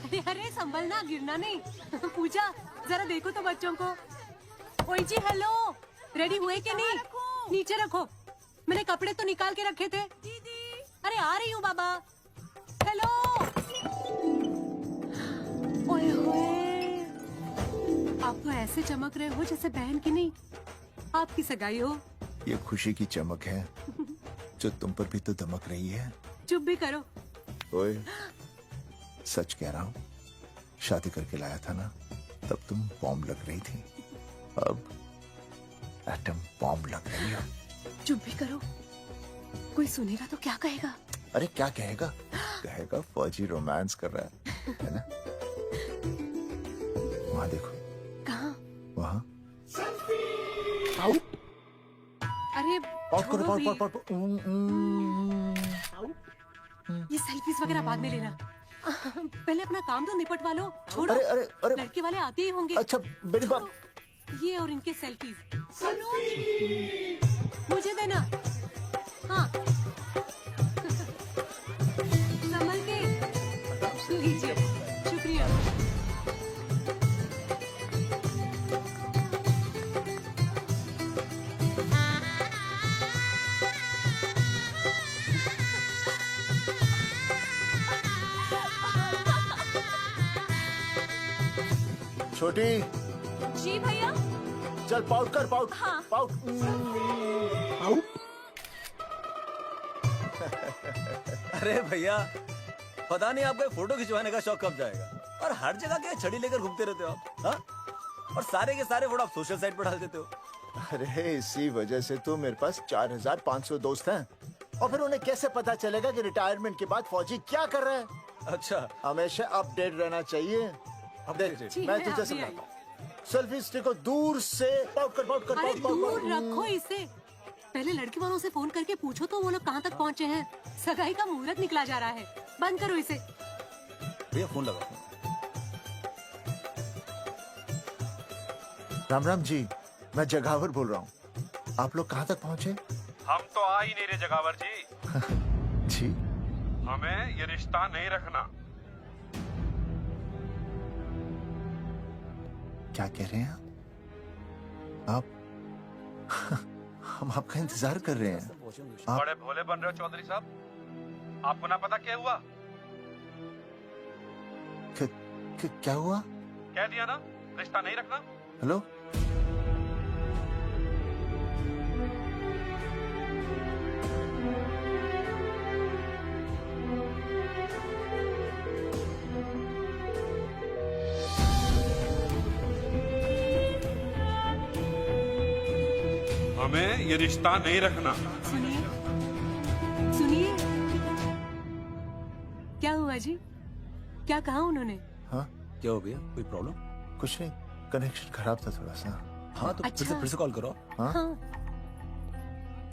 अरे अरे संभलना, गिरना नहीं। पूजा जरा देखो तो बच्चों को। ओए जी हेलो, रेडी हुए कि नहीं? नीचे रखो, मैंने कपड़े तो निकाल के रखे थे। दीदी अरे आ रही हूँ बाबा। हेलो। ओए होए, आप तो ऐसे चमक रहे हो जैसे बहन की नहीं आपकी सगाई हो। ये खुशी की चमक है जो तुम पर भी तो दमक रही है। चुप भी करो। ओए, सच कह रहा हूँ, शादी करके लाया था ना, तब तुम बॉम्ब लग रही थी, अब एटम बॉम्ब लग रही हो। चुप भी करो, कोई सुनेगा तो क्या कहेगा? अरे क्या कहेगा? कहेगा फौजी रोमांस कर रहा है ना? वहाँ देखो। कहाँ? वहाँ। अरे करो, छोड़ो भी। ये सेल्फीज वगैरह बाद में लेना, पहले अपना काम तो निपटवा लो। छोड़ो, अरे अरे अरे, लड़के वाले आते ही होंगे। अच्छा मेरी बात। ये और इनके सेल्फीज मुझे देना। हाँ संभल के लीजिए, शुक्रिया। छोटी, जी भैया। चल पाउट कर, पाउट। हाँ। पाउट। अरे भैया, पता नहीं आपको फोटो खिंचवाने का शौक कब जाएगा, और हर जगह क्या छड़ी लेकर घूमते रहते हो आप, हाँ? और सारे के सारे फोटो आप सोशल साइट पर डाल देते हो। अरे इसी वजह से तो मेरे पास 4500 दोस्त हैं, और फिर उन्हें कैसे पता चलेगा कि रिटायरमेंट के बाद फौजी क्या कर रहा है? अच्छा, हमेशा अपडेट रहना चाहिए। देख, जी, मैं मैं तुझे अभी समझाता हूँ। सेल्फी स्टिक को दूर से पाउट कर, पाउट कर, अरे पाउट, पाउट, दूर पाउट। रखो इसे। पहले लड़की वालों से फोन करके पूछो तो वो लोग कहाँ तक पहुँचे हैं। सगाई का मुहूर्त निकला जा रहा है, बंद करो इसे। भैया फोन लगा। राम राम जी, मैं जगावर बोल रहा हूँ। आप लोग कहाँ तक पहुँचे? हम तो आ ही नहीं रहे जगावर जी। जी, हमें ये रिश्ता नहीं रखना। क्या कह रहे हैं आप? हम आपका इंतजार कर रहे हैं। आप बड़े भोले बन रहे हो चौधरी साहब। आपको ना पता क्या हुआ? क्या हुआ? कह दिया ना, रिश्ता नहीं रखना। हेलो, हमें ये रिश्ता नहीं रखना। सुनिए सुनिए, क्या हुआ जी? क्या कहा उन्होंने? हाँ क्या हो भैया, कोई प्रॉब्लम? कुछ नहीं, कनेक्शन खराब था थोड़ा सा। हाँ तो अच्छा। फिर से कॉल करो। हाँ, हाँ,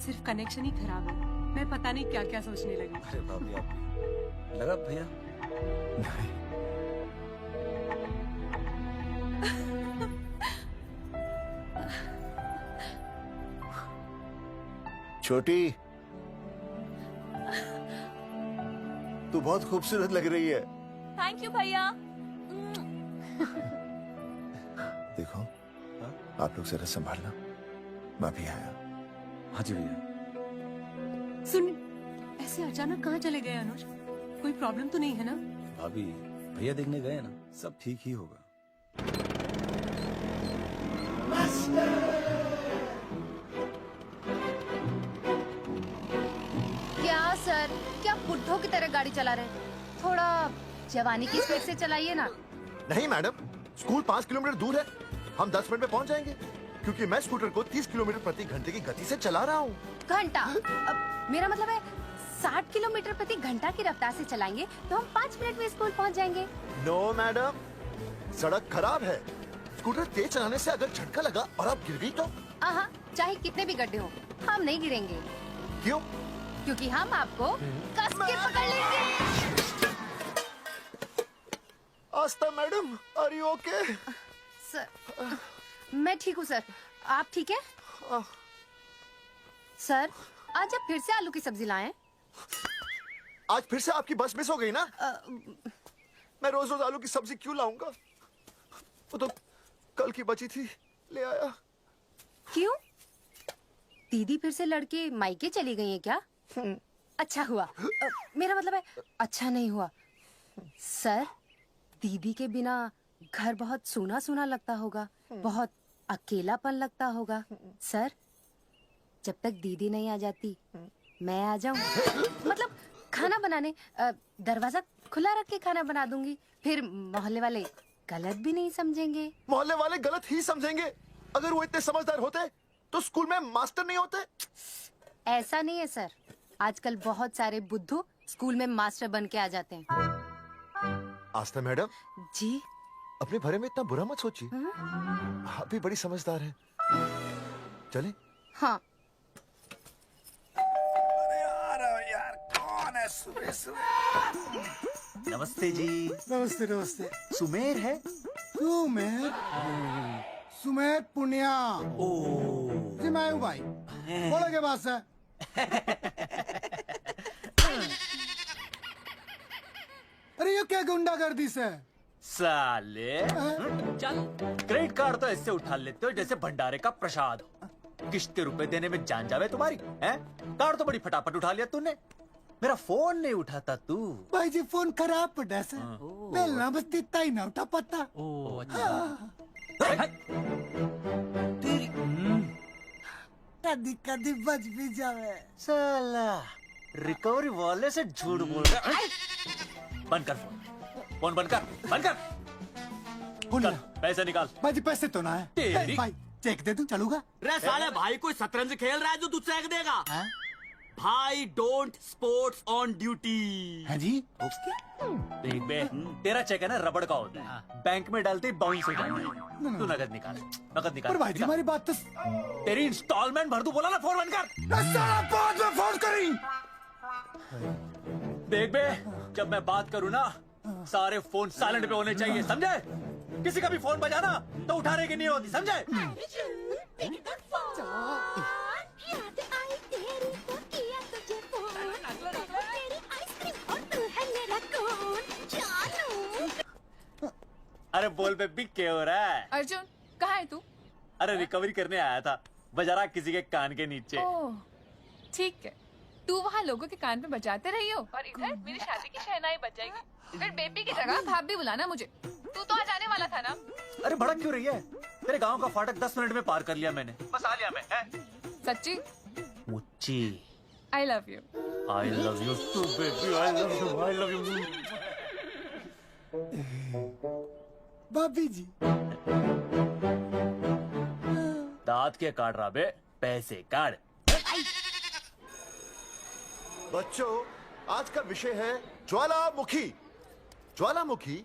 सिर्फ कनेक्शन ही खराब है। मैं पता नहीं क्या क्या सोचने लगी। अरे भाभी, आप लगा भैया? नहीं, छोटी, तू बहुत खूबसूरत लग रही है। थैंक यू भैया। देखो, आप लोग जरा संभालना, मैं भी आया। हाँ जी भैया। सुन, ऐसे अचानक कहाँ चले गए अनुज? कोई प्रॉब्लम तो नहीं है ना? भाभी, भैया देखने गए ना, सब ठीक ही होगा। क्या सर, क्या बुड्ढों की तरह गाड़ी चला रहे हैं? थोड़ा जवानी की स्पीड से चलाइए ना। नहीं मैडम, स्कूल 5 किलोमीटर दूर है, हम 10 मिनट में पहुंच जाएंगे, क्योंकि मैं स्कूटर को 30 किलोमीटर प्रति घंटे की गति से चला रहा हूँ। घंटा? अब मेरा मतलब है 60 किलोमीटर प्रति घंटा की रफ्तार से चलाएंगे तो हम 5 मिनट में स्कूल पहुंच जाएंगे। नो मैडम, सड़क खराब है, स्कूटर तेज चलाने से अगर झटका लगा और आप गिर गई तो? आहा, चाहे कितने भी गड्ढे हो, हम नहीं गिरेंगे, क्यों? क्योंकि हम आपको कस के पकड़ लेंगे। Aastha madam, are you okay? Sir, मैं ठीक हूँ सर, आप ठीक है? सर, आज आप फिर से आलू की सब्जी लाएं? आज फिर से आपकी बस मिस हो गई ना? मैं रोज रोज आलू की सब्जी क्यों लाऊंगा? वो तो कल की बची थी, ले आया। क्यों? दीदी फिर से लड़के मायके चली गई हैं क्या? अच्छा हुआ। मेरा मतलब है अच्छा नहीं हुआ। सर, दीदी के बिना घर बहुत सूना सूना लगता होगा, बहुत अकेलापन लगता होगा। सर, जब तक दीदी नहीं आ जाती मैं आ जाऊं। मतलब खाना बनाने दरवाजा खुला रख के खाना बना दूंगी, फिर मोहल्ले वाले गलत भी नहीं समझेंगे। मोहल्ले वाले गलत ही समझेंगे। अगर वो इतने समझदार होते तो स्कूल में मास्टर नहीं होते। ऐसा नहीं है सर, आजकल बहुत सारे बुद्धू स्कूल में मास्टर बन के आ जाते हैं। आस्था मैडम, जी? अपने बारे में इतना बुरा मत सोचिए। आप भी बड़ी समझदार हैं। चले? हाँ। नमस्ते जी। नमस्ते नमस्ते। सुमेर है? सुमेर? सुमेर पुनिया। ओ जी मैं हूँ भाई। बोलो के पास है। अरे ये क्या गुंडागर्दी से? साले चल, क्रेडिट कार्ड तो ऐसे उठा लेते हो जैसे भंडारे का प्रसाद हो। किस्त के रुपए देने में जान जावे तुम्हारी हैं? कार्ड तो बड़ी फटाफट उठा लिया तूने, मेरा फोन नहीं उठाता तू। भाई जी फोन खराब पड़ा से। मिलना बस इतना ही ना उठा पाता। ओ अच्छा। कदी कदी बच भी जावे। साला रिकवरी वाले से झूठ बोल रहा है। बंद कर फोन बंद कर। बोलिए। चल, पैसे निकाल। भाई जी पैसे तो ना है। तेरी- भाई चेक दे दूं, चलूगा? रे साले भाई कोई शतरंज खेल रहा है जो तुझसे एक देगा? भाई डोंट स्पोर्ट्स ऑन ड्यूटी। है जी? देख बे, तेरा चेक है ना रबड़ का होता है, बैंक में डालते ही बाउंस हो जाता है। तू नकद निकाल। पर भाई जी हमारी बात तो तेरी इंस्टॉलमेंट भर दूं, बोला ना फोन बंद कर। साला बाद में फोन करी। देख बे, जब मैं बात करूँ ना सारे फोन साइलेंट पे होने चाहिए, समझे? किसी का भी फोन बजाना तो उठाने की नहीं होती, समझे? अरे बोल बेबी, क्या हो रहा है? अर्जुन कहाँ है तू? अरे रिकवरी करने आया था, बजा रहा किसी के कान के नीचे। ओह ठीक है, तू वहाँ लोगों के कान पे बजाते रही हो और इधर मेरी शादी की शहनाई बज जाएगी। फिर बेबी की जगह भाभी बुलाना मुझे। तू तो आ जाने वाला था ना? अरे भड़क क्यों रही है? तेरे गांव का फाटक 10 मिनट में पार कर लिया मैंने, बस आ लिया मैं। सच्ची? मुच्ची, I love you. I love you too baby, I love you. भाभी जी दांत के काट रहा बे, पैसे काट। बच्चों, आज का विषय है ज्वालामुखी। ज्वालामुखी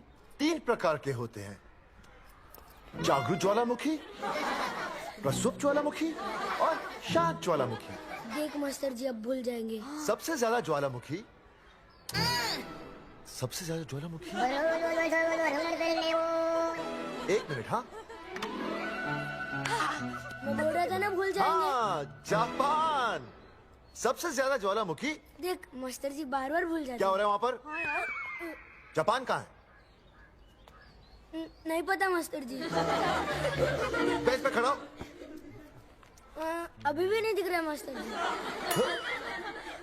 3 प्रकार के होते हैं: जागरूक ज्वालामुखी, प्रसुप्त ज्वालामुखी और शांत ज्वालामुखी। देख मास्टर जी अब भूल जाएंगे। सबसे ज्यादा ज्वालामुखी एक मिनट। हाँ मैं बोल रहा था ना भूल जाएंगे। हाँ, जापान। सबसे ज्यादा ज्वालामुखी। देख मास्टर जी बार बार भूल जाते क्या हो रहा है वहाँ पर? हाँ यार। जापान कहाँ है? नहीं पता मास्टर जी। बेंच पे खड़ा हो। अभी भी नहीं दिख रहा है मास्टर जी।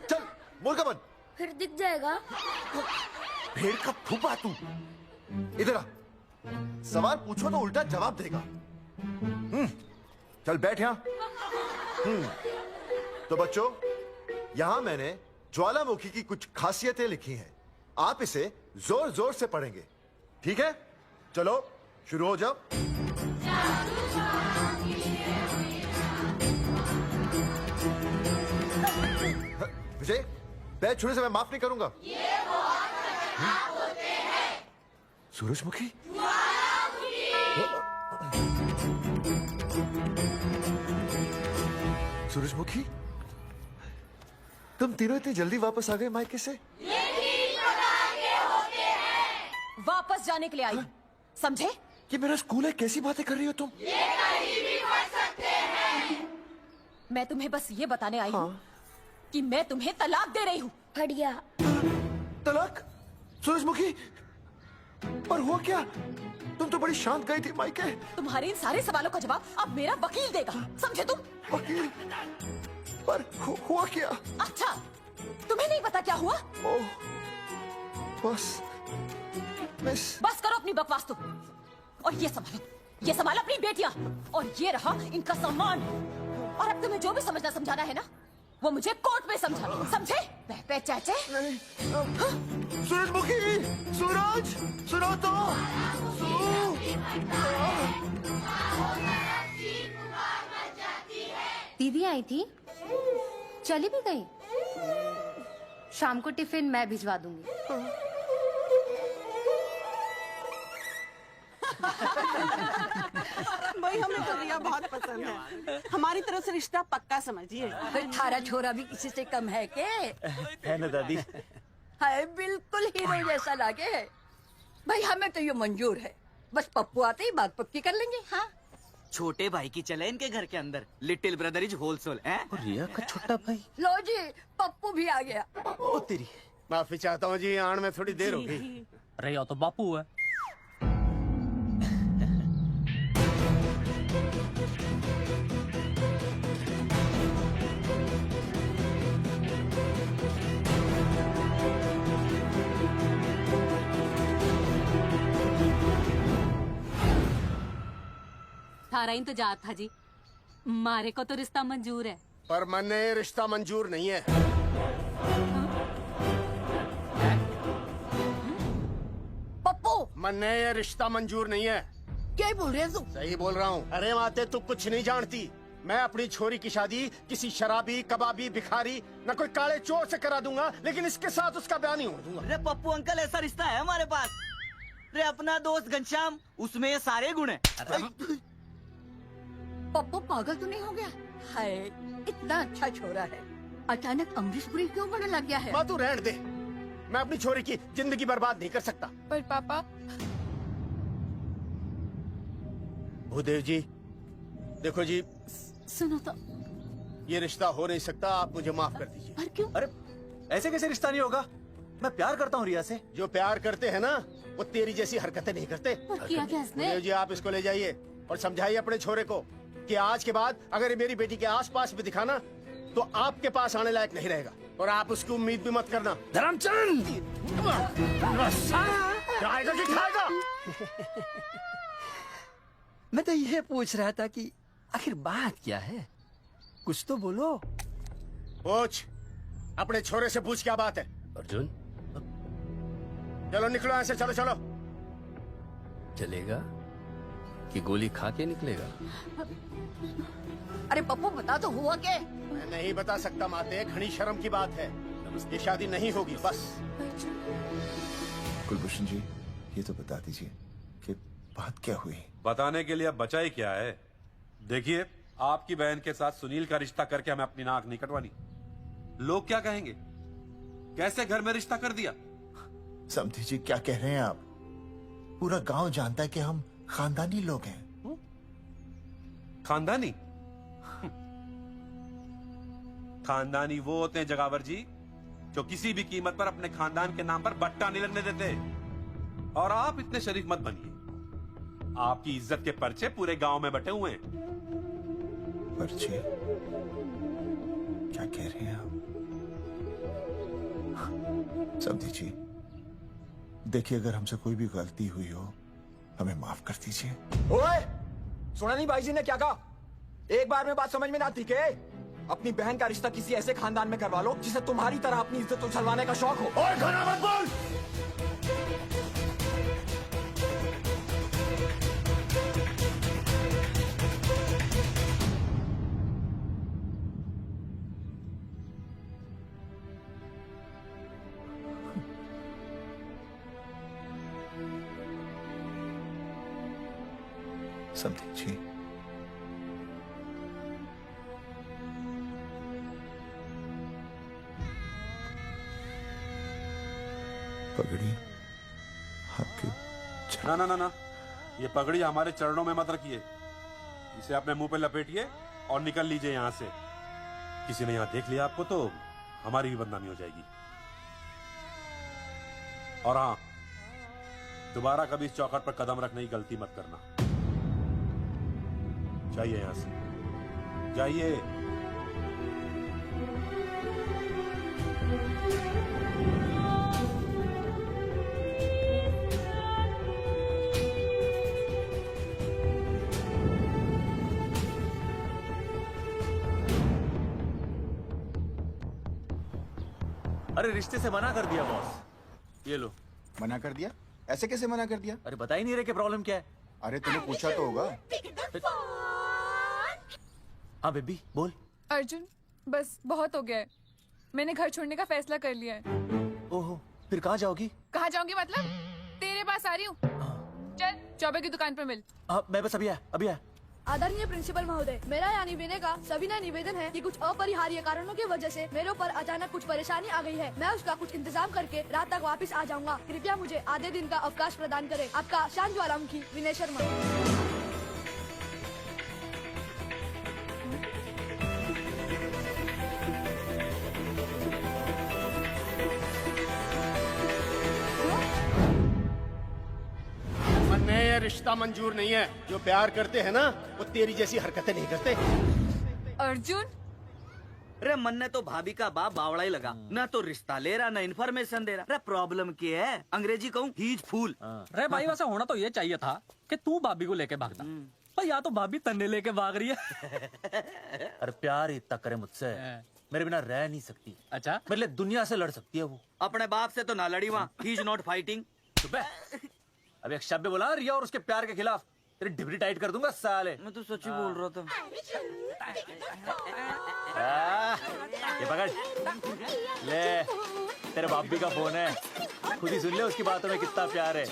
चल मुर्गा बन। फिर दिख जाएगा। भेड़ का फूफा तू। इधर आ। सवाल पूछो तो उल्टा जवाब देगा। चल बैठ यहाँ। तो बच्चों, यहाँ मैंने ज्वालामुखी की कुछ खासियतें लिखी हैं। आप इसे जोर जोर से पढ़ेंगे, ठीक है? चलो शुरू हो जाओ। विजय, बैच छूने से मैं माफ नहीं करूंगा। ये वो होते हैं। सूरजमुखी? सूरजमुखी, तुम तीनों इतनी जल्दी वापस आ गए मायके से? वापस जाने के लिए आई, समझे? ये मेरा स्कूल है, कैसी बातें कर रही हो तुम? मैं तुम्हें बस ये बताने आई हूँ कि मैं तुम्हें तलाक दे रही हूँ। फट गया। तलाक? सूरजमुखी, पर हुआ क्या? तुम तो बड़ी शांत गई थी मायके। तुम्हारे इन सारे सवालों का जवाब अब मेरा वकील देगा, समझे तुम? वकील? पर हुआ क्या? अच्छा, तुम्हें नहीं पता क्या हुआ? ओह, बस मिस। बस करो अपनी बकवास तुम, और ये संभालो अपनी बेटियां, और ये रहा इनका सामान। और अब तुम्हें जो भी समझाना है ना, वो मुझे कोर्ट में समझाना, समझे? पे चाचे। सूरजमुखी, सूरज, सुनो तो। दीदी आई थी, चली भी गई। शाम को टिफिन मैं भिजवा दूंगी। भाई हमें तो रिया बहुत पसंद है, हमारी तरफ से रिश्ता पक्का समझिए। फिर थारा छोरा भी किसी से कम है के? है ना दादी? है, बिल्कुल हीरो जैसा लागे। भाई हमें तो ये मंजूर है, बस पप्पू आते ही बात पक्की कर लेंगे। हाँ, छोटे भाई की चले इनके घर के अंदर, लिटिल ब्रदर इज होलसेल है। रिया का छोटा भाई। लो जी, पप्पू भी आ गया। ओ तेरी। माफी चाहता हूँ जी, आण में थोड़ी देर हो गई। अरे या तो बापू है। थारा इंतजार था जी, मारे को तो रिश्ता मंजूर है। पर मैंने ये रिश्ता मंजूर नहीं है। पप्पू, मैंने ये रिश्ता मंजूर नहीं है। क्या बोल रहे तू? सही बोल रहा हूँ। अरे माते, तू कुछ नहीं जानती। मैं अपनी छोरी की शादी किसी शराबी, कबाबी, भिखारी, न कोई काले चोर से करा दूंगा, लेकिन इसके साथ उसका ब्याह नहीं हो दूंगा। अरे पप्पू अंकल, ऐसा रिश्ता है हमारे पास। अरे अपना दोस्त घनश्याम, उसमें ये सारे गुण है। पप्पू पागल तो नहीं हो गया? हाय, इतना अच्छा छोरा है, अचानक अमरीशपुरी क्यों बनने लग गया है? माँ तू रहने दे, मैं अपनी छोरी की जिंदगी बर्बाद नहीं कर सकता। पर पापा, भूदेव जी, देखो जी, सुनो तो। ये रिश्ता हो नहीं सकता, आप मुझे माफ कर दीजिए। पर क्यों? अरे ऐसे कैसे रिश्ता नहीं होगा? मैं प्यार करता हूँ रिया से। जो प्यार करते हैं ना, वो तेरी जैसी हरकतें नहीं करते। पर किया क्या इसने? भूदेव जी, आप इसको ले जाइए और समझाइए अपने छोरे को कि आज के बाद अगर ये मेरी बेटी के आसपास भी दिखाना, तो आपके पास आने लायक नहीं रहेगा, और आप उसकी उम्मीद भी मत करना। धर्मचंद, खाएगा कि खाएगा? मैं तो ये पूछ रहा था कि आखिर बात क्या है, कुछ तो बोलो। पूछ, अपने छोरे से पूछ क्या बात है। अर्जुन, चलो निकलो यहाँ से, चलो चलो। चलेगा कि गोली खा के निकलेगा? अरे पप्पू, बता तो हुआ क्या? मैं नहीं बता सकता माते, घनी शर्म की बात है। ये शादी नहीं होगी, बस। कुलभूषण जी, ये तो बता दीजिए कि बात क्या हुई? बताने के लिए अब बचा ही क्या है? देखिए, आपकी बहन के साथ सुनील का रिश्ता करके हमें अपनी नाक नहीं कटवानी। लोग क्या कहेंगे? कैसे घर में रिश्ता कर दिया? समझी जी, क्या कह रहे हैं आप? पूरा गांव जानता है कि हम खानदानी लोग हैं। खानदानी? खानदानी वो होते हैं जगावर जी, जो किसी भी कीमत पर अपने खानदान के नाम पर बट्टा नहीं लगने देते। और आप इतने शरीफ मत बनिए, आपकी इज्जत के पर्चे पूरे गांव में बटे हुए हैं। पर्चे? क्या कह रहे हैं आप? समझी जी, देखिए, अगर हमसे कोई भी गलती हुई हो, हमें माफ कर दीजिए। ओए, सुना नहीं भाई जी ने क्या कहा? एक बार में बात समझ में ना आती के? अपनी बहन का रिश्ता किसी ऐसे खानदान में करवा लो जिसे तुम्हारी तरह अपनी इज्जत उछलवाने का शौक हो। ओए, घना मत बोल। समझी जी, पगड़ी आपके ना ना ना ना, ये पगड़ी हमारे चरणों में मत रखिए। इसे अपने मुंह पे लपेटिए और निकल लीजिए यहाँ से। किसी ने यहाँ देख लिया आपको तो हमारी भी बदनामी हो जाएगी। और हाँ, दोबारा कभी इस चौखट पर कदम रखने की गलती मत करना। जाइए यहां से, जाइए। अरे रिश्ते से मना कर दिया बॉस। ये लो। मना कर दिया? ऐसे कैसे मना कर दिया? अरे बता ही नहीं रहे कि प्रॉब्लम क्या है। अरे तूने पूछा तो होगा। हाँ बेबी बोल। अर्जुन बस बहुत हो गया है, मैंने घर छोड़ने का फैसला कर लिया है। ओहो, फिर कहाँ जाओगी? कहाँ जाऊंगी मतलब? तेरे पास आ रही हूँ। चल चौबे की दुकान पर मिल। हाँ मैं बस अभी आया। आदरणीय प्रिंसिपल महोदय, मेरा यानी विनय का सविनय निवेदन है कि कुछ अपरिहार्य कारणों की वजह से मेरे ऊपर अचानक कुछ परेशानी आ गई है। मैं उसका कुछ इंतजाम करके रात तक वापस आ जाऊंगा। कृपया मुझे आधे दिन का अवकाश प्रदान करें। आपका शांत ज्वालामुखी विनय शर्मा। मन्ने ये रिश्ता मंजूर नहीं है। जो प्यार करते हैं ना वो तेरी जैसी हरकतें नहीं करते। अर्जुन अरे मन्ने तो भाभी का बाप बावड़ा ही लगा, ना तो रिश्ता ले रहा ना इन्फॉर्मेशन दे रहा। अरे प्रॉब्लम क्या है? अंग्रेजी कहूँ हीज फूल। अरे भाई वैसे होना तो ये चाहिए था कि तू भाभी को लेके भागता, पर या तो भाभी तन्ने लेके भाग रही है। अरे प्यार इतना करे मुझसे, मेरे बिना रह नहीं सकती। अच्छा मेरे लिए दुनिया से लड़ सकती है वो। अपने बाप से तो ना लड़ी वहाँ, ही इज नॉट फाइटिंग। अब एक शब्द बोला रिया और उसके प्यार के खिलाफ, तेरी डिबरी टाइट कर दूंगा साले। मैं तो सच्ची बोल रहा था। ये पकड़ ले, तेरे बापी का फोन है, खुद ही सुन ले उसकी बातों में कितना प्यार है?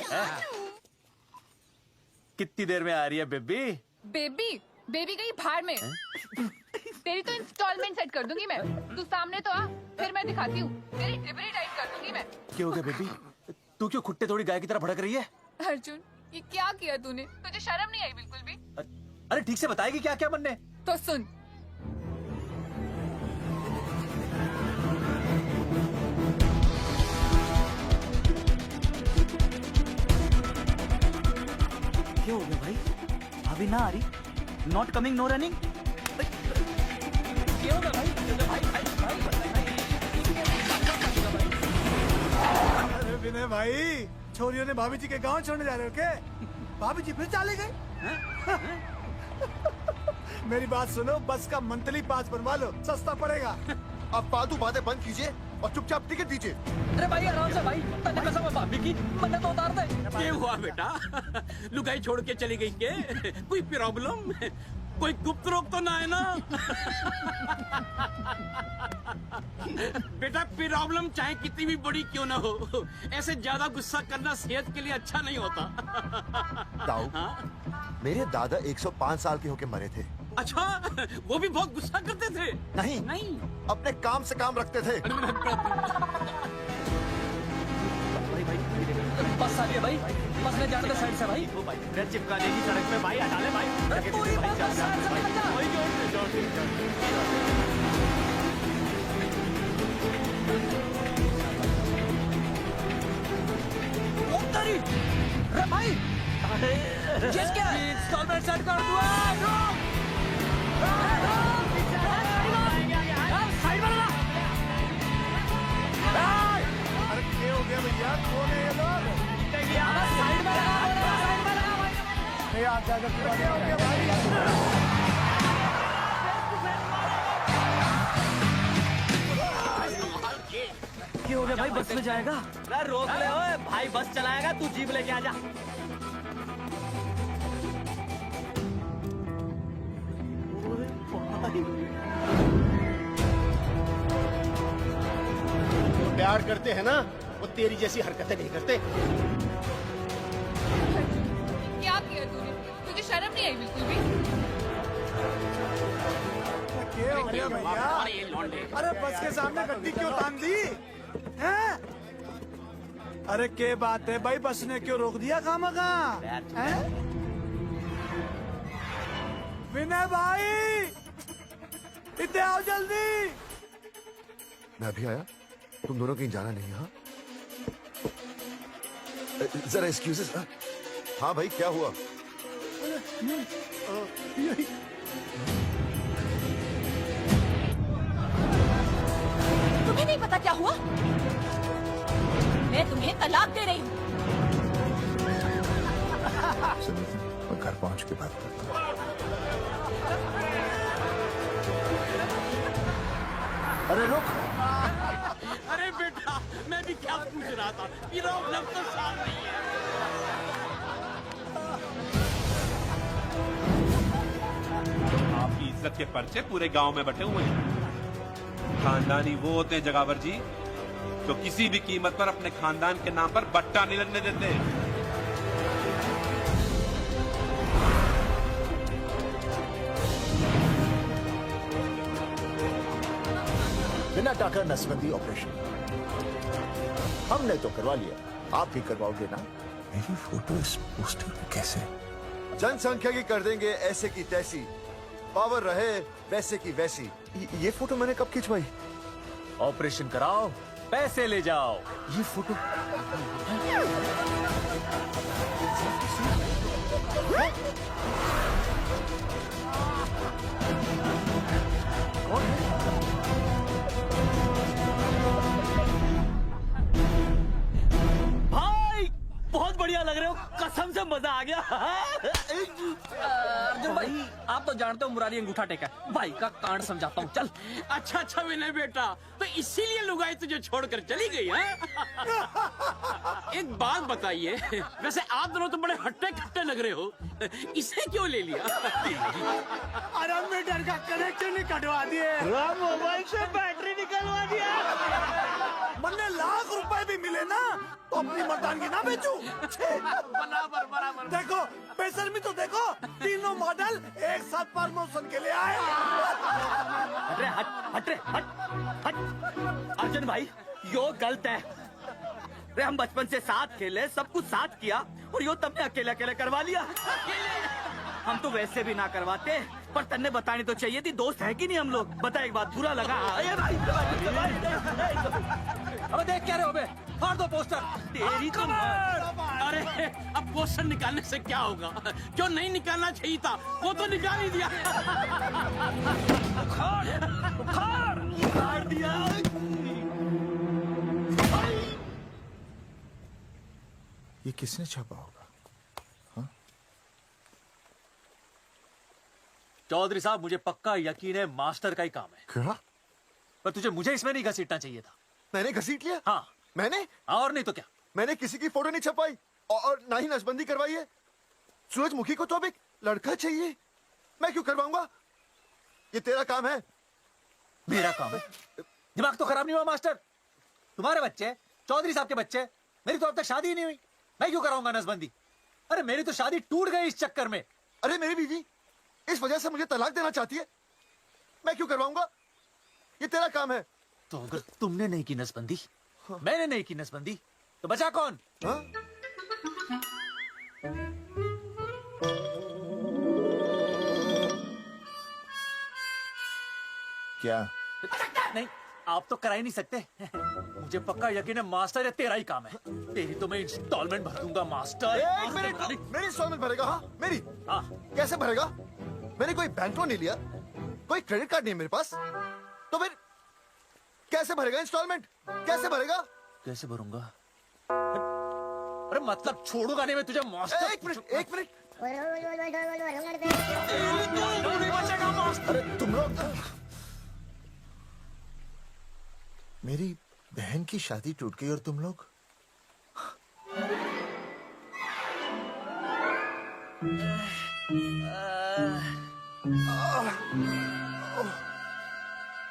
कितनी देर में आ रही है बेबी? बेबी गई भाड़ में। तेरी तो इंस्टॉलमेंट सेट कर दूंगी मैं। तू सामने तो आ, फिर मैं दिखाती हूँ। तेरी डिबरी टाइट कर दूंगी मैं। क्या हो गया बेबी? तू क्यों खुट्टे थोड़ी गाय की तरह भड़क रही है? अर्जुन ये क्या किया तूने? तुझे शर्म नहीं आई बिल्कुल भी? अरे ठीक से बताएगी क्या क्या बनने? तो सुन, क्या हो गया भाई? भाभी ना आ रही? Not coming no running? क्या होगा भाई? अरे विनय भाई, छोरियों ने भाभी जी के गांव छोड़ने जा रहे हो क्या? भाभी जी फिर चले गए? मेरी बात सुनो, बस का मंथली पास बनवा लो, सस्ता पड़ेगा। अब फालतू बातें बंद कीजिए और चुपचाप टिकट दीजिए। अरे भाई आराम से भाई, तन्ने कसम है भाभी की, मन्ने तो उतार दे। क्या हुआ बेटा? लुगाई छोड़ के चली गई के? कोई प्रॉब्लम? कोई गुप्त रोग तो ना है ना? बेटा प्रॉब्लम चाहे कितनी भी बड़ी क्यों ना हो, ऐसे ज्यादा गुस्सा करना सेहत के लिए अच्छा नहीं होता। ताऊ, मेरे दादा 105 साल के होके मरे थे। अच्छा, वो भी बहुत गुस्सा करते थे? नहीं, अपने काम से काम रखते थे। बस आ गया भाई, बस ने जाने दे साइड से भाई। चिपका देगी सड़क पे भाई, हटा ले भाई। अरे भाई चीज क्या है? इंस्टॉलमेंट सेट कर दो। साइड में लगा। अरे क्या हो गया भैया? कौन है ये लोग? साइड में लगा, साइड में लगा भाई। नहीं आप क्या हो गया भाई? क्या हो गया भाई? बस में जाएगा? अरे रोक ले ओए भाई, बस चलाएगा, तू जीप लेके आ जा। जो प्यार करते हैं ना वो तेरी जैसी हरकतें नहीं करते। क्या किया तूने? तुझे शर्म नहीं आई बिल्कुल भी? क्या हो गया भैया? अरे बस के सामने गड्डी क्यों तान दी? हैं? अरे क्या बात है भाई, बस ने क्यों रोक दिया खामखा? विनय भाई इतने आओ जल्दी। मैं अभी आया, तुम दोनों कहीं जाना नहीं। हाँ जरा एक्सक्यूजेस। हाँ भाई, क्या हुआ? तुम्हें नहीं पता क्या हुआ? मैं तुम्हें तलाक दे रही हूँ। मैं घर पहुंच के बात करता हूँ। अरे रुक। अरे बेटा, मैं भी क्या पूछ रहा था, प्रॉब्लम तो सॉल्व नहीं है। आपकी इज्जत के पर्चे पूरे गांव में बटे हुए हैं। खानदानी वो होते हैं जगावर जी जो किसी भी कीमत पर अपने खानदान के नाम पर बट्टा नहीं लगने देते। बिना टाका नसबंदी ऑपरेशन हमने तो करवा लिया, आप भी करवाओगे ना? मेरी फोटो इस पोस्टर में कैसे? जनसंख्या की कर देंगे ऐसे की तैसी, पावर रहे वैसे की वैसी। ये फोटो मैंने कब खिंचवाई? ऑपरेशन कराओ, पैसे ले जाओ। ये फोटो भाई बहुत बढ़िया लग रहे हो, कसम से मजा आ गया। अर्जुन भाई, आप तो जानते हो मुरारी अंगूठा टेका है। भाई का कांड समझाता हूँ, चल। अच्छा अच्छा विनय बेटा, तो इसीलिए लुगाई तुझे छोड़कर चली गई है? एक बात बताइए, वैसे आप दोनों तो बड़े हट्टे कट्टे लग रहे हो, इसे क्यों ले लिया? अरे मीटर का कनेक्शन ही कटवा दिए, मोबाइल से बैटरी निकलवा दिया। मन्ने लाख रुपए भी मिले ना तो अपनी मर्दानगी ना बेचू। बराबर बराबर। देखो बेशर्मी तो देखो, तीनों मॉडल एक साथ प्रमोशन के लिए आए। हट रे, हट रे, हट। अर्जुन भाई यो गलत है। रे हम बचपन से साथ खेले, सब कुछ साथ किया, और यो तुमने अकेले अकेले करवा लिया। हम तो वैसे भी ना करवाते, पर तन्ने बतानी तो चाहिए थी, दोस्त है कि नहीं हम लोग। बता एक बात, बुरा लगा? अबे देख क्या रहे हो बे? फाड़ दो पोस्टर। तेरी तो अरे अब पोस्टर निकालने से क्या होगा? जो नहीं निकालना चाहिए था वो तो निकाल ही दिया। उखाड़ दिया। ये किसने छापा होगा? चौधरी साहब, मुझे पक्का यकीन है मास्टर का ही काम है। क्या? पर तुझे मुझे इसमें नहीं घसीटना चाहिए था। मैंने घसीट लिया? हाँ। मैंने? और नहीं तो क्या? मैंने किसी की फोटो नहीं छपाई और ना ही नसबंदी करवाई है। सूरजमुखी को तो अब एक लड़का चाहिए, मैं क्यों करवाऊंगा? ये तेरा काम है। मेरा काम है? दिमाग तो खराब नहीं हुआ मास्टर? तुम्हारे बच्चे, चौधरी साहब के बच्चे, मेरी तो अब तक शादी ही नहीं हुई, मैं क्यों कराऊंगा नसबंदी? अरे मेरी तो शादी टूट गई इस चक्कर में। अरे मेरी बीवी इस वजह से मुझे तलाक देना चाहती है, मैं क्यों करवाऊंगा? ये तेरा काम है। तो अगर तुमने नहीं की नसबंदी, मैंने नहीं की नसबंदी, तो बचा कौन? हाँ? क्या? नहीं, आप तो करा ही नहीं सकते। मुझे पक्का यकीन है मास्टर, ये तेरा ही काम है। तेरी तो मैं इंस्टॉलमेंट भर दूंगा मास्टर। एक मिनट, मेरी इंस्टॉलमेंट भरेगा? हाँ मेरी। हाँ। कैसे भरेगा? मैंने कोई बैंक लोन नहीं लिया, कोई क्रेडिट कार्ड नहीं मेरे पास, तो फिर कैसे भरेगा इंस्टॉलमेंट? कैसे भरेगा? कैसे भरूंगा? अरे मतलब छोड़ूंगा नहीं मैं तुझे मास्टर। एक मिनट, एक मिनट। अरे तुम लोग, मेरी बहन की शादी टूट गई और तुम लोग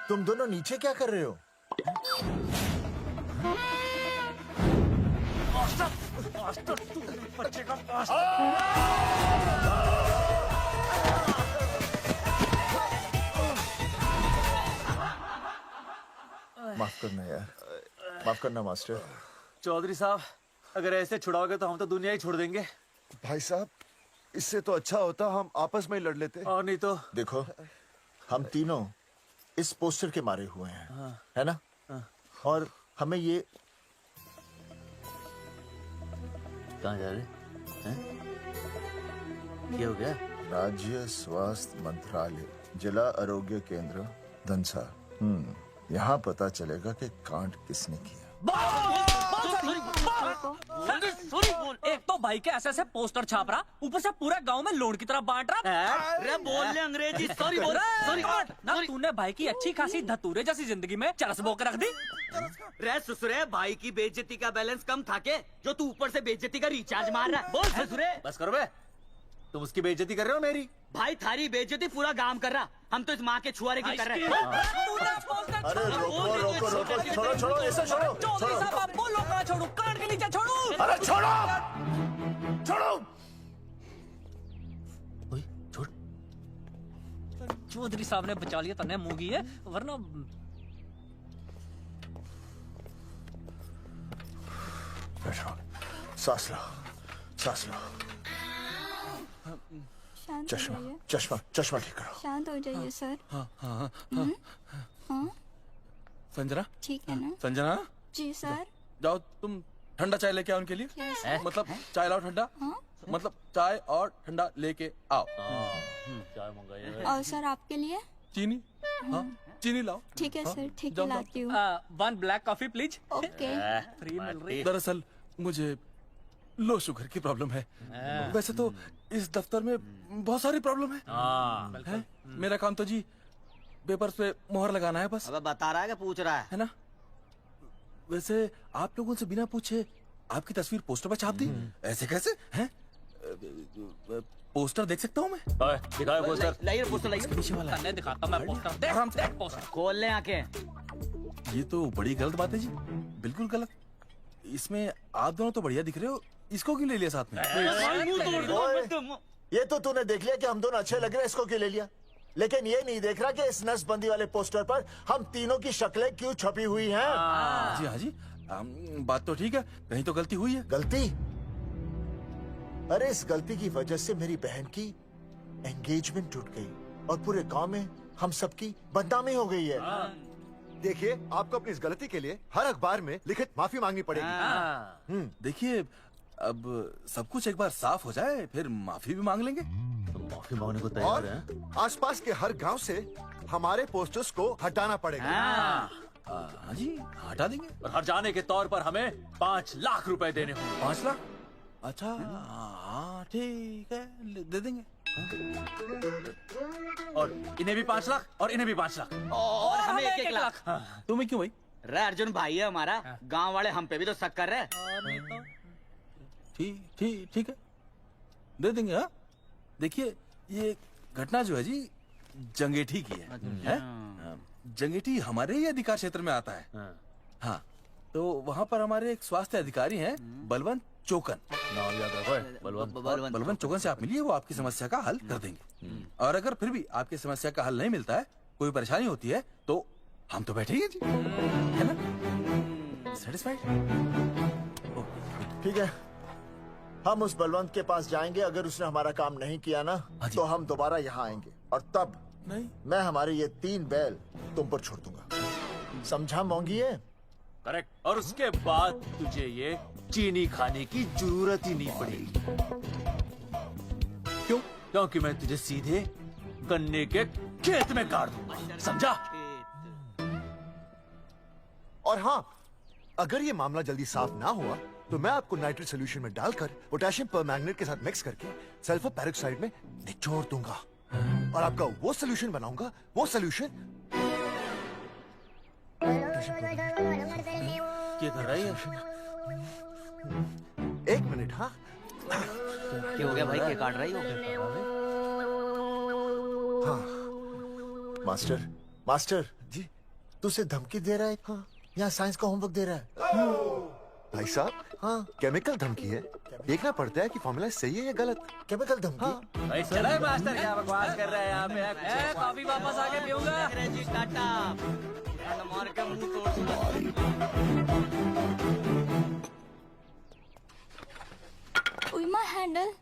तुम दोनों नीचे क्या कर रहे हो? मास्टर तू बच्चे का माफ करना यार, माफ करना मास्टर। चौधरी साहब, अगर ऐसे छुड़ाओगे तो हम तो दुनिया ही छोड़ देंगे। भाई साहब, इससे तो अच्छा होता हम आपस में ही लड़ लेते। और नहीं तो। देखो, हम तीनों इस पोस्टर के मारे हुए हैं, हाँ। है ना? हाँ। और हमें ये कहाँ जा रहे हैं? क्या हो गया? राज्य स्वास्थ्य मंत्रालय जिला आरोग्य केंद्र दंसा। यहाँ पता चलेगा कि कांड किसने किया। एक तो भाई के ऐसे ऐसे पोस्टर छाप रहा, ऊपर से पूरे गांव में लोन की तरह बांट रहा। अरे बोल ले अंग्रेजी, सॉरी बोल, सॉरी ना तूने भाई की अच्छी खासी धतूरे जैसी जिंदगी में चरस बो के रख दी। रे ससुरे, भाई की बेइज्जती का बैलेंस कम था के जो तू ऊपर से बेइज्जती का रिचार्ज मार रहा है। बोल ससुरे। बस करो बे, तुम उसकी बेइज्जती कर रहे हो मेरी। भाई थारी बेइज्जती पूरा गांव कर रहा, हम तो इस माँ के छुआरे की कर रहे हैं। अरे रोको रोको रोको, छोड़ो छोड़ो, ऐसे छोड़ो छोड़ो। बोलो कहाँ छोड़ू? कान के नीचे छोड़ू? अरे छोड़ो छोड़ो। छोड़। चौधरी साहब ने बचा लिया, तने मूंगी है, वरना बैठो, सांस लो, सांस लो। चश्मा चश्मा चश्मा ठीक करो। शांत हो जाइए सर। संजना, ठीक है ना? संजना जी सर। जाओ तुम ठंडा चाय लेके आओ उनके लिए। मतलब चाय लाओ ठंडा। मतलब चाय और ठंडा लेके आओ। चाय मंगाइए। और सर आपके लिए? चीनी। हाँ चीनी लाओ। ठीक है सर, ठीक है, लाती हूँ। 1 black coffee please. Okay. Free मिल रही। दरअसल मुझे लो शुगर की प्रॉब्लम है। वैसे तो इस दफ्तर में बहुत सारी प्रॉब्लम है। मेरा काम तो जी पेपर्स पे मोहर लगाना है बस। अब बता रहा है कि पूछ रहा है ना? वैसे आप लोगों से बिना पूछे आपकी तस्वीर पोस्टर पर छाप दी, ऐसे कैसे हैं? पोस्टर देख सकता हूँ मैं? दिखाओ पोस्टर। लाइए पोस्टर, लाइए। पीछे वाला तन्ने दिखाता मैं पोस्टर। देख आराम से। देख पोस्टर। खोल ले आंखें। ये तो बड़ी गलत बात है जी, बिल्कुल गलत। इसमें आप दोनों तो बढ़िया दिख रहे हो, इसको क्यों ले लिया साथ में? ये तो तूने देख लिया कि हम दोनों अच्छे लग रहे हैं, इसको क्यों ले लिया? लेकिन ये नहीं देख रहा कि इस नसबंदी वाले पोस्टर पर हम तीनों की शक्लें क्यों छपी हुई हैं। जी हाँ जी, बात तो ठीक है, कहीं तो गलती हुई है। गलती? अरे इस गलती की वजह से मेरी बहन की एंगेजमेंट टूट गई और पूरे गांव में हम सबकी बदनामी हो गई है। देखिए, आपको अपनी इस गलती के लिए हर अखबार में लिखित माफी मांगनी पड़ेगी। देखिए, अब सब कुछ एक बार साफ हो जाए फिर माफी भी मांग लेंगे। तो माफी मांगने को तैयार है? आसपास के हर गांव से हमारे पोस्टर्स को हटाना पड़ेगा। हाँ जी, हटा देंगे। और हर जाने के तौर पर हमें 5 लाख रुपए देने होंगे। 5 लाख? अच्छा हाँ ठीक है, दे देंगे। और इन्हें भी 5 लाख और इन्हें भी 5 लाख और हमें 1-1 लाख। तुम्हें क्यों भाई? रे अर्जुन भाई है हमारा, गांव वाले हम पे भी तो शक कर रहे हैं। ठीक है, दे देंगे। हाँ देखिए, ये घटना जो है जी जंगेठी की है? जंगेठी हमारे ही अधिकार क्षेत्र में आता है। हाँ तो वहाँ पर हमारे एक स्वास्थ्य अधिकारी हैं, बलवंत चौकन। नाम याद रखो, बलवंत चौकन से आप मिलिए, वो आपकी समस्या का हल कर देंगे। और अगर फिर भी आपकी समस्या का हल नहीं मिलता है, कोई परेशानी होती है, तो हम तो बैठे ही हैं जी, है ना? सेटिस्फाइड? ठीक है, हम उस बलवंत के पास जाएंगे। अगर उसने हमारा काम नहीं किया ना, तो हम दोबारा यहाँ आएंगे और तब नहीं, मैं हमारे ये 3 बैल तुम पर छोड़ दूंगा। समझा मोंगी है? करेक्ट। और उसके बाद तुझे ये चीनी खाने की जरूरत ही नहीं पड़ेगी। क्यों? क्योंकि मैं तुझे सीधे गन्ने के खेत में गाड़ दूंगा, समझा? और हाँ, अगर ये मामला जल्दी साफ ना हुआ तो मैं आपको नाइट्रेट सोल्यूशन में डालकर पोटेशियम परमैंगनेट के साथ मिक्स करके सल्फर पेरोक्साइड में निचोड़ दूंगा और आपका वो सोल्यूशन बनाऊंगा, वो सोल्यूशन। क्या कर रहा है? 1 मिनट। हाँ क्या हो गया भाई, क्या काट रही हो? हाँ मास्टर जी, तू उसे धमकी दे रहा है? हाँ, यहाँ साइंस का होमवर्क दे रहा है। भाई साहब, हाँ केमिकल धमकी है, देखना पड़ता है कि फॉर्मूला सही है या गलत। केमिकल धमकी? हाँ। भाई चला है मास्टर, क्या बकवास कर रहा है यहाँ पे? कॉफी वापस आके पीऊंगा। अंग्रेजी टाटा मार के मुंह तोड़। उइमा हैंडल।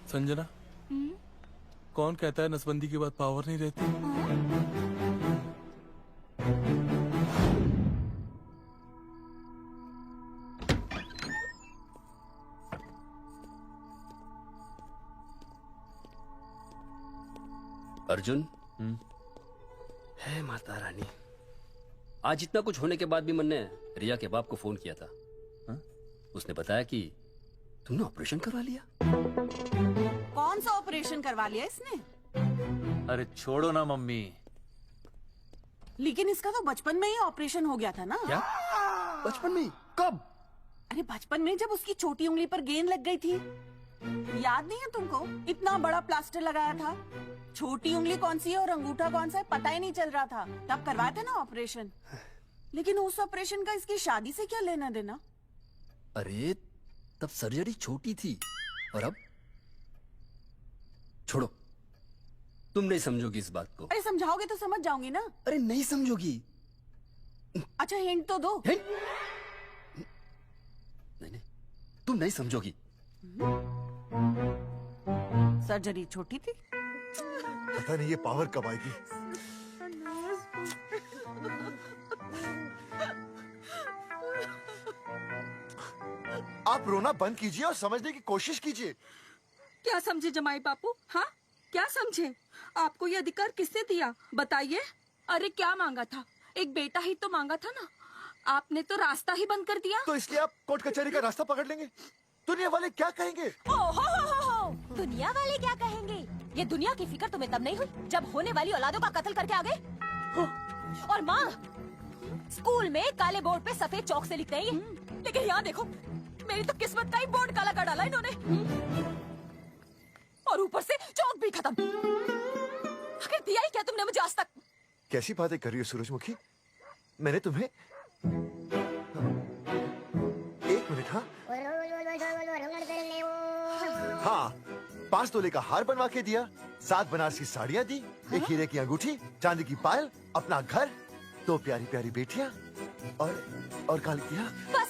संजना, कौन कहता है नसबंदी के बाद पावर नहीं रहती? अर्जुन, है माता रानी, आज इतना कुछ होने के बाद भी मैंने रिया के बाप को फोन किया था। उसने बताया कि तुमने ऑपरेशन करवा लिया। कौन सा ऑपरेशन करवा लिया इसने? अरे छोड़ो ना मम्मी। लेकिन इसका तो बचपन में ही ऑपरेशन हो गया था ना। क्या? बचपन में? कब? अरे बचपन में जब उसकी छोटी उंगली पर गेंद लग गई थी, याद नहीं है तुमको? इतना बड़ा प्लास्टर लगाया था, छोटी उंगली कौन सी है और अंगूठा कौन सा है पता ही नहीं चल रहा था। तब करवाया था ना ऑपरेशन। लेकिन उस ऑपरेशन का इसकी शादी से क्या लेना देना? अरे तब सर्जरी छोटी थी और अब? छोड़ो, तुम नहीं समझोगी इस बात को। अरे समझाओगे तो समझ जाऊंगी ना। अरे नहीं समझोगी। अच्छा हिंट तो दो। नहीं नहीं, तुम नहीं समझोगी। सर्जरी छोटी थी। पता नहीं ये पावर कब आएगी। आप रोना बंद कीजिए और समझने की कोशिश कीजिए। क्या समझे जमाई बापू? हाँ क्या समझे? आपको ये अधिकार किसने दिया बताइए? अरे क्या मांगा था? एक बेटा ही तो मांगा था ना। आपने तो रास्ता ही बंद कर दिया। तो इसलिए आप कोर्ट कचहरी का रास्ता पकड़ लेंगे। दुनिया वाले क्या कहेंगे? हो। दुनिया वाले क्या कहेंगे? ये दुनिया की फिक्र तुम्हें तब नहीं हुई जब होने वाली औलादों का कत्ल करके आ गए। और माँ, स्कूल में काले बोर्ड पे सफेद चौक से लिखते हैं ये, लेकिन यहाँ देखो मेरी तो किस्मत का ही बोर्ड काला कर डाला इन्होंने। और ऊपर से चौक भी खत्म। आखिर दिया ही क्या तुमने मुझे आज तक? कैसी बातें कर रही हो सूरजमुखी? मैंने तुम्हें एक मिनट। हाँ 5 तोले का हार बनवा के दिया, 7 बनारसी साड़ियाँ दी, एक हीरे की अंगूठी, चांदी की पायल, अपना घर, 2 प्यारी प्यारी बेटियाँ और काली तिया। बस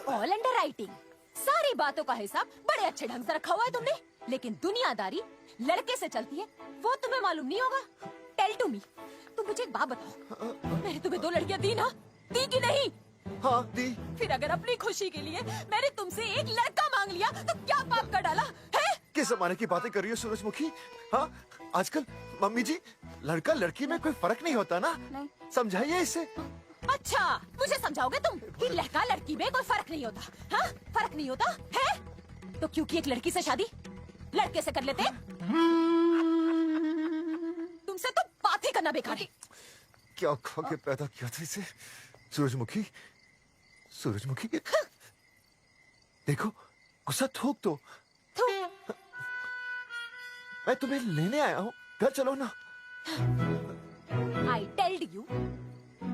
ऑल अंडर राइटिंग। सारी बातों का हिसाब बड़े अच्छे ढंग से रखा हुआ है तुमने, लेकिन दुनियादारी लड़के से चलती है वो तुम्हें मालूम नहीं होगा। टेल टू मी, तुम मुझे एक बात बताओ, मैंने तुम्हें 2 लड़कियां दी ना? दी कि नहीं? हाँ दी। फिर अगर अपनी खुशी के लिए मैंने तुमसे एक लड़का मांग लिया तो क्या पाप कर डाला है? किस जमाने की बातें कर रही हो सूरजमुखी? हाँ आजकल मम्मी जी लड़का लड़की में कोई फर्क नहीं होता ना। नहीं। समझाइए इसे। अच्छा मुझे समझाओगे तुम कि लड़का लड़की में कोई फर्क नहीं होता? हाँ फर्क नहीं होता है तो क्योंकि एक लड़की से शादी लड़के से कर लेते? तुमसे तो बात ही करना बेकार है। क्या खा के पैदा किया था इसे? सूरजमुखी, सूरजमुखी देखो गुस्सा थूक दो। मैं तुम्हें लेने आया हूँ, घर चलो ना। I told you,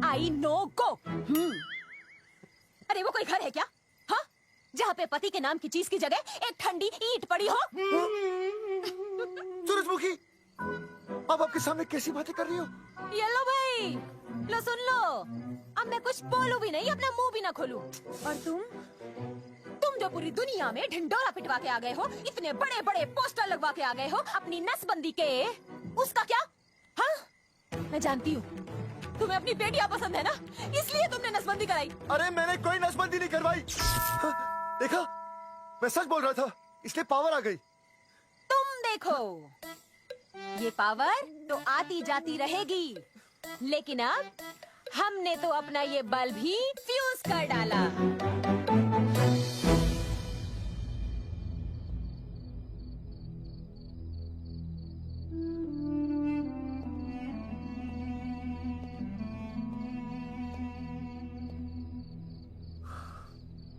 I know go। अरे वो कोई घर है क्या? हाँ जहाँ पे पति के नाम की चीज की जगह एक ठंडी ईंट पड़ी हो। सूरजमुखी अब आपके सामने कैसी बातें कर रही हो? ये लो भाई, लो सुन लो, अब मैं कुछ बोलूं भी नहीं, अपना मुंह भी ना खोलूं। और तुम जो पूरी दुनिया में ढिंडोरा पिटवा के आ गए हो, इतने बड़े बड़े पोस्टर लगवा के आ गए हो अपनी नसबंदी के, उसका क्या? हाँ मैं जानती हूँ तुम्हें अपनी बेटियां पसंद है ना, इसलिए तुमने नसबंदी कराई। अरे मैंने कोई नसबंदी नहीं करवाई। देखा मैं सच बोल रहा था, इसलिए पावर आ गई। तुम देखो ये पावर तो आती जाती रहेगी, लेकिन अब हमने तो अपना ये बल्ब ही फ्यूज कर डाला।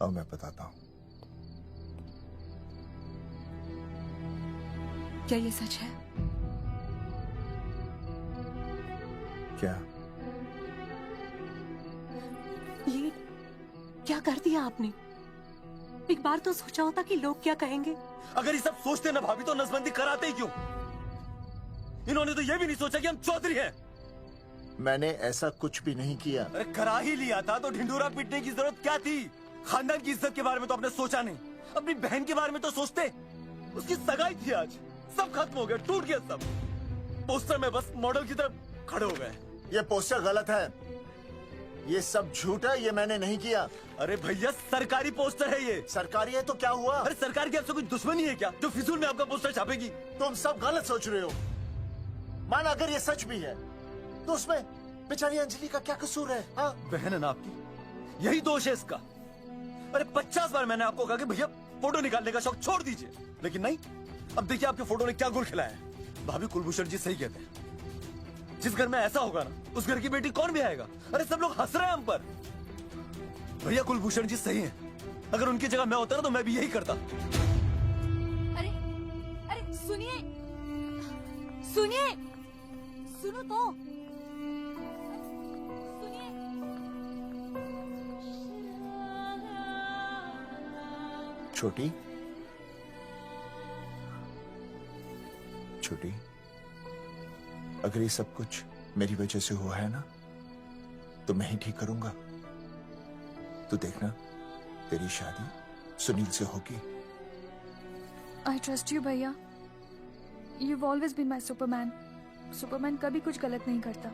अब मैं बताता हूँ। क्या ये सच है? क्या? ये क्या कर दिया आपने? एक बार तो सोचा होता कि लोग क्या कहेंगे। अगर ये सब सोचते ना भाभी तो नसबंदी कराते ही क्यों? इन्होंने तो ये भी नहीं सोचा कि हम चौधरी हैं। मैंने ऐसा कुछ भी नहीं किया। अरे करा ही लिया था तो ढिंडोरा पीटने की जरूरत क्या थी? खानदान की इज्जत के बारे में तो आपने सोचा नहीं, अपनी बहन के बारे में तो सोचते। उसकी सगाई थी आज, सब खत्म हो गया, टूट गया सब। पोस्टर में बस मॉडल की तरफ खड़े हो गए। ये पोस्टर गलत है, ये सब झूठ है, ये मैंने नहीं किया। अरे भैया सरकारी पोस्टर है ये। सरकारी है तो क्या हुआ? अरे सरकार की आपसे कोई दुश्मनी है क्या जो फिजूल में आपका पोस्टर छापेगी? तुम सब गलत सोच रहे हो। माना अगर ये सच भी है तो उसमें बेचारी अंजलि का क्या कसूर है? हाँ? बहन है ना आपकी, यही दोष है इसका। अरे 50 बार मैंने आपको कहा कि भैया फोटो निकालने का शौक छोड़ दीजिए, लेकिन नहीं। अब देखिए आपके फोटो ने क्या गुल खिलाया है। भाभी कुलभूषण जी सही कहते हैं, जिस घर में ऐसा होगा ना उस घर की बेटी कौन भी आएगा। अरे सब लोग हंस रहे हैं हम पर। भैया कुलभूषण जी सही हैं, अगर उनकी जगह मैं होता ना तो मैं भी यही करता। अरे अरे सुनिए सुनिए, सुनो तो सुनिए। छोटी छोटी, अगर ये सब कुछ मेरी वजह से हुआ है ना तो मैं ही ठीक करूंगा। तू देखना तेरी शादी सुनील से होगी। आई ट्रस्ट यू भैया, you've always been my Superman. Superman कभी कुछ गलत नहीं करता।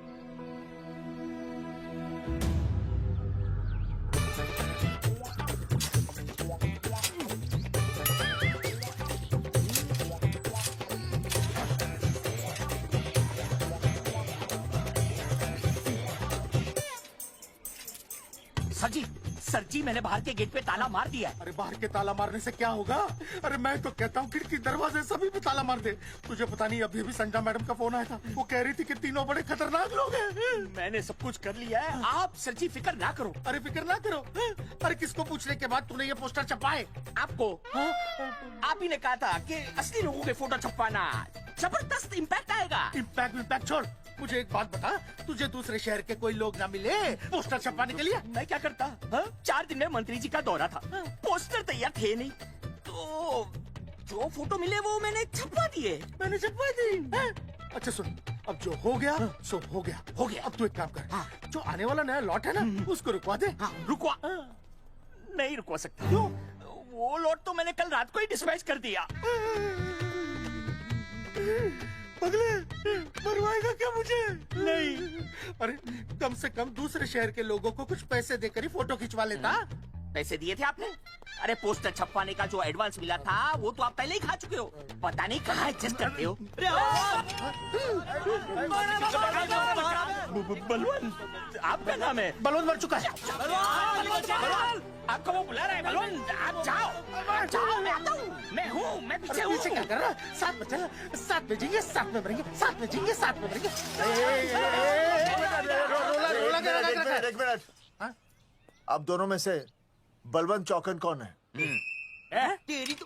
सर जी मैंने बाहर के गेट पे ताला मार दिया है। अरे बाहर के ताला मारने से क्या होगा? अरे मैं तो कहता हूँ खिड़की दरवाजे सभी पे ताला मार दे। तुझे पता नहीं अभी अभी संजना मैडम का फोन आया था, वो कह रही थी कि तीनों बड़े खतरनाक लोग हैं। मैंने सब कुछ कर लिया है, आप सर जी फिक्र ना करो। अरे फिक्र ना करो। अरे किसको पूछने के बाद तूने ये पोस्टर छपाए? आपको आप ही ने कहा था कि असली लोगों के फोटो छपवाना जबरदस्त इम्पैक्ट आएगा। इम्पैक्ट छोड़, मुझे एक बात बता, तुझे दूसरे शहर के कोई लोग ना मिले पोस्टर छपवाने के लिए? मैं क्या करता? 4 दिन में मंत्री जी का दौरा था, पोस्टर तैयार थे नहीं, तो जो फोटो मिले वो मैंने छपवा दिए। मैंने छपवा दी? अच्छा सुन, अब जो हो गया सो हो गया। अब तू एक काम कर, जो आने वाला नया लॉट है ना उसको रुकवा दे। रुकवा? नहीं रुकवा सकता। क्यों? वो लॉट तो मैंने कल रात को ही डिस्पैच कर दिया। पगले, मरवाएगा क्या मुझे? नहीं। अरे कम से कम दूसरे शहर के लोगों को कुछ पैसे देकर ही फोटो खिंचवा लेता। पैसे दिए थे आपने? अरे पोस्टर छपवाने का जो एडवांस मिला था वो तो आप पहले ही खा चुके हो, पता नहीं कहाँ एडजस्ट करते हो। बलवंत, आपका नाम है? बलवंत मर चुका है। आपको वो बुला रहा है बलवंत, आप जाओ, मैं आता हूँ, मैं पीछे हूँ। पीछे क्या कर रहा है? साथ में चल, साथ में जीएंगे, साथ में मरेंगे, साथ में जीएंगे, साथ में मरेंगे। एक मिनट, अब दोनों में से बलवंत चौकन कौन है? तेरी तो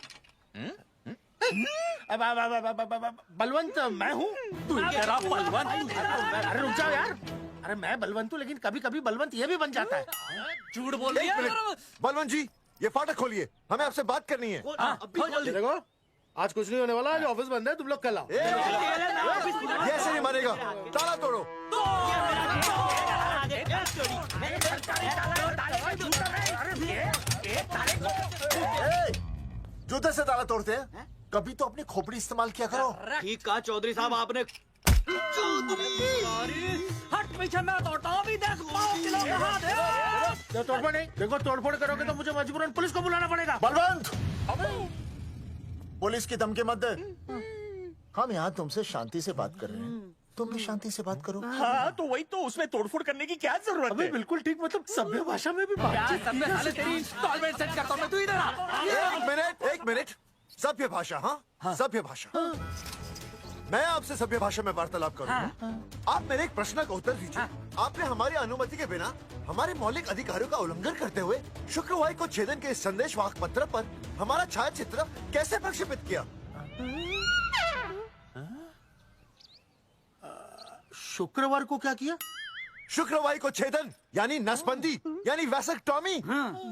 बलवंत मैं हूँ। तू तेरा बलवंत? अरे रुक जाओ यार। अरे मैं बलवंत हूँ, लेकिन कभी कभी बलवंत ये भी बन जाता है। झूठ बोल रही है। बलवंत जी, ये फाटक खोलिए, हमें आपसे बात करनी है। देखो आज कुछ नहीं होने वाला, आज ऑफिस बंद है, तुम लोग कल आओ। ये ऐसे नहीं मानेगा, ताला तोड़ो। जूते से ताला तोड़ते हैं, कभी तो अपनी खोपड़ी इस्तेमाल किया करो। ठीक कहा चौधरी साहब आपने। हट पीछे, मैं तोड़ता हूँ अभी, देख पाँव किलो के हाथ है। तोड़फोड़ नहीं, देखो तोड़फोड़ करोगे तो मुझे मजबूरन पुलिस को बुलाना पड़ेगा। बलवंत, पुलिस की धमकी मत दे। हम यहाँ तुमसे शांति से बात कर रहे हैं, तुम भी शांति से बात करो। हाँ तो वही तो, उसमें तोड़फोड़ करने की क्या जरूरत है? बिल्कुल ठीक, मतलब सभ्य भाषा में भी बात। तेरी इंस्टॉलमेंट सेट करता हूँ मैं, तू इधर आ। एक मिनट, सभ्य भाषा? हाँ सभ्य भाषा। मैं आपसे सभ्य भाषा में वार्तालाप करूंगा। आप मेरे एक प्रश्न का उत्तर दीजिए। आपने हमारी अनुमति के बिना हमारे मौलिक अधिकारों का उल्लंघन करते हुए शुक्रवार को छेदन के संदेश वाहक पत्र पर हमारा छायाचित्र कैसे प्रक्षेपित किया? शुक्रवार को क्या किया? शुक्रवार को छेदन यानी नसबंदी यानी वैसेक्टॉमी।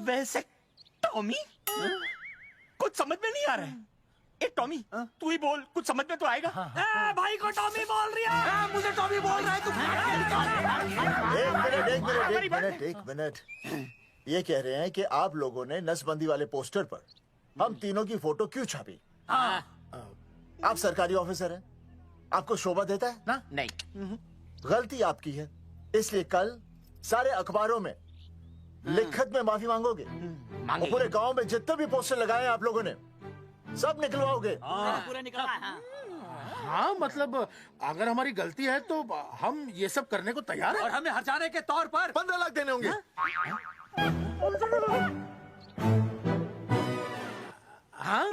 वैसेक्टॉमी? कुछ समझ में नहीं आ रहा है। ए टॉमी, तू ही बोल, कुछ समझ में तो आएगा। भाई को टॉमी बोल रही है, मुझे टॉमी बोल रहा है तू। एक मिनट। ये कह रहे हैं कि आप लोगों ने नसबंदी वाले पोस्टर पर हम तीनों की फोटो क्यों छापी? आप सरकारी ऑफिसर हैं, आपको शोभा देता है ना? नहीं। गलती आपकी है, इसलिए कल सारे अखबारों में लिखत में माफी मांगोगे। और पूरे गांव में जितने भी पोस्टर लगाए हैं आप लोगों ने सब निकलवाओगे। पूरा निकला। हाँ मतलब अगर हमारी गलती है तो हम ये सब करने को तैयार हैं। और हमें हर्जाने के तौर पर 15 लाख देने होंगे। हाँ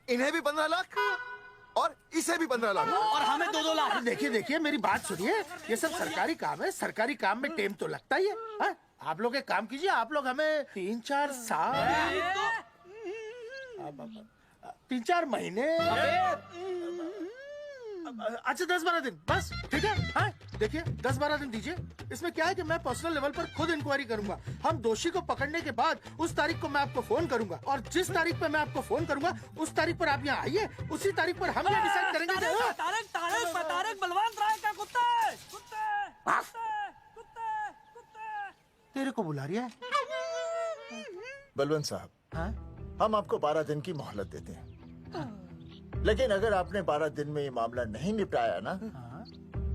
इन्हें भी 15 लाख और इसे भी 15 लाख और हमें 2-2 लाख। देखिए देखिए मेरी बात सुनिए, ये सब सरकारी काम है, सरकारी काम में टेम तो लगता ही है। हाँ? आप लोग एक काम कीजिए, आप लोग हमें 3-4 साल 3-4 महीने अच्छा 10-12 दिन बस, ठीक है। हाँ देखिए 10-12 दिन दीजिए। इसमें क्या है कि मैं पर्सनल लेवल पर खुद इंक्वायरी करूंगा। हम दोषी को पकड़ने के बाद उस तारीख को मैं आपको फोन करूंगा और जिस तारीख पर मैं आपको फोन करूंगा उस तारीख पर आप यहाँ आइए। उसी तारीख पर हम ये डिसाइड करेंगे कि तारक बलवंत राय का कुत्ता है। तेरे को बुला रही है। बलवंत साहब, हम आपको 12 दिन की मोहलत देते हैं, लेकिन अगर आपने 12 दिन में ये मामला नहीं निपटाया ना,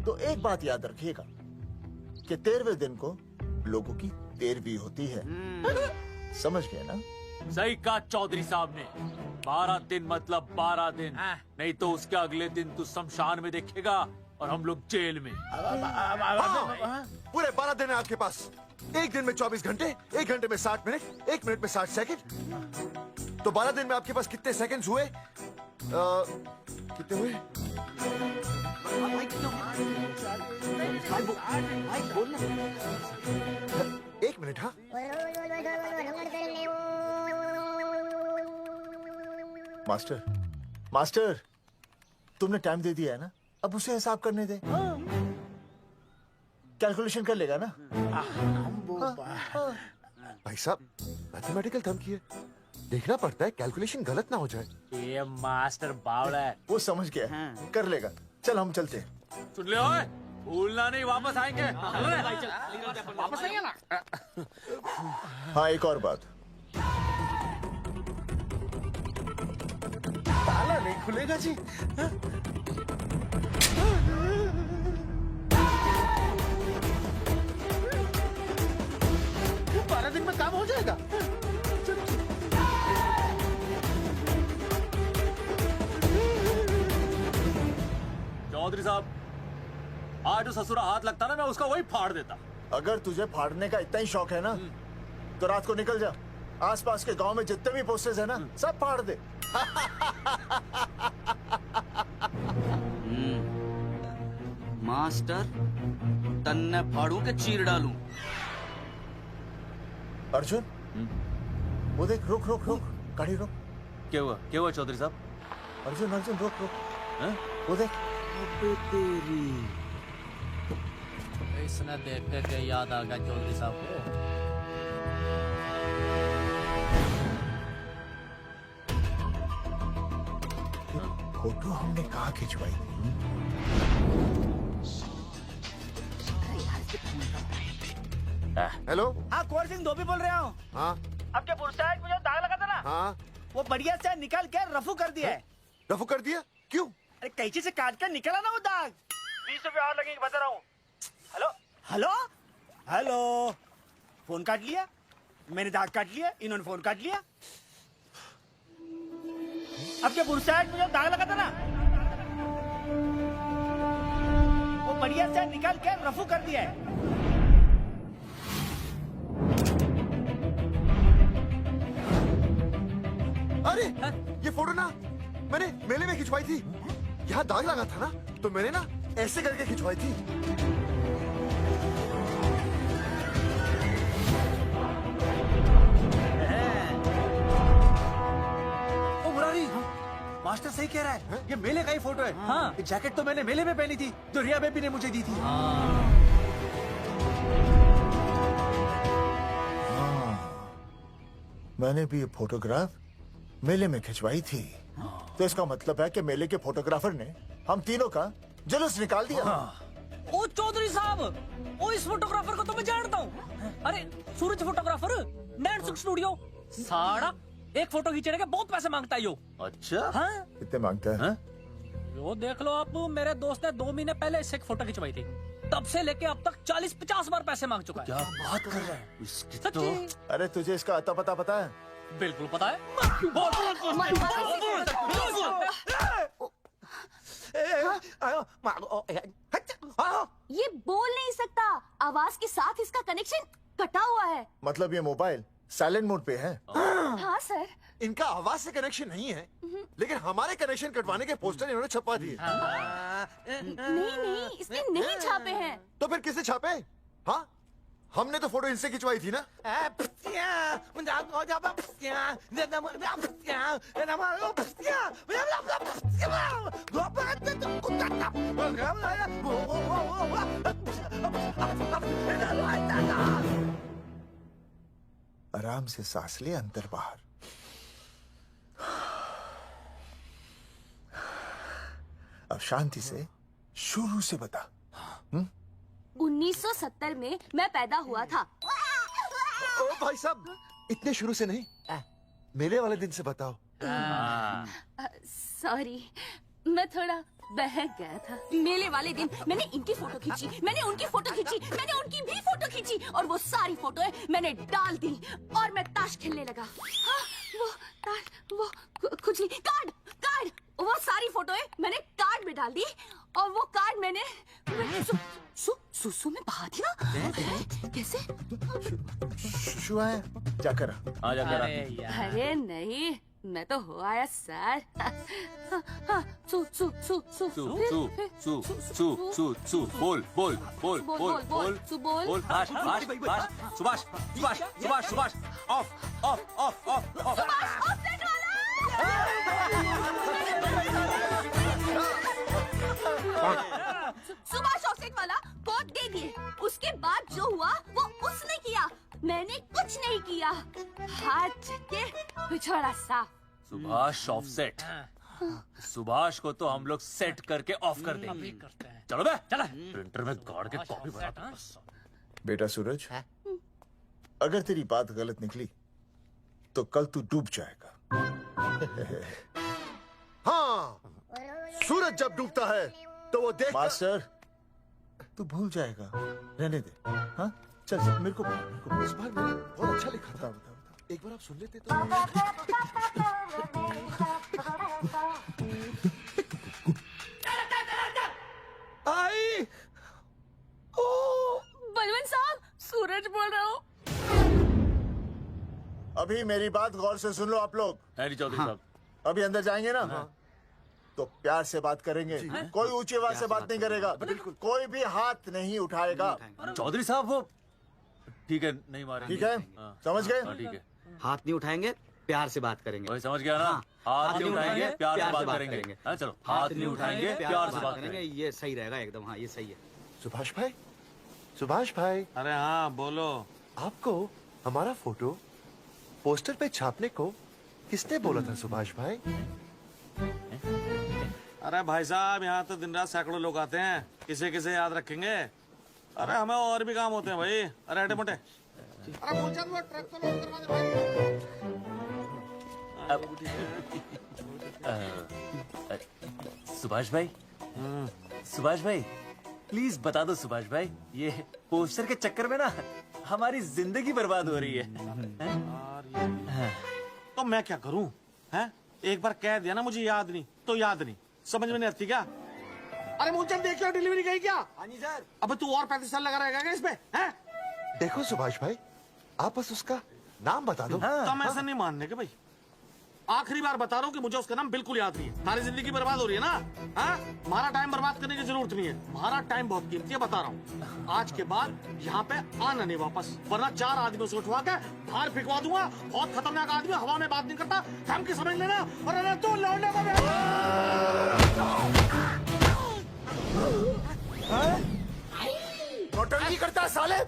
तो एक बात याद रखिएगा कि 13वें दिन को लोगों की 13वीं होती है। समझ गए ना? सही कहा चौधरी साहब ने। 12 दिन मतलब 12 दिन, नहीं तो उसके अगले दिन तू शमशान में देखेगा और हम लोग जेल में। पूरे 12 दिन है आपके पास। एक दिन में 24 घंटे, 1 घंटे में 60 मिनट, 1 मिनट में 60 सेकंड। तो 12 दिन में आपके पास कितने सेकंड्स हुए? कितने हुए? एक मिनट। हाँ मास्टर तुमने टाइम दे दिया है ना, अब उसे हिसाब करने दे। कैलकुलेशन कर लेगा ना? भाई साहब मैथमेटिकल थम की है, देखना पड़ता है कैलकुलेशन गलत ना हो जाए। ये मास्टर बावड़ा है। वो समझ गया, कर लेगा। चल हम चलते हैं। सुन ले ओए, भूलना नहीं, वापस आएंगे। चल रे। वापस आइए ना। हाँ एक और बात, ताला नहीं खुलेगा जी। 12 दिन में काम हो जाएगा। चौधरी साहब, आज जो ससुरा हाथ लगता ना, मैं उसका वही फाड़ देता। अगर तुझे फाड़ने का इतना ही शौक है ना, तो रात को निकल जा, आसपास के गांव में जितने भी पोस्टर्स है ना, सब फाड़ दे। मास्टर, तन्ने फाड़ू के चीर डालूं। अर्जुन, वो देख, रुक रुक रुक, गाड़ी रोक। क्या हुआ चौधरी साहब? अर्जुन अर्जुन रुक रुक, वो देख। तेरी इसने देख के याद आ गया चौधरी साहब को। फोटो हमने कहाँ खिंचवाई थी? हेलो। हाँ कुंवर सिंह धोबी बोल रहा हूँ। हाँ आपके पुरसाइड में जो दाग लगा था ना, हाँ वो बढ़िया से निकाल के रफू कर दिया है। रफू कर दिया? क्यों? अरे कैंची से काट कर निकला ना वो दाग। 20 रुपए और लगेंगे, बता रहा हूँ। हेलो हेलो हेलो, फोन काट लिया, मैंने दाग काट लिया, इन्होंने फोन काट लिया। आपके पुरसाइड में जो दाग लगा था ना, वो बढ़िया से निकाल के रफू कर दिया है। अरे ये फोटो ना मैंने मेले में खिंचवाई थी। यहाँ दाग लगा था ना, तो मैंने ना ऐसे करके खिंचवाई थी। ओ मुरारी, मास्टर सही कह रहा है, ये मेले का ही फोटो है। हाँ, ये जैकेट तो मैंने मेले में पहनी थी, जो रिया बेबी ने मुझे दी थी। मैंने भी ये फोटोग्राफ मेले में खिंचवाई थी। तो इसका मतलब है कि मेले के फोटोग्राफर ने हम तीनों का जुलूस निकाल दिया। ओ चौधरी साहब, ओ इस फोटोग्राफर को तो मैं जानता हूँ। अरे सूरज फोटोग्राफर, नैन सुख स्टूडियो। साड़ा एक फोटो खींचने के बहुत पैसे मांगता है यो। अच्छा हाँ? कितने मांगता है? यो देख लो आप, मेरे दोस्त ने 2 महीने पहले इससे एक फोटो खिंचवाई थी, तब से लेके अब तक 40-50 बार पैसे मांग चुका है। क्या बात कर रहा है? सच्ची? अरे तुझे इसका अता पता पता है? बिल्कुल पता है। ये बोल नहीं सकता, आवाज के साथ इसका कनेक्शन कटा हुआ है। मतलब ये मोबाइल साइलेंट मोड पे है? हाँ सर। इनका आवाज से कनेक्शन नहीं है, लेकिन हमारे कनेक्शन कटवाने के पोस्टर इन्होंने छपवा दिए। नहीं, इसने नहीं छापे हैं। तो फिर किसने छापे? हाँ, हमने तो फोटो इनसे खिंचवाई थी ना। आराम से सांस ले, अंदर बाहर। अब शांति से शुरू से बता। 1970 में मैं पैदा हुआ था। ओ भाई साहब, इतने शुरू से नहीं, मेले वाले दिन से बताओ। सॉरी, मैं थोड़ा बहक गया था। मेले वाले दिन मैंने इनकी फोटो खींची, मैंने उनकी फोटो खींची, मैंने उनकी भी फोटो खींची, और वो सारी फोटोएं मैंने डाल दी और मैं ताश खेलने लगा। हाँ, वो कुछ नहीं, कार्ड, वो सारी फोटोएं मैंने कार्ड में डाल दी, और वो कार्ड मैंने सुसु में बहा दिया। कैसे? शुआ है, जाकर आ जाकर। अरे नहीं, मैं तो हो आया सर। सु सु सु सु सु सु सु सु सु बोल बोल बोल बोल बोल बोल। Subhash Subhash Subhash Subhash Subhash of of of of of. Subhash offset वाला कोड दे दिए। उसके बाद जो हुआ वो उसने किया, मैंने कुछ नहीं किया। हाथ के पिछड़ा साफ। सुभाष ऑफसेट। सुभाष को तो हम लोग सेट करके ऑफ कर देंगे। चलो बे, चला प्रिंटर में गाड़ के कॉपी बनाता। बेटा सूरज, अगर तेरी बात गलत निकली तो कल तू डूब जाएगा। हाँ, सूरज जब डूबता है तो वो देख। मास्टर, तू भूल जाएगा, रहने दे। हाँ, चल चल, मेरे को इस बार मैंने बहुत अच्छा लिखा था। बता एक बार आप सुन लेते तो। आई, बलवंत साहब, सूरज बोल रहा हूँ। अभी मेरी बात गौर से सुन लो आप लोग। चौधरी साहब, अभी अंदर जाएंगे ना, तो प्यार से बात करेंगे। कोई ऊंची आवाज से बात नहीं करेगा, कोई भी हाथ नहीं उठाएगा। चौधरी साहब वो ठीक है, नहीं मारेंगे। ठीक है, समझ गए? ठीक है, हाथ नहीं उठाएंगे, प्यार से बात करेंगे। वही समझ गया ना? हाथ नहीं उठाएंगे, प्यार से बात करेंगे। हाँ, चलो, हाथ नहीं उठाएंगे, प्यार से बात करेंगे। ये सही रहेगा एकदम। हाँ, ये सही है। सुभाष भाई, सुभाष भाई। अरे हाँ, बोलो। आपको हमारा फोटो पोस्टर पे छापने को किसने बोला था सुभाष भाई? अरे भाई साहब, यहाँ तो दिन रात सैकड़ों लोग आते हैं, किसे किसे याद रखेंगे। अरे हमें और भी काम होते हैं भाई। अरे हटे मोटे। सुभाष भाई, सुभाष भाई, प्लीज बता दो सुभाष भाई, ये पोस्टर के चक्कर में ना हमारी जिंदगी बर्बाद हो रही है। तो मैं क्या करूं? हैं? एक बार कह दिया ना मुझे याद नहीं तो याद नहीं, समझ में नहीं आती क्या? अरे मूलचंद, देखियो डिलीवरी गई क्या? हाँ जी सर। अब तू और 35 साल लगा रहेगा क्या इसमें? हैं? देखो सुभाष भाई, आप बस उसका नाम बता दो। तो हम ऐसा नहीं मानने के भाई। आखिरी बार बता रहा हूँ कि मुझे उसका नाम बिल्कुल याद नहीं है। हमारी जिंदगी बर्बाद हो रही है ना? हाँ? हमारा टाइम बर्बाद करने की जरूरत नहीं है। हमारा टाइम बहुत कीमती है, बता रहा हूँ। आज के बाद यहाँ पे आना नहीं वापस, वरना 4 आदमियों से उठवा के बाहर फेंकवा दूंगा। बहुत खतरनाक आदमी, हवा में बात नहीं करता, धमकी समझ लेना। और अरे तू लौटने को नौटंकी करता साले,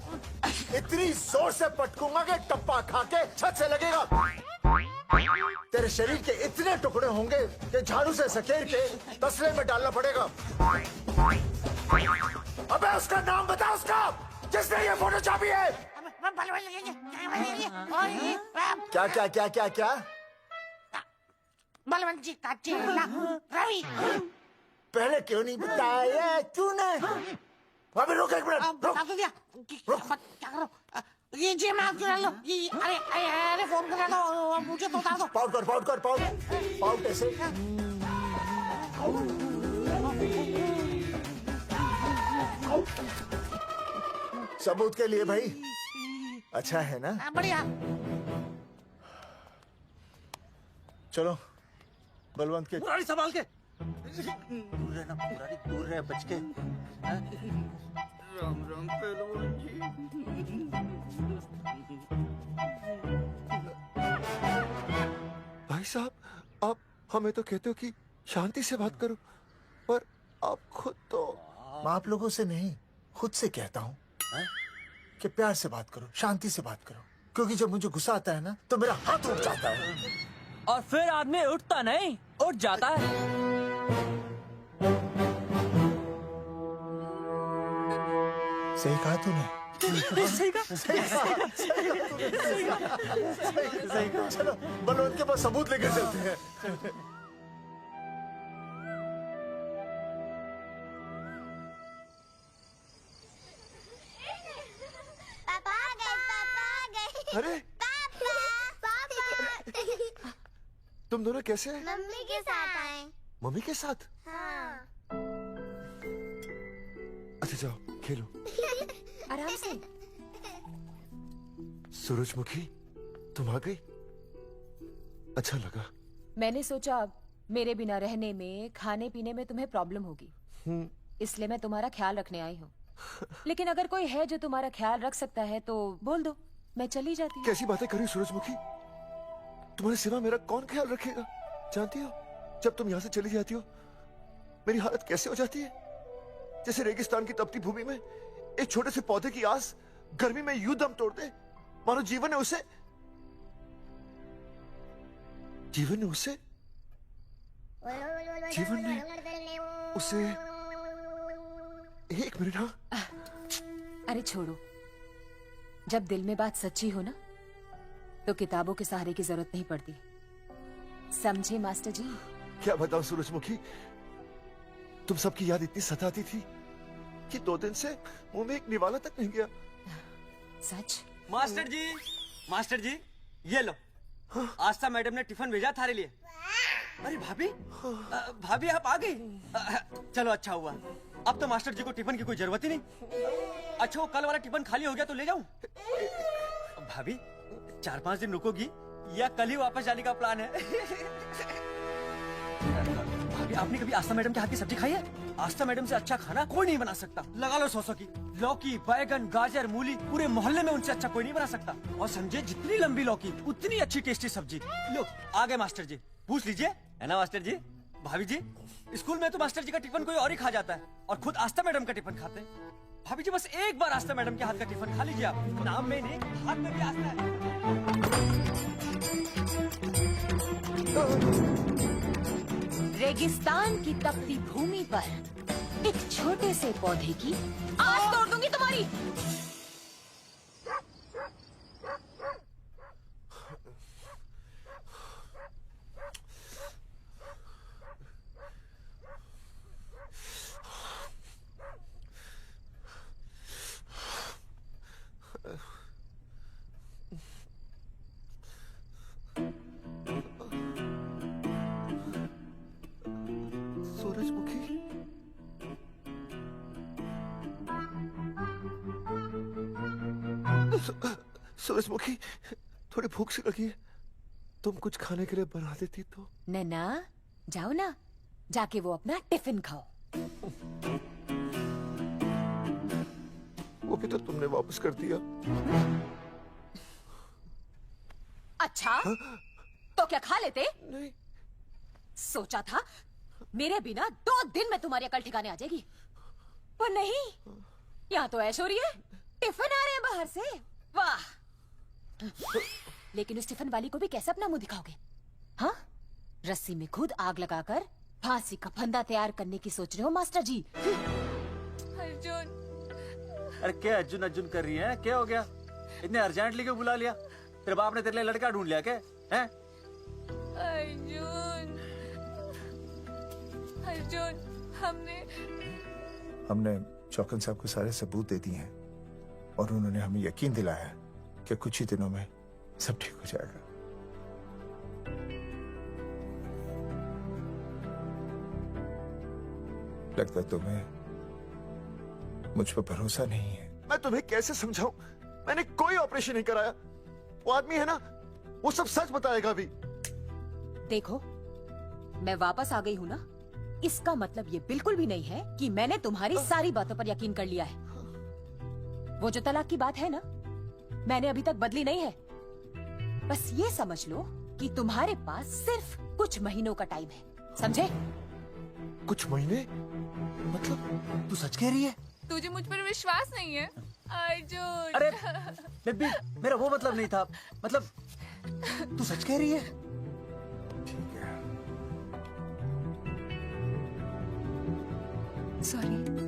इतनी जोर से पटकूंगा कि टप्पा खा के छत से लगेगा। तेरे शरीर के इतने टुकड़े होंगे कि झाड़ू से सकेर के तसले में डालना पड़ेगा। अबे उसका नाम बता, उसका जिसने ये फोटो छापी है। क्या क्या क्या क्या क्या? बलवंत जी का चेला रवि। पहले क्यों नहीं बताया तूने? अबे रुक एक मिनट, रुक। क्या करो? ये जी मैं आपको लो। ये अरे फोन कर दो, मुझे तो उतार दो। पाउट कर, पाउट कर, पाउट, पाउट ऐसे। सबूत के लिए भाई। अच्छा है ना? बढ़िया। चलो बलवंत के। मुरारी संभाल के। दूर रहना मुरारी, दूर रह, बच के। राम राम पहलवान जी। भाई साहब, आप हमें तो कहते हो कि शांति से बात करो, पर आप खुद तो। मैं आप लोगों से नहीं, खुद से कहता हूँ कि प्यार से बात करो, शांति से बात करो, क्योंकि जब मुझे गुस्सा आता है ना तो मेरा हाथ उठ जाता है। और फिर आदमी उठता नहीं, उठ जाता है। सही कहा तूने। सही कहा। सही कहा। चलो बलवंत के पास सबूत लेकर चलते हैं। पापा आ गए, पापा आ गए। अरे तुम दोनों कैसे हैं? मम्मी के साथ आए। मम्मी के साथ? हाँ। अच्छा जाओ खेलो। आराम से। सूरजमुखी, तुम आ गई? अच्छा लगा। मैंने सोचा मेरे बिना रहने में, खाने पीने में तुम्हें प्रॉब्लम होगी, इसलिए मैं तुम्हारा ख्याल रखने आई हूँ। लेकिन अगर कोई है जो तुम्हारा ख्याल रख सकता है तो बोल दो, मैं चली जाती हूँ। कैसी बातें कर रही हो सूरजमुखी? तुम्हारे सिवा मेरा कौन ख्याल रखेगा? जानती हो जब तुम यहाँ से चली जाती हो मेरी हालत कैसे हो जाती है? जैसे रेगिस्तान की तपती भूमि में एक छोटे से पौधे की आस गर्मी में यूं दम तोड़ दे, मानो जीवन ने उसे एक मिनट। हाँ अरे छोड़ो, जब दिल में बात सच्ची हो ना तो किताबों के सहारे की जरूरत नहीं पड़ती, समझे मास्टर जी? क्या बताऊं सूरजमुखी, तुम सबकी याद इतनी सताती थी कि 2 दिन से मुंह में एक निवाला तक नहीं गया। सच? मास्टर जी ये लो। आस्था मैडम ने टिफिन भेजा थारे लिए। अरे भाभी, भाभी आप आ गई? चलो अच्छा हुआ, अब तो मास्टर जी को टिफिन की कोई जरूरत ही नहीं। अच्छा वो कल वाला टिफिन खाली हो गया तो ले जाऊं? भाभी 4-5 दिन रुकोगी या कल ही वापस जाने का प्लान है? भाभी आपने कभी आस्था मैडम के हाथ की सब्जी खाई है? आस्था मैडम से अच्छा खाना कोई नहीं बना सकता। लगा लो 100 की। लौकी, बैगन, गाजर, मूली, पूरे मोहल्ले में उनसे अच्छा कोई नहीं बना सकता। और समझे जितनी लंबी लौकी उतनी अच्छी टेस्टी सब्जी। लो आ गए मास्टर जी, पूछ लीजिए, है ना मास्टर जी? भाभी जी स्कूल में तो मास्टर जी का टिफिन कोई और ही खा जाता है और खुद आस्था मैडम का टिफिन खाते हैं। भाभी जी बस एक बार आस्था मैडम के हाथ का टिफिन खा लीजिए आप। नाम में नहीं, हाथ में भी आस्था है। रेगिस्तान की तपती भूमि पर एक छोटे से पौधे की आस तोड़ दूंगी तुम्हारी। सूरजमुखी थोड़ी भूख सी लगी है, तुम कुछ खाने के लिए बना देती तो। नैना जाओ ना, जाके वो अपना टिफिन खाओ। वो भी तो तुमने वापस कर दिया। अच्छा तो क्या खा लेते? नहीं। सोचा था मेरे बिना 2 दिन में तुम्हारी अकल ठिकाने आ जाएगी, पर नहीं, यहाँ तो ऐश हो रही है। टिफिन आ रहे हैं बाहर से, वाह। लेकिन उस टिफिन वाली को भी कैसे अपना मुंह दिखाओगे? हाँ, रस्सी में खुद आग लगाकर फांसी का फंदा तैयार करने की सोच रहे हो मास्टर जी? अर्जुन, अरे क्या अर्जुन अर्जुन कर रही है? क्या हो गया? इतने अर्जेंटली क्यों बुला लिया? तेरे बाप ने तेरे लिए लड़का ढूंढ लिया क्या? हैं? अर्जुन, अर्जुन, हमने चौकन साहब को सारे सबूत दे दिए हैं और उन्होंने हमें यकीन दिलाया कि कुछ ही दिनों में सब ठीक हो जाएगा। लगता तुम्हें मुझ पर भरोसा नहीं है। मैं तुम्हें कैसे समझाऊं? मैंने कोई ऑपरेशन नहीं कराया। वो आदमी है ना, वो सब सच बताएगा अभी। देखो, मैं वापस आ गई हूँ ना, इसका मतलब ये बिल्कुल भी नहीं है कि मैंने तुम्हारी सारी बातों पर यकीन कर लिया है। वो जो तलाक की बात है ना, मैंने अभी तक बदली नहीं है। बस ये समझ लो कि तुम्हारे पास सिर्फ कुछ महीनों का टाइम है, समझे? कुछ महीने? मतलब तू सच कह रही है? तुझे मुझ पर विश्वास नहीं है अर्जुन? अरे बेबी, मेरा वो मतलब नहीं था। मतलब तू सच कह रही है? ठीक है। सॉरी।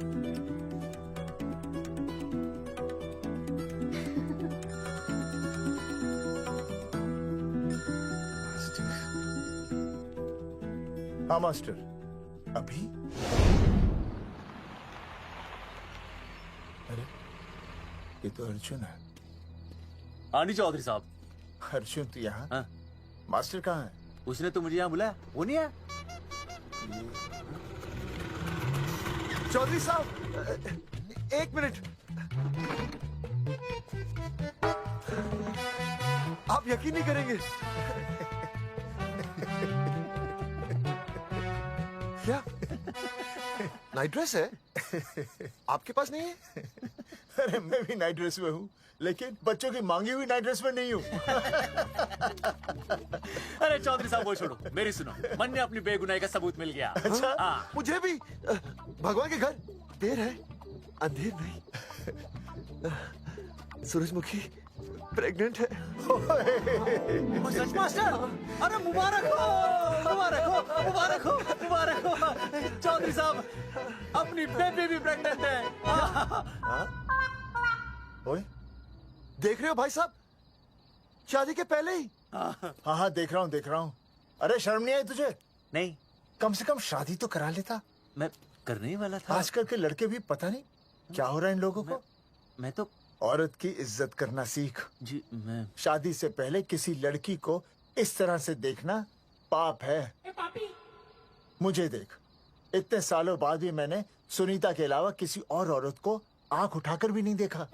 हाँ मास्टर, अभी? अरे ये तो अर्जुन है। हाँ नहीं चौधरी साहब। अर्जुन तो यहाँ? हाँ। मास्टर कहाँ है? उसने तो मुझे यहाँ बुलाया, वो नहीं आया। चौधरी साहब, एक मिनट। आप यकीन नहीं करेंगे। क्या नाइट ड्रेस है? आपके पास नहीं है? अरे मैं भी नाइट ड्रेस में हूँ, लेकिन बच्चों की मांगी हुई नाइट ड्रेस में नहीं हूँ। अरे चौधरी साहब वो छोड़ो, मेरी सुनो। मन ने अपनी बेगुनाही का सबूत मिल गया। अच्छा, हाँ। मुझे भी। भगवान के घर देर है, अंधेर नहीं। सूरजमुखी प्रेग्नेंट है। सच मास्टर? अरे मुबारक हो, मुबारक हो, मुबारक हो, मुबारक हो। चौधरी साहब, अपनी बेबी भी प्रेग्नेंट है। ओए, देख रहे हो भाई साहब, शादी के पहले ही? हाँ हाँ देख रहा हूँ, देख रहा हूँ। अरे शर्म नहीं आई तुझे? नहीं। कम से कम शादी तो करा लेता। मैं करने ही वाला था। आजकल के लड़के भी पता नहीं क्या हो रहा है इन लोगों को। मैं तो औरत की इज्जत करना सीख। जी मैं शादी से पहले किसी लड़की को इस तरह से देखना पाप है। मुझे देख, इतने सालों बाद भी मैंने सुनीता के अलावा किसी और औरत को आंख उठाकर भी नहीं देखा।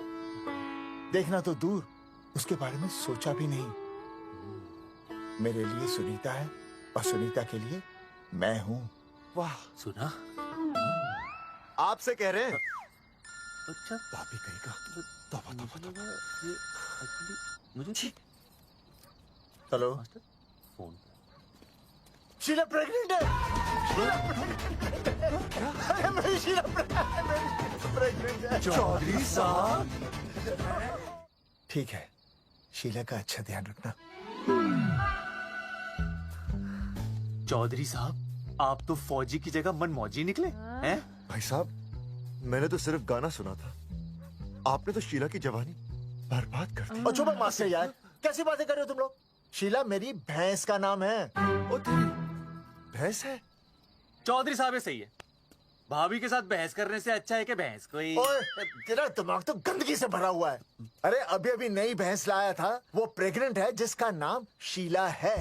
देखना तो दूर, उसके बारे में सोचा भी नहीं। मेरे लिए सुनीता है और सुनीता के लिए मैं हूँ। वाह, सुना? आपसे कह रहे हैं। अच्छा भाभी कहेगा। तौबा तौबा तौबा। ये एक्चुअली मुझे हेलो, फोन शीला प्रेग्नेंट है। अरे मेरी शीला प्रेग्नेंट है। चौधरी साहब, ठीक है, शीला का अच्छा ध्यान रखना। चौधरी साहब, आप तो फौजी की जगह मनमौजी निकले हैं? भाई साहब, मैंने तो सिर्फ गाना सुना था, आपने तो शीला की जवानी बर्बाद कर दी। चुप मास्टर यार, कैसी बातें कर रहे हो तुम लोग? शीला मेरी भैंस का नाम है। ओ तेरी भैंस है? चौधरी साहब ये सही है। भाभी के साथ बहस करने से अच्छा है कि भैंस कोई। ओए, तेरा दिमाग तो गंदगी से भरा हुआ है। अरे अभी अभी नई भैंस लाया था, वो प्रेग्नेंट है, जिसका नाम शीला है।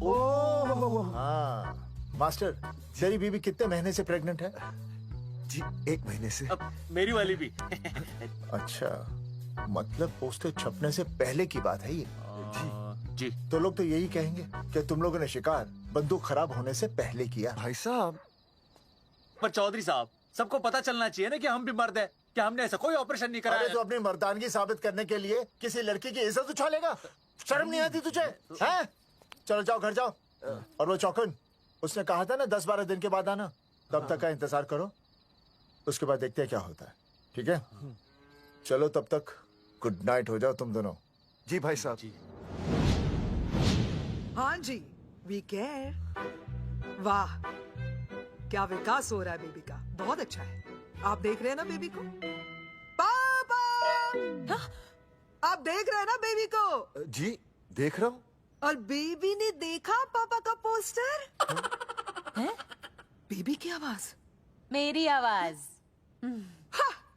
ओह हाँ मास्टर, तेरी बीवी कितने महीने से प्रेग्नेंट है? जी 1 महीने से। अब मेरी वाली भी। अच्छा, मतलब पोस्टर छपने से पहले की बात है ये? जी। तो लोग तो यही कहेंगे कि तुम लोगों ने शिकार बंदूक खराब होने से पहले किया। भाई साहब, पर चौधरी साहब, सबको पता चलना चाहिए ना कि हम भी मर्द हैं, कि हमने ऐसा कोई ऑपरेशन नहीं कराया। अरे तो अपनी मर्दानगी साबित करने के लिए किसी लड़की की इज्जत उछालेगा? शर्म नहीं आती तुझे? हैं? चलो जाओ, घर जाओ। और वो चौकन, उसने कहा था ना 10-12 दिन के बाद आना, तब तक का इंतजार करो, उसके बाद देखते हैं क्या होता है। ठीक है, चलो तब तक गुड नाइट हो जाओ तुम दोनों। जी भाई साहब। जी हाँ जी, वी केयर। वाह, क्या विकास हो रहा है बेबी का, बहुत अच्छा है। आप देख रहे हैं ना बेबी को? पापा, आप देख रहे हैं ना बेबी को? जी देख रहा हूँ। और बेबी ने देखा पापा का पोस्टर? हैं? बेबी की आवाज? मेरी आवाज।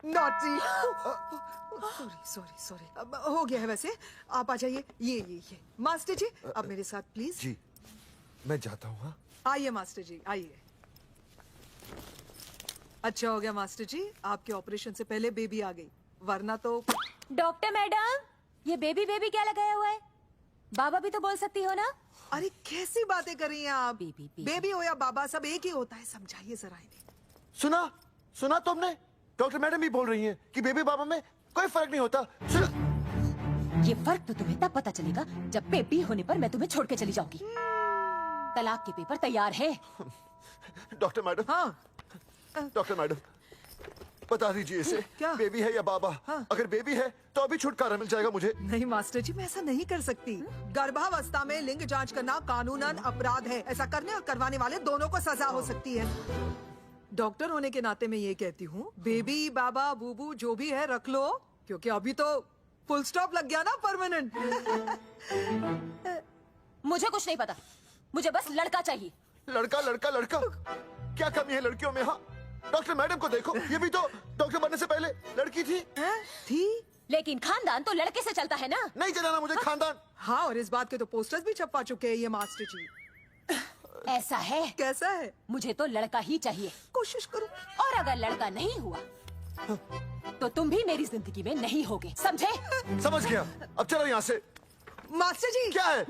नॉटी। सॉरी सॉरी सॉरी, हो गया है वैसे। आप आ जाइए, ये मास्टर जी, आप मेरे साथ प्लीज। जी मैं जाता हूँ। हाँ आइए मास्टर जी, आइए। अच्छा हो गया मास्टर जी, आपके ऑपरेशन से पहले बेबी आ गई। वरना तो। डॉक्टर मैडम, ये बेबी बेबी क्या लगाया हुआ है? बाबा भी तो बोल सकती हो ना? अरे कैसी बातें कर रही हैं आप? बेबी हो या बाबा, सब एक ही होता है, समझाइए जरा इन्हें। सुना तुमने? डॉक्टर मैडम भी बोल रही हैं कि बेबी बाबा में कोई फर्क नहीं होता। ये फर्क तो तुम्हें तब पता चलेगा जब बेबी होने पर मैं तुम्हें छोड़ के चली जाऊंगी। तलाक के पेपर तैयार है। Doctor madam. हाँ। डॉक्टर मैडम, बता दीजिए इसे, क्या? बेबी है या बाबा? हाँ। अगर बेबी है तो अभी छुटकारा मिल जाएगा मुझे। नहीं मास्टर जी, मैं ऐसा नहीं कर सकती। गर्भावस्था में लिंग जांच करना कानूनन अपराध है। ऐसा करने और करवाने वाले दोनों को सजा हो सकती है। डॉक्टर होने के नाते मैं ये कहती हूँ, बेबी बाबा बूबू जो भी है रख लो, क्योंकि अभी तो फुल स्टॉप लग गया ना परमानेंट। मुझे कुछ नहीं पता, मुझे बस लड़का चाहिए। लड़का लड़का लड़का, क्या कमी है लड़कियों में? हाँ, डॉक्टर मैडम को देखो, ये भी तो डॉक्टर बनने से पहले लड़की थी। थी, लेकिन खानदान तो लड़के से चलता है ना। नहीं चलाना मुझे खानदान। हाँ, और इस बात के तो पोस्टर्स भी छपवा चुके हैं ये मास्टर जी। ऐसा है? कैसा है? मुझे तो लड़का ही चाहिए। कोशिश करो। और अगर लड़का नहीं हुआ तो तुम भी मेरी जिंदगी में नहीं होगे, समझे? समझ गया। अब चलो यहाँ से। मास्टर जी। क्या है?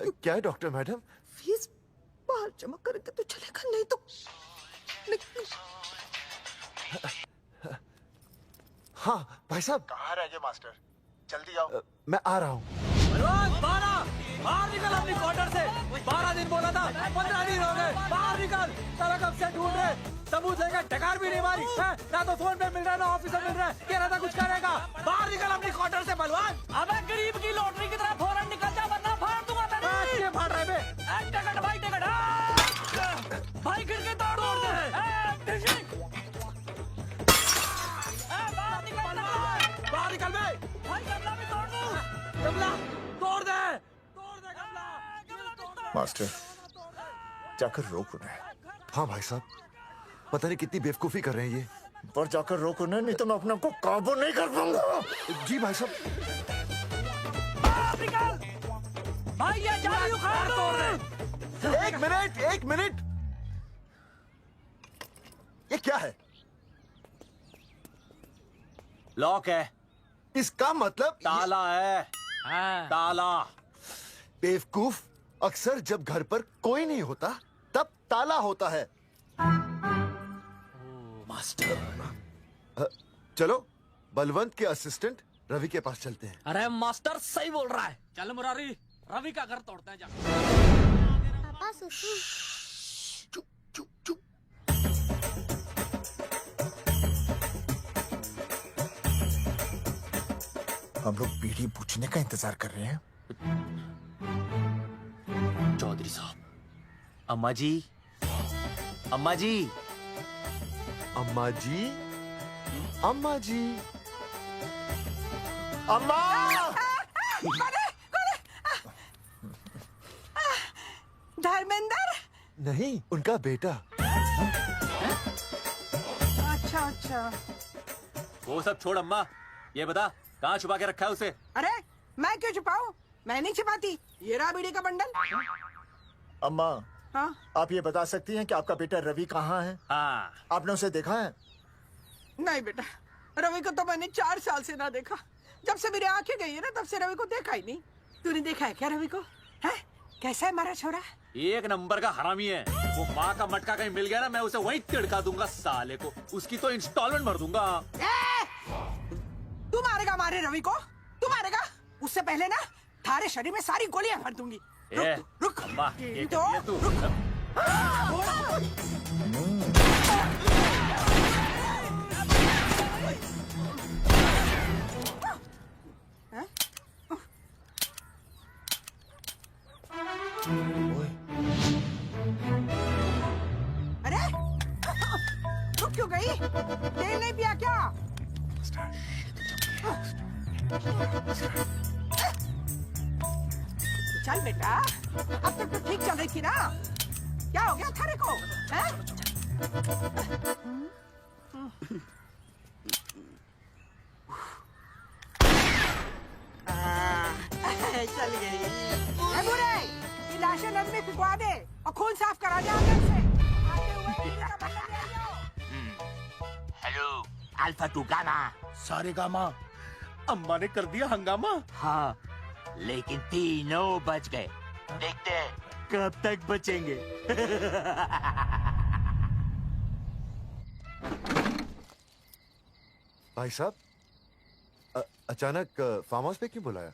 क्या है डॉक्टर मैडम? फीस बाहर जमा करेंगे तो चलेगा, नहीं तो हाँ भाई साहब। कहाँ रह गए मास्टर? जल्दी आओ। मैं आ रहा हूँ। बाहर निकल अपनी क्वार्टर से। 12 दिन बोला था, 15 दिन हो गए। बाहर निकल, सारा कब से ढूंढ रहे, सबूत लेकर डकार भी नहीं मारी है? ना तो फोन पे मिल रहा है, ना ऑफिस में मिल रहा है। कह रहा था कुछ करेगा। बाहर निकल अपनी क्वार्टर से बलवान। अबे गरीब की लॉटरी की तरह फौरन निकल जा, वरना फाड़ दूंगा तेरी। क्या फाड़ रहे बे? टिकट भाई, टिकट। भाई खिड़की तोड़ दे। बाहर निकल बे। भाई गमला भी तोड़ दूं। गमला तोड़ दे। मास्टर, जाकर रोक उन्हें। हाँ भाई साहब, पता नहीं कितनी बेवकूफी कर रहे हैं ये, पर जाकर रोक उन्हें, नहीं तो मैं अपने आप को काबू नहीं कर पाऊंगा। जी भाई साहब। भाई ये जाली उखाड़ दो। एक मिनट। ये क्या है? लॉक है। इसका मतलब ताला है। ताला। बेवकूफ, अक्सर जब घर पर कोई नहीं होता तब ताला होता है। मास्टर। चलो बलवंत के असिस्टेंट रवि के पास चलते हैं। अरे मास्टर सही बोल रहा है। चल मुरारी, रवि का घर तोड़ते हैं। जा। पापा सुसु। हम लोग बीड़ी पूछने का इंतजार कर रहे हैं। चौधरी साहब। अम्मा जी, अम्मा जी, अम्मा जी, अम्मा जी, अम्मा। धर्मेंद्र? नहीं, उनका बेटा। अच्छा। वो सब छोड़ अम्मा, ये बता कहाँ छुपा के रखा है उसे? अरे मैं क्यों छुपाऊं? मैं नहीं छिपाती। ये रहा बीड़ी का बंडल। अम्मा, हाँ? आप ये बता सकती हैं कि आपका बेटा रवि कहाँ है? हाँ। आपने उसे देखा है? नहीं बेटा, रवि को तो मैंने 4 साल से ना देखा। जब से मेरी आंखें गई है ना, तब से रवि को देखा ही नहीं। तूने देखा है क्या रवि को? है? कैसा है हमारा छोरा? एक नंबर का हरामी है। वो माँ का मटका कहीं मिल गया ना, मैं उसे वहीं तिड़का दूंगा साले को। उसकी तो इंस्टॉलमेंट भर दूंगा। तू मारेगा हमारे रवि को? तू मारेगा? उससे पहले ना थारे शरीर में सारी गोलियां भर दूंगी। रुक अम्मा, ये तो कर दिया तू। अरे रुक क्यों गई? तेल नहीं पिया क्या? चल बेटा, अब तक तो ठीक चल रही थी ना। क्या हो गया थारे को? चल गई। बुरे, ये लाशें नदी में फिकवा दे और खून साफ करा दे अंदर से। आते हुए हेलो, अल्फा टू गामा। सारे गामा। अम्मा ने कर दिया हंगामा। हाँ, लेकिन तीनों बच गए। देखते हैं कब तक बचेंगे। भाई साहब, अचानक फार्म हाउस पे क्यों बुलाया?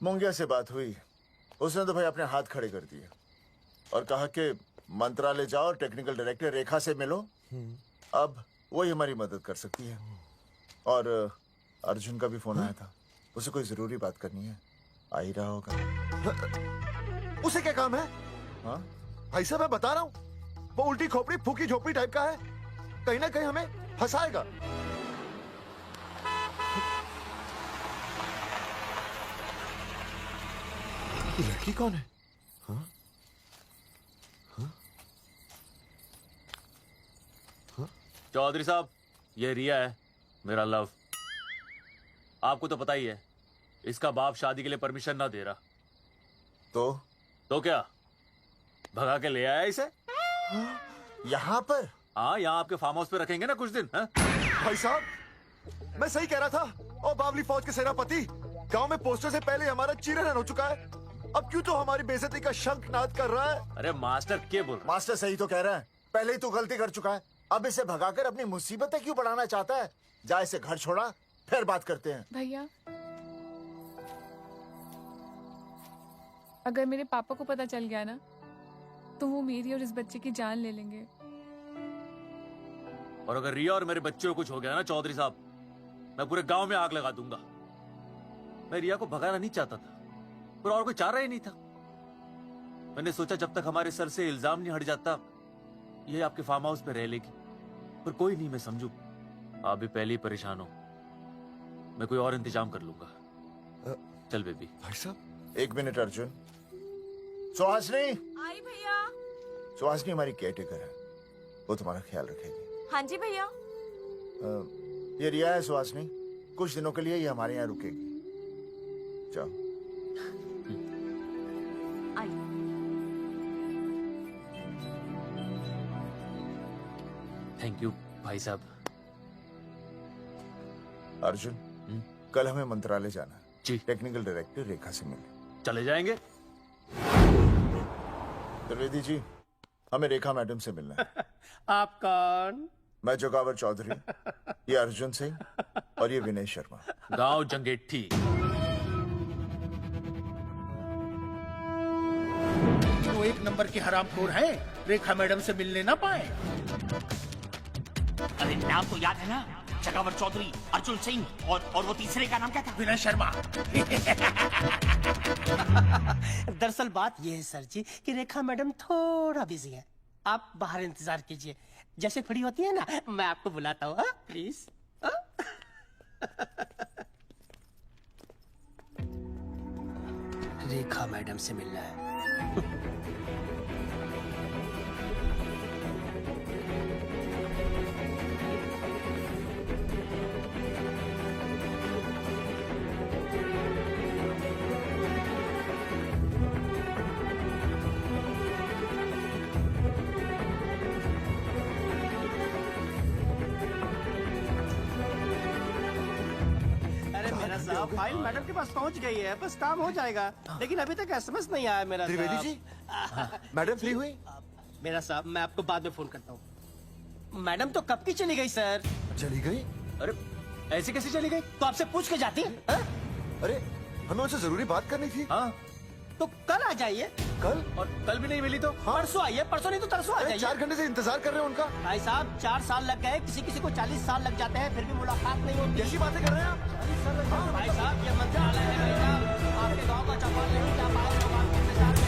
मुंगिया से बात हुई, उसने तो भाई अपने हाथ खड़े कर दिए और कहा कि मंत्रालय जाओ, टेक्निकल डायरेक्टर रेखा से मिलो, अब वही हमारी मदद कर सकती है। और अर्जुन का भी फोन आया था, उसे कोई जरूरी बात करनी है, आ ही रहा होगा। उसे क्या काम है? हाँ भाई साहब, मैं बता रहा हूँ, वो उल्टी खोपड़ी फूकी झोपड़ी टाइप का है, कहीं ना कहीं हमें फंसाएगा। ये लड़की कौन है? हाँ? हाँ? हाँ? चौधरी साहब, ये रिया है, मेरा लव। आपको तो पता ही है, इसका बाप शादी के लिए परमिशन ना दे रहा। तो क्या भगा के ले आया इसे? यहाँ पर? हाँ, यहाँ आपके फार्म हाउस पे रखेंगे ना कुछ दिन। हाँ? भाई साहब, मैं सही कह रहा था। ओ बावली फौज के सेनापति, गांव में पोस्टर से पहले हमारा चीरहरण हो चुका है, अब क्यों तो हमारी बेइज्जती का शंखनाद कर रहा है? अरे मास्टर क्या बोल रहा? मास्टर सही तो कह रहा है, पहले ही तो गलती कर चुका है, अब इसे भगाकर अपनी मुसीबतें क्यों बढ़ाना चाहता है? जा इसे घर छोड़ा, फिर बात करते हैं। भैया, अगर मेरे पापा को पता चल गया ना, तो वो मेरी और इस बच्चे की जान ले लेंगे। और अगर रिया और मेरे बच्चे को कुछ हो गया ना चौधरी साहब, मैं पूरे गांव में आग लगा दूंगा। मैं रिया को भगाना नहीं चाहता था, पर और कोई चाह रहा ही नहीं था। मैंने सोचा जब तक हमारे सर से इल्जाम नहीं हट जाता, ये आपके फार्म हाउस पे रह लेगी। पर कोई नहीं, मैं समझू आप भी पहले ही परेशान हो, मैं कोई और इंतजाम कर लूंगा। चल बेबी। भाई साहब, एक मिनट अर्जुन। सुहासनी। आई भैया। सुहासनी हमारी केयरटेकर है, वो तुम्हारा ख्याल रखेगी। हाँ जी भैया। ये रिया है सुहासनी, कुछ दिनों के लिए ये हमारे यहाँ रुकेगी। जाओ। थैंक यू भाई साहब। अर्जुन, कल हमें मंत्रालय जाना है जी। टेक्निकल डायरेक्टर रेखा से मिलने चले जाएंगे। त्रिवेदी जी, हमें रेखा मैडम से मिलना है। आप कौन? मैं जोगावर चौधरी, ये अर्जुन सिंह और ये विनय शर्मा। गांव जंगेठी। वो एक नंबर की हरामखोर है, रेखा मैडम से मिलने ना पाए। अरे नाम तो याद है ना, जगावर चौधरी, अर्जुन सिंह और वो तीसरे का नाम क्या था? विनय शर्मा। दरअसल बात ये है सर जी कि रेखा मैडम थोड़ा बिजी है, आप बाहर इंतजार कीजिए, जैसे फ्री होती है ना मैं आपको बुलाता हूँ, प्लीज। रेखा मैडम से मिलना है। फाइल मैडम के पास पहुंच गई है, बस काम हो जाएगा, लेकिन अभी तक एसएमएस नहीं आया मेरा। त्रिवेदी जी, मैडम फ्री हुई? मेरा साहब, मैं आपको बाद में फोन करता हूँ। मैडम तो कब की चली गई सर। चली गई? अरे ऐसे कैसे चली गई? तो आपसे पूछ के जाती। अरे हमें उनसे जरूरी बात करनी थी। हाँ तो कल आ जाइए। कल? और कल भी नहीं मिली तो? हाँ? परसों आइए, परसों नहीं तो तरसों आ जाइए। 4 घंटे से इंतजार कर रहे हैं उनका। भाई साहब 4 साल लग गए, किसी किसी को 40 साल लग जाते हैं, फिर भी मुलाकात नहीं होती। कैसी बातें कर रहे हैं आप? भाई साहब ये मंत्रालय है भाई साहब, आपके गाँव का चौपाल नहीं जा पाए तो आपके इंतजार में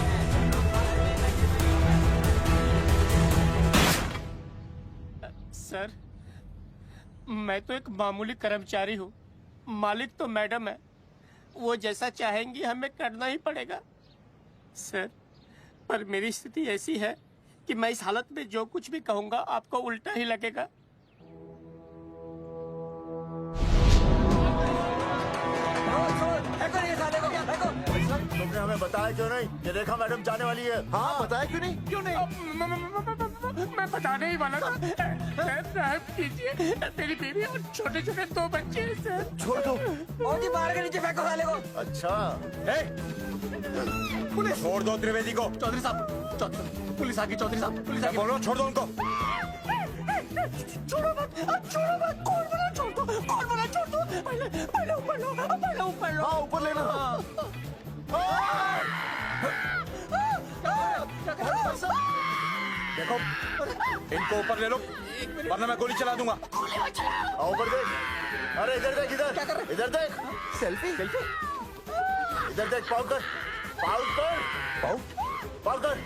है। सर, मैं तो एक मामूली कर्मचारी हूँ, मालिक तो मैडम है, वो जैसा चाहेंगी हमें करना ही पड़ेगा। सर, पर मेरी स्थिति ऐसी है कि मैं इस हालत में जो कुछ भी कहूंगा आपको उल्टा ही लगेगा। तुमने हमें बताया क्यों नहीं कि रेखा मैडम जाने वाली है? हाँ बताया क्यों नहीं? क्यों नहीं? मैं बताने ही वाला था। रहम कीजिए, मेरी बीवी और छोटे छोटे 2 बच्चे हैं सर। छोड़ दो। और जी बाहर के नीचे फेंको साले को। अच्छा पुलिस छोड़ दो त्रिवेदी को। चौधरी साहब, पुलिस आ गई। चौधरी साहब, पुलिस आ गई। बोलो छोड़ दो उनको। छोड़ो मत, छोड़ो मत। कौन बोला छोड़ दो, कौन बोला छोड़ दो। पहले ऊपर लो, पहले ऊपर लो। हाँ ऊपर लेना। देखो इनको ऊपर ले लो वरना मैं गोली चला दूंगा। आओ ऊपर देख। अरे इधर देख, इधर इधर देख। सेल्फी इधर देख, पाउट कर, पाउट कर, पाउट कर।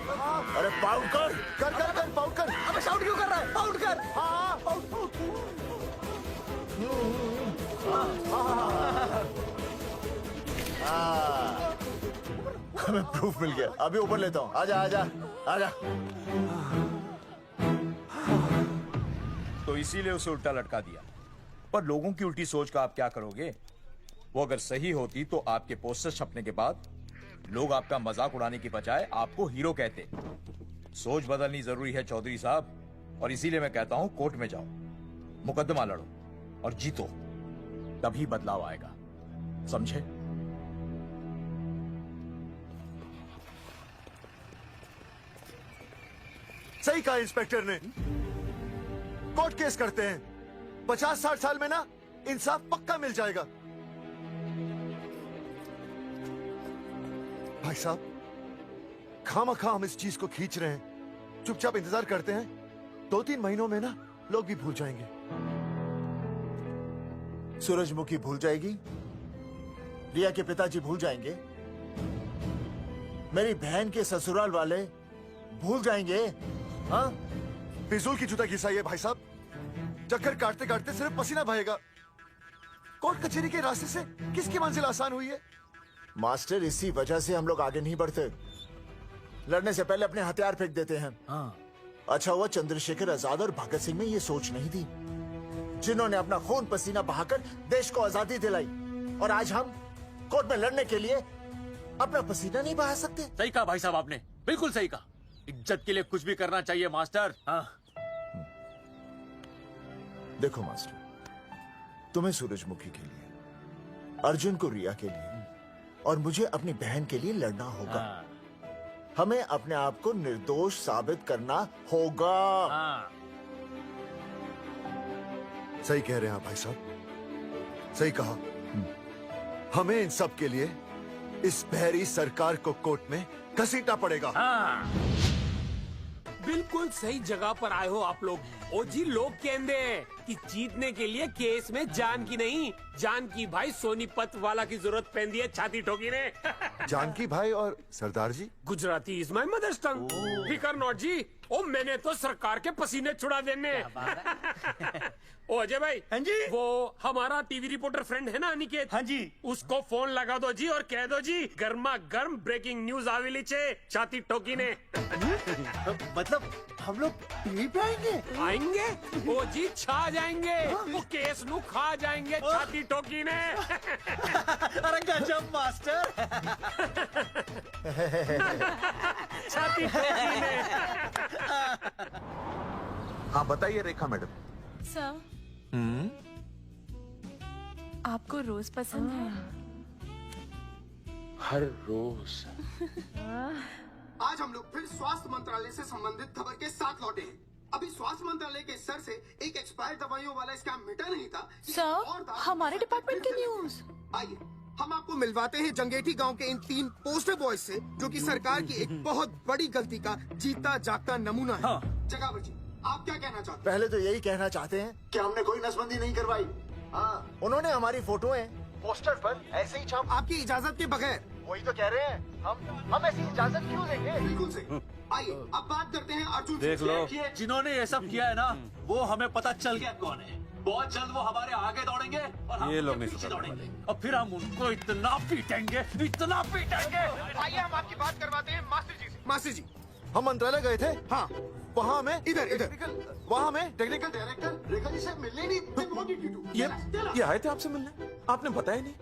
अरे पाउट कर, कर कर कर, पाउट कर। अबे शाउट क्यों कर रहा है? पाउट कर। हाँ पाउट। हमें प्रूफ मिल गया। अभी ऊपर लेता हूँ। आजा आजा आजा। तो इसीलिए उसे उल्टा लटका दिया। पर लोगों की उल्टी सोच का आप क्या करोगे? वो अगर सही होती तो आपके पोस्टर छपने के बाद लोग आपका मजाक उड़ाने की बजाय आपको हीरो कहते। सोच बदलनी जरूरी है चौधरी साहब, और इसीलिए मैं कहता हूं कोर्ट में जाओ, मुकदमा लड़ो और जीतो, तभी बदलाव आएगा। समझे? सही कहा इंस्पेक्टर ने। कोर्ट केस करते हैं, 50-60 साल में ना इंसाफ पक्का मिल जाएगा। भाई साहब, खामखा हम इस चीज को खींच रहे हैं। चुपचाप इंतजार करते हैं, 2-3 महीनों में ना लोग भी भूल जाएंगे। सूरजमुखी भूल जाएगी, रिया के पिताजी भूल जाएंगे, मेरी बहन के ससुराल वाले भूल जाएंगे। हाँ, फिजूल की जूता घिसा है भाई साहब। चक्कर काटते काटते सिर्फ पसीना बहेगा। कोर्ट कचहरी के रास्ते से किसकी मंजिल आसान हुई है? मास्टर, इसी वजह से हम लोग आगे नहीं बढ़ते। लड़ने से पहले अपने हथियार फेंक देते हैं। हाँ। अच्छा हुआ चंद्रशेखर आजाद और भगत सिंह में ये सोच नहीं थी, जिन्होंने अपना खून पसीना बहाकर देश को आजादी दिलाई। और आज हम कोर्ट में लड़ने के लिए अपना पसीना नहीं बहा सकते। सही कहा भाई साहब आपने, बिल्कुल सही कहा। इज्जत के लिए कुछ भी करना चाहिए मास्टर। हाँ। देखो मास्टर, तुम्हें सूरजमुखी के लिए, अर्जुन को रिया के लिए और मुझे अपनी बहन के लिए लड़ना होगा। हाँ। हमें अपने आप को निर्दोष साबित करना होगा। हाँ। सही कह रहे हैं आप भाई साहब, सही कहा। हमें इन सब के लिए इस बहरी सरकार को कोर्ट में घसीटना पड़ेगा। हाँ। बिल्कुल सही जगह पर आए हो आप लोग। ओ जी, लोग कहते हैं कि जीतने के लिए केस में जान की नहीं, जान की भाई सोनीपत वाला की जरूरत पैंदी है छाती ठोकी ने। जानकी भाई और Sardar ji, Gujarati is my mother tongue. फिकर नॉट जी। ओ मैंने तो सरकार के पसीने छुड़ा देने। ओ अजय भाई, हाँ जी, वो हमारा टीवी रिपोर्टर फ्रेंड है ना अनिकेत, हाँ जी, उसको फोन लगा दो जी और कह दो जी गर्मा गर्म ब्रेकिंग न्यूज आवेली छे छाती ठोकी ने। मतलब हम लोग टीवी पे आएंगे? ओ जी छा जाएंगे, वो केस नु खा जाएंगे छाती ठोकी ने। अरे गजब मास्टर। छाती ठोकी ने। हाँ बताइए रेखा मैडम। सर, आपको रोज पसंद है? हर रोज। आज हम लोग फिर स्वास्थ्य मंत्रालय से संबंधित खबर के साथ लौटे हैं। अभी स्वास्थ्य मंत्रालय के स्तर से एक एक्सपायर्ड दवाइयों वाला स्कैम मिटा नहीं था। सर, हमारे डिपार्टमेंट की न्यूज। आइए हम आपको मिलवाते हैं जंगेठी गांव के इन 3 पोस्टर बॉयज से, जो कि सरकार की एक बहुत बड़ी गलती का जीता जागता नमूना है। हाँ। जगावर जी, आप क्या कहना चाहते हैं? पहले तो यही कहना चाहते हैं कि हमने कोई नसबंदी नहीं करवाई। हाँ, उन्होंने हमारी फोटोएं पोस्टर पर ऐसे ही छाप, आपकी इजाजत के बगैर। वही तो कह रहे हैं, हम ऐसी इजाजत क्यों देंगे? बिल्कुल सही। आइए अब बात करते हैं अर्जुन से। देख लो, जिन्होंने ये सब किया है ना, वो हमें पता चल गया कौन है। बहुत जल्द वो हमारे आगे दौड़ेंगे और हम ये लोग उनके नहीं पीछे सुधरने दौड़ेंगे और फिर हम उनको इतना पीटेंगे, इतना पीटेंगे। आइए हम आपकी बात करवाते हैं मास्टर जी से। मास्टर जी, हम मंत्रालय गए थे। हाँ, वहाँ हमें इधर वहाँ हमें टेक्निकल डायरेक्टर रेखा जी से मिलने नहीं। ये आए थे आपसे मिलने, आपने बताया नहीं।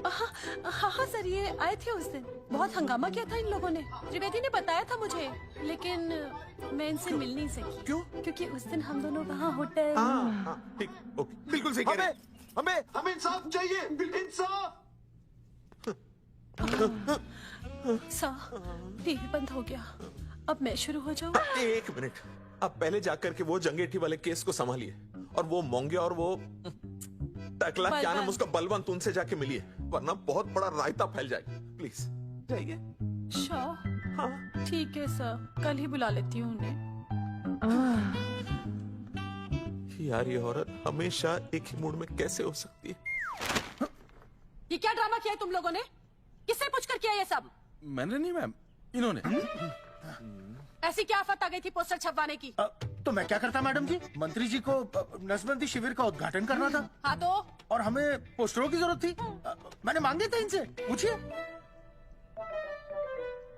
हाँ सर, ये आए थे उस दिन। बहुत हंगामा किया था इन लोगों ने। त्रिवेदी ने बताया था मुझे, लेकिन मैं इनसे मिल नहीं सकी। क्यों? क्योंकि उस दिन हम दोनों वहाँ होटल। ठीक, ओके, बिल्कुल सही कह रहे हैं। हमें इंसाफ चाहिए, इंसाफ। टीवी बंद हो गया, अब मैं शुरू हो जाऊँ? एक मिनट, अब पहले जाकर के वो जंगेठी वाले केस को संभालिए, और वो मोंगे और वो टकला क्या नाम उसका बलवंत, उनसे जाके मिलिए, वरना बहुत बड़ा रायता फैल जाएगा। प्लीज जाइए। हाँ ठीक है सर, कल ही बुला लेती हूँ उन्हें। यार ये औरत हमेशा एक ही मूड में कैसे हो सकती है? ये क्या ड्रामा किया है तुम लोगों ने? किससे पूछकर किया ये सब? मैंने नहीं मैम, इन्होंने। ऐसी क्या आफत आ गई थी पोस्टर छपवाने की? तो मैं क्या करता मैडम जी? मंत्री जी को नसबंदी शिविर का उद्घाटन करना था। हाँ तो? और हमें पोस्टरों की जरूरत थी। मैंने मांगे थे इनसे, पूछिए।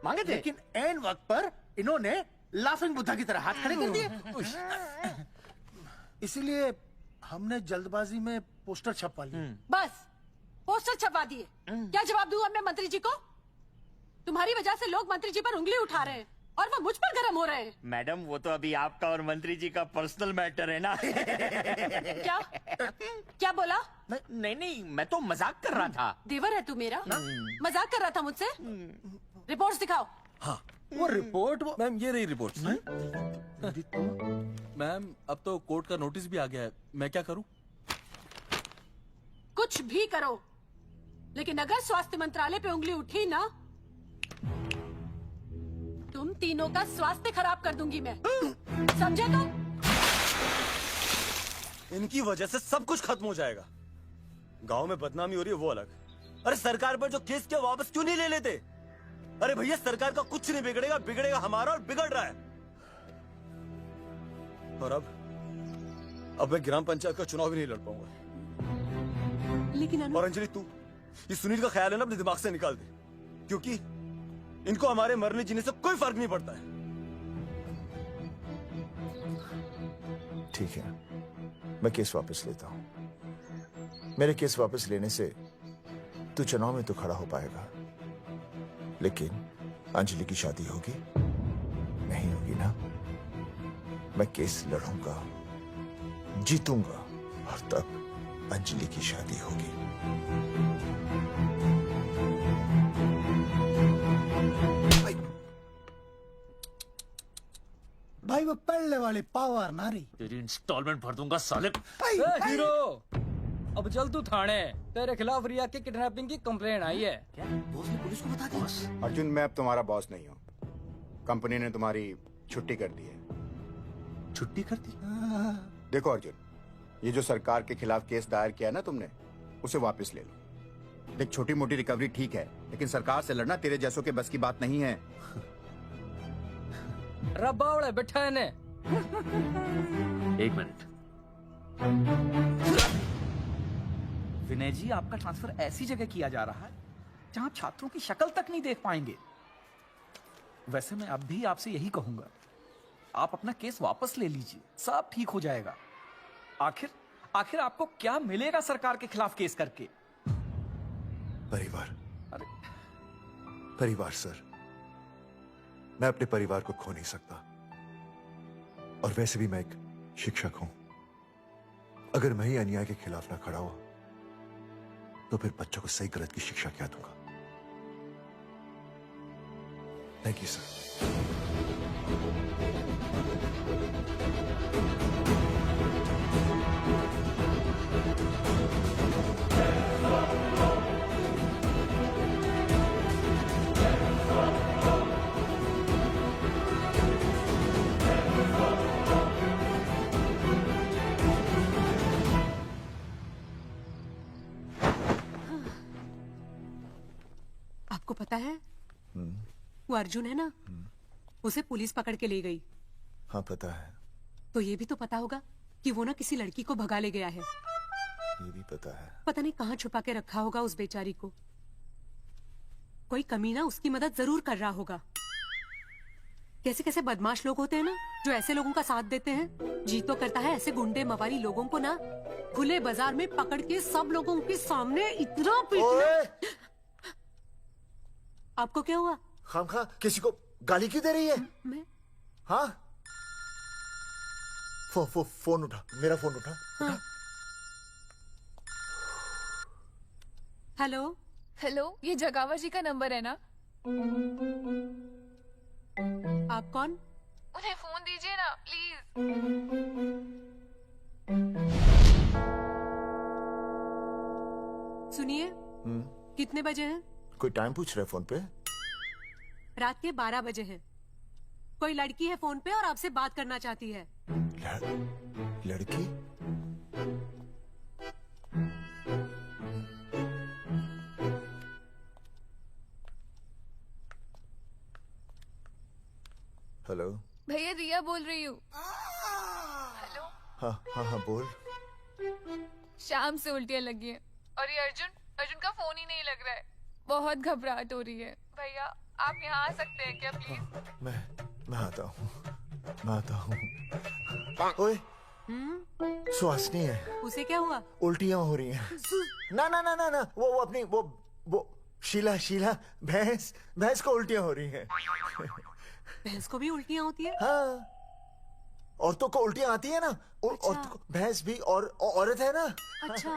मांगे थे, लेकिन एन वक्त पर इन्होंने लाफिंग बुद्धा की तरह हाथ खड़े कर दिए। इसीलिए हमने जल्दबाजी में पोस्टर छपवा लिए। बस पोस्टर छपवा दिए। क्या जवाब दूं अब मैं मंत्री जी को? तुम्हारी वजह से लोग मंत्री जी पर उंगली उठा रहे हैं और वो मुझ पर गर्म हो रहे हैं। मैडम वो तो अभी आपका और मंत्री जी का पर्सनल मैटर है ना। क्या क्या बोला? नहीं, मैं तो मजाक कर रहा था। देवर है तू मेरा? मजाक कर रहा था मुझसे? रिपोर्ट्स दिखाओ। हाँ वो रिपोर्ट, मैम ये रही रिपोर्ट। मैम अब तो कोर्ट का नोटिस भी आ गया है, मैं क्या करूं? कुछ भी करो, लेकिन अगर स्वास्थ्य मंत्रालय पे उंगली उठी ना, तुम तीनों का स्वास्थ्य खराब कर दूंगी मैं। समझे तुम? इनकी वजह से सब कुछ खत्म हो जाएगा। गांव में बदनामी हो रही है वो अलग। अरे सरकार पर जो केस किया वापस क्यों नहीं ले लेते? अरे भैया सरकार का कुछ नहीं बिगड़ेगा, बिगड़ेगा हमारा, और बिगड़ रहा है। और अब मैं ग्राम पंचायत का चुनाव भी नहीं लड़ पाऊंगा। लेकिन और अंजलि तू ये सुनील का ख्याल है ना अपने दिमाग से निकाल दे, क्योंकि इनको हमारे मरने जीने से कोई फर्क नहीं पड़ता है। ठीक है, मैं केस वापस लेता हूं। मेरे केस वापस लेने से तू चुनाव में तो खड़ा हो पाएगा, लेकिन अंजलि की शादी होगी नहीं होगी ना? मैं केस लड़ूंगा, जीतूंगा, और तब अंजलि की शादी होगी। भाई वो पहले वाली पावर नारी। तेरी इंस्टॉलमेंट भर दूंगा साले। हीरो अब चल तू थाने, तेरे खिलाफ रिया के किडनैपिंग की कंप्लेन आई है। क्या बॉस ने पुलिस को बता दिया? अर्जुन मैं अब तुम्हारा बॉस नहीं हूँ। कंपनी ने तुम्हारी छुट्टी कर दी है। छुट्टी कर दी? देखो अर्जुन, ये जो सरकार के खिलाफ केस दायर किया है ना तुमने, उसे वापस ले लो। देख छोटी मोटी रिकवरी ठीक है, लेकिन सरकार से लड़ना तेरे जैसों के बस की बात नहीं है। रबावड़े बैठा है ने। एक मिनट। विनय जी आपका ट्रांसफर ऐसी जगह किया जा रहा है जहां छात्रों की शक्ल तक नहीं देख पाएंगे। वैसे मैं अब भी आपसे यही कहूंगा, आप अपना केस वापस ले लीजिए, सब ठीक हो जाएगा। आखिर आपको क्या मिलेगा सरकार के खिलाफ केस करके? परिवार। परिवार सर, मैं अपने परिवार को खो नहीं सकता, और वैसे भी मैं एक शिक्षक हूं। अगर मैं ही अन्याय के खिलाफ ना खड़ा हुआ तो फिर बच्चों को सही गलत की शिक्षा क्या दूंगा? Thank you sir. आपको पता है वो अर्जुन है ना, उसे पुलिस पकड़ के ले गई। हाँ पता है। तो ये भी तो पता होगा कि वो ना किसी लड़की को भगा ले गया है। ये भी पता है। पता नहीं कहाँ छुपा के रखा होगा उस बेचारी को। कोई कमीना उसकी मदद जरूर कर रहा होगा। कैसे कैसे बदमाश लोग होते हैं ना, जो ऐसे लोगों का साथ देते हैं। जी तो करता है ऐसे गुंडे मवाली लोगों को ना खुले बाजार में पकड़ के सब लोगों के सामने इतना पीटना। आपको क्या हुआ? खामखा किसी को गाली क्यों दे रही है? मैं? हाँ? फोन उठा, मेरा फोन उठा। हाँ। हेलो हेलो, ये जगावर जी का नंबर है ना? आप कौन? उन्हें फोन दीजिए ना प्लीज। सुनिए, कितने बजे हैं? कोई टाइम पूछ रहे फोन पे? रात के 12 बजे हैं। कोई लड़की है फोन पे और आपसे बात करना चाहती है। लड़की? हेलो भैया रिया बोल रही हूँ। हेलो। हाँ हाँ हाँ बोल। शाम से उल्टियाँ लगी हैं और ये अर्जुन का फोन ही नहीं लग रहा है। बहुत घबराहट हो रही है। भैया आप यहाँ आ सकते हैं क्या प्लीज? मैं आता हूँ, मैं आता हूँ। ओए, सुहासिनी है। उसे क्या हुआ? उल्टियाँ हो रही हैं। ना ना ना ना ना, वो अपनी वो शीला भैंस को उल्टियाँ हो रही हैं। भैंस को भी उल्टियाँ होती है? हाँ, औरतों को उल्टियाँ आती है ना। अच्छा। भैंस भी और औरत है ना। अच्छा।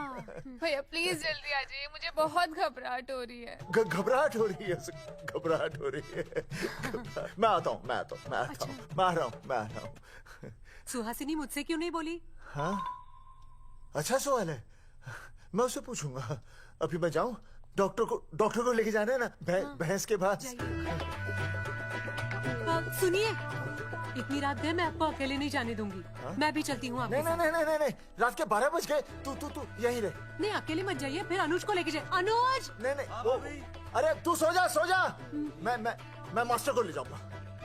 भैया प्लीज जल्दी आ जाइए, मुझे बहुत घबराहट हो रही है। घबराहट हो रही है। मैं आता हूँ, मैं आ रहा हूँ। सुहासिनी मुझसे क्यों नहीं बोली? हाँ, अच्छा सवाल है, मैं उससे पूछूंगा। अभी मैं जाऊँ? डॉक्टर को लेके जाना है ना भैंस के पास। सुनिए, इतनी रात गए मैं आपको अकेले नहीं जाने दूंगी। मैं भी चलती हूँ आपके साथ। नहीं, रात के 12 बज गए। तू यहीं रह। नहीं, अकेले मत जाइए, फिर अनुज को लेके जाइए। अनुज! नहीं, अरे तू सो जा। मैं मास्टर को ले जाऊंगा।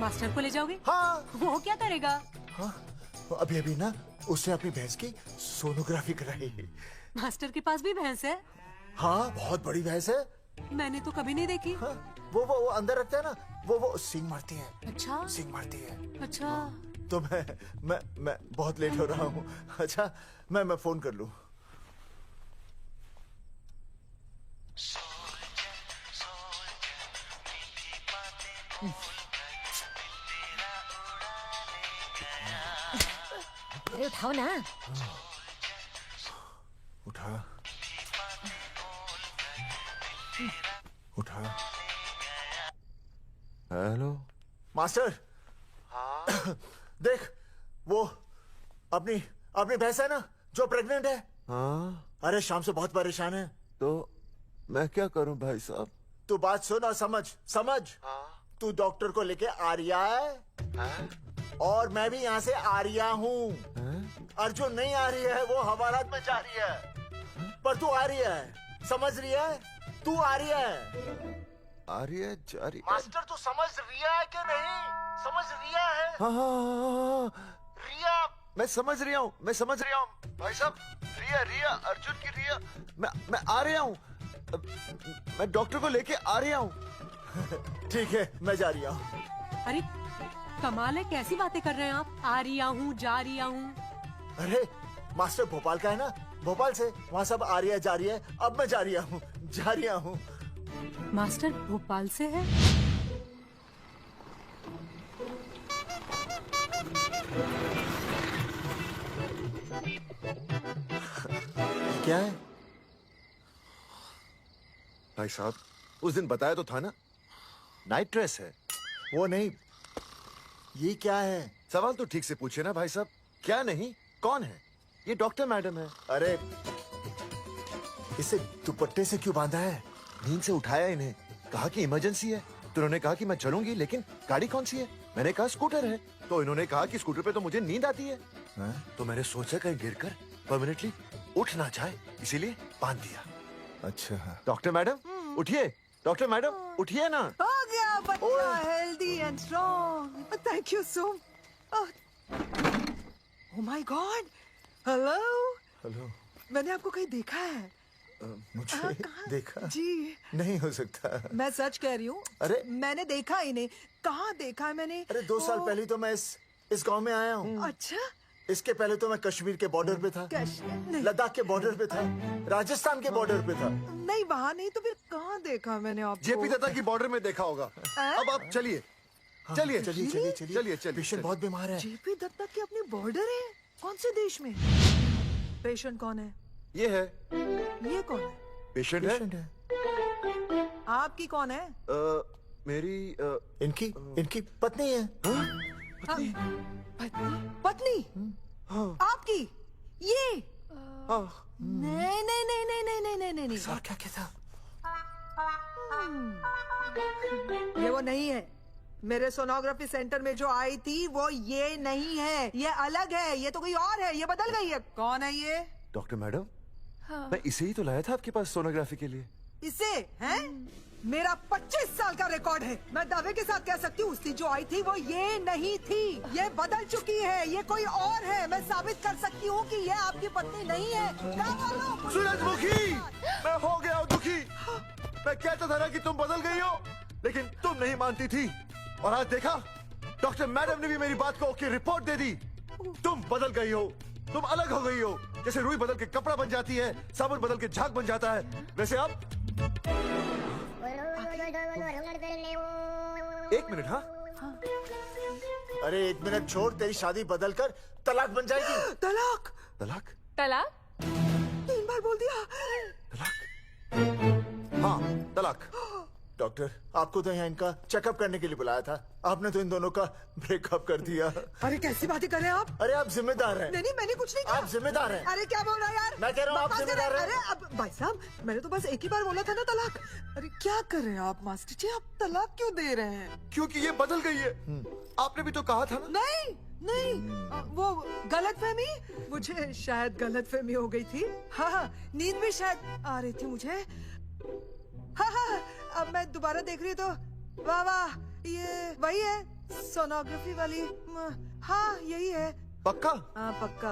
मास्टर को ले जाओगे? हाँ। वो क्या करेगा? हाँ, अभी ना उसने अपनी भैंस की सोनोग्राफी कराई। मास्टर के पास भी भैंस है? हाँ, बहुत बड़ी भैंस है। मैंने तो कभी नहीं देखी। हाँ, वो अंदर रखते हैं ना, वो सींग मारती है। अच्छा, सींग मारती है। अच्छा। तो मैं बहुत लेट हो रहा हूँ। अच्छा, मैं फोन कर लूँ। अरे उठाओ ना। उठा। Hello master. हाँ? देख, वो अपनी भैंस है ना जो प्रेग्नेंट है। हाँ? अरे शाम से बहुत परेशान है। तो मैं क्या करूं भाई साहब? तू बात सुन और समझ। हाँ? तू डॉक्टर को लेके आ रहा है? हाँ? और मैं भी यहाँ से आ रहा हूँ। अर्जुन नहीं आ रही है, वो हवालात में जा रही है। पर तू आ रही है, समझ रही है? तू आ रही है। आ रही है, जा रही है। मास्टर तू समझ रिया है कि नहीं? समझ रिया है? हाँ, रिया। मैं समझ रहा हूँ भाई साहब। रिया अर्जुन की रिया। मैं आ रहा हूँ, मैं डॉक्टर को लेके आ रहा हूँ। ठीक है, मैं जा रहा हूँ। अरे कमाल है, कैसी बातें कर रहे हैं आप? आ रहा हूँ, जा रहा हूँ। अरे मास्टर भोपाल का है ना, भोपाल से वहाँ सब आ रही है, जा रही है। अब मैं जा रहा हूँ। मास्टर भोपाल से है? क्या है भाई साहब? उस दिन बताया तो था ना, नाइट ड्रेस है। वो नहीं, ये क्या है? सवाल तो ठीक से पूछे ना भाई साहब। क्या नहीं, कौन है? ये डॉक्टर मैडम है। अरे इसे दुपट्टे से क्यों बांधा है? नींद से उठाया इन्हें, कहा कि इमरजेंसी है। तो उन्होंने कहा कि मैं चलूंगी, लेकिन गाड़ी कौन सी है? मैंने कहा स्कूटर है। तो इन्होंने कहा कि स्कूटर पे तो मुझे नींद आती है। तो मैंने सोचा कहीं गिरकर परमानेंटली उठ ना जाए, इसीलिए बांध दिया। अच्छा डॉक्टर मैडम उठिए, डॉक्टर मैडम उठिए ना। हो गया बच्चा, healthy and strong. Thank you so. Oh my God, hello. Hello. मैंने आपको कहीं देखा है। मुझे देखा जी नहीं हो सकता। मैं सच कह रही हूँ। अरे मैंने देखा ही नहीं। कहाँ देखा है मैंने? अरे 2 साल पहले तो मैं इस गांव में आया हूँ। अच्छा। इसके पहले तो मैं कश्मीर के बॉर्डर पे था, लद्दाख के बॉर्डर पे था, राजस्थान के बॉर्डर पे था। नहीं वहाँ नहीं तो फिर कहाँ देखा मैंने आपको? जेपी दत्ता की बॉर्डर में देखा होगा। अब आप चलिए चलिए चलिए चलिए चलिए चलिए। पेशेंट बहुत बीमार है। जेपी दत्ता की अपनी बॉर्डर है? कौन से देश में? पेशेंट कौन है? ये है। ये कौन है? पेशेंट है। आपकी कौन है? मेरी इनकी पत्नी है। पत्नी? पत्नी? आपकी? ये? नहीं नहीं नहीं नहीं नहीं नहीं नहीं नहीं। सर क्या था? ये वो नहीं है। मेरे सोनोग्राफी सेंटर में जो आई थी वो ये नहीं है, ये अलग है, ये तो कोई और है, ये बदल गई है। कौन है ये? डॉक्टर मैडम, मैं इसे ही तो लाया था आपके पास सोनोग्राफी के लिए। इसे? हैं? मेरा 25 साल का रिकॉर्ड है। मैं दावे के साथ कह सकती हूँ उसकी जो आई थी वो ये नहीं थी, ये बदल चुकी है, ये कोई और है। मैं साबित कर सकती हूँ कि ये आपकी पत्नी नहीं है। सूरजमुखी, मैं हो गया हूँ दुखी। मैं कहता था ना कि तुम बदल गई हो, लेकिन तुम नहीं मानती थी। और आज देखा, डॉक्टर मैडम ने भी मेरी बात को ओके रिपोर्ट दे दी। तुम बदल गई हो, तुम अलग हो गई हो। जैसे रुई बदल के कपड़ा बन जाती है, साबुन बदल के झाग बन जाता है, वैसे अब। 1 मिनट। हाँ अरे 1 मिनट छोड़, तेरी शादी बदल कर तलाक बन जाएगी। तलाक? तलाक? तलाक? 3 बार बोल दिया। हाँ तलाक। डॉक्टर, आपको तो यहाँ इनका चेकअप करने के लिए बुलाया था, आपने तो इन दोनों का ब्रेकअप कर दिया। अरे कैसी बातें कर रहे हैं आप? अरे आप जिम्मेदार हैं। नहीं मैंने कुछ नहीं कहा। आप जिम्मेदार हैं। अरे क्या बोल रहा है यार? मैं कह रहा हूँ आप जिम्मेदार हैं। अरे अब भाई साहब, मैंने तो बस एक ही बार बोला था ना तलाक। अरे क्या कर रहे हैं आप मास्टर जी? आप तलाक क्यों दे रहे हैं? क्योंकि ये बदल गई है। आपने भी तो कहा था ना। नहीं वो गलतफहमी, मुझे शायद गलतफहमी हो गई थी। हाँ नींद भी शायद आ रही थी मुझे। हाँ अब मैं दोबारा देख रही तो वाह वाह, ये वही है सोनोग्राफी वाली। हाँ यही है। पक्का? हाँ पक्का।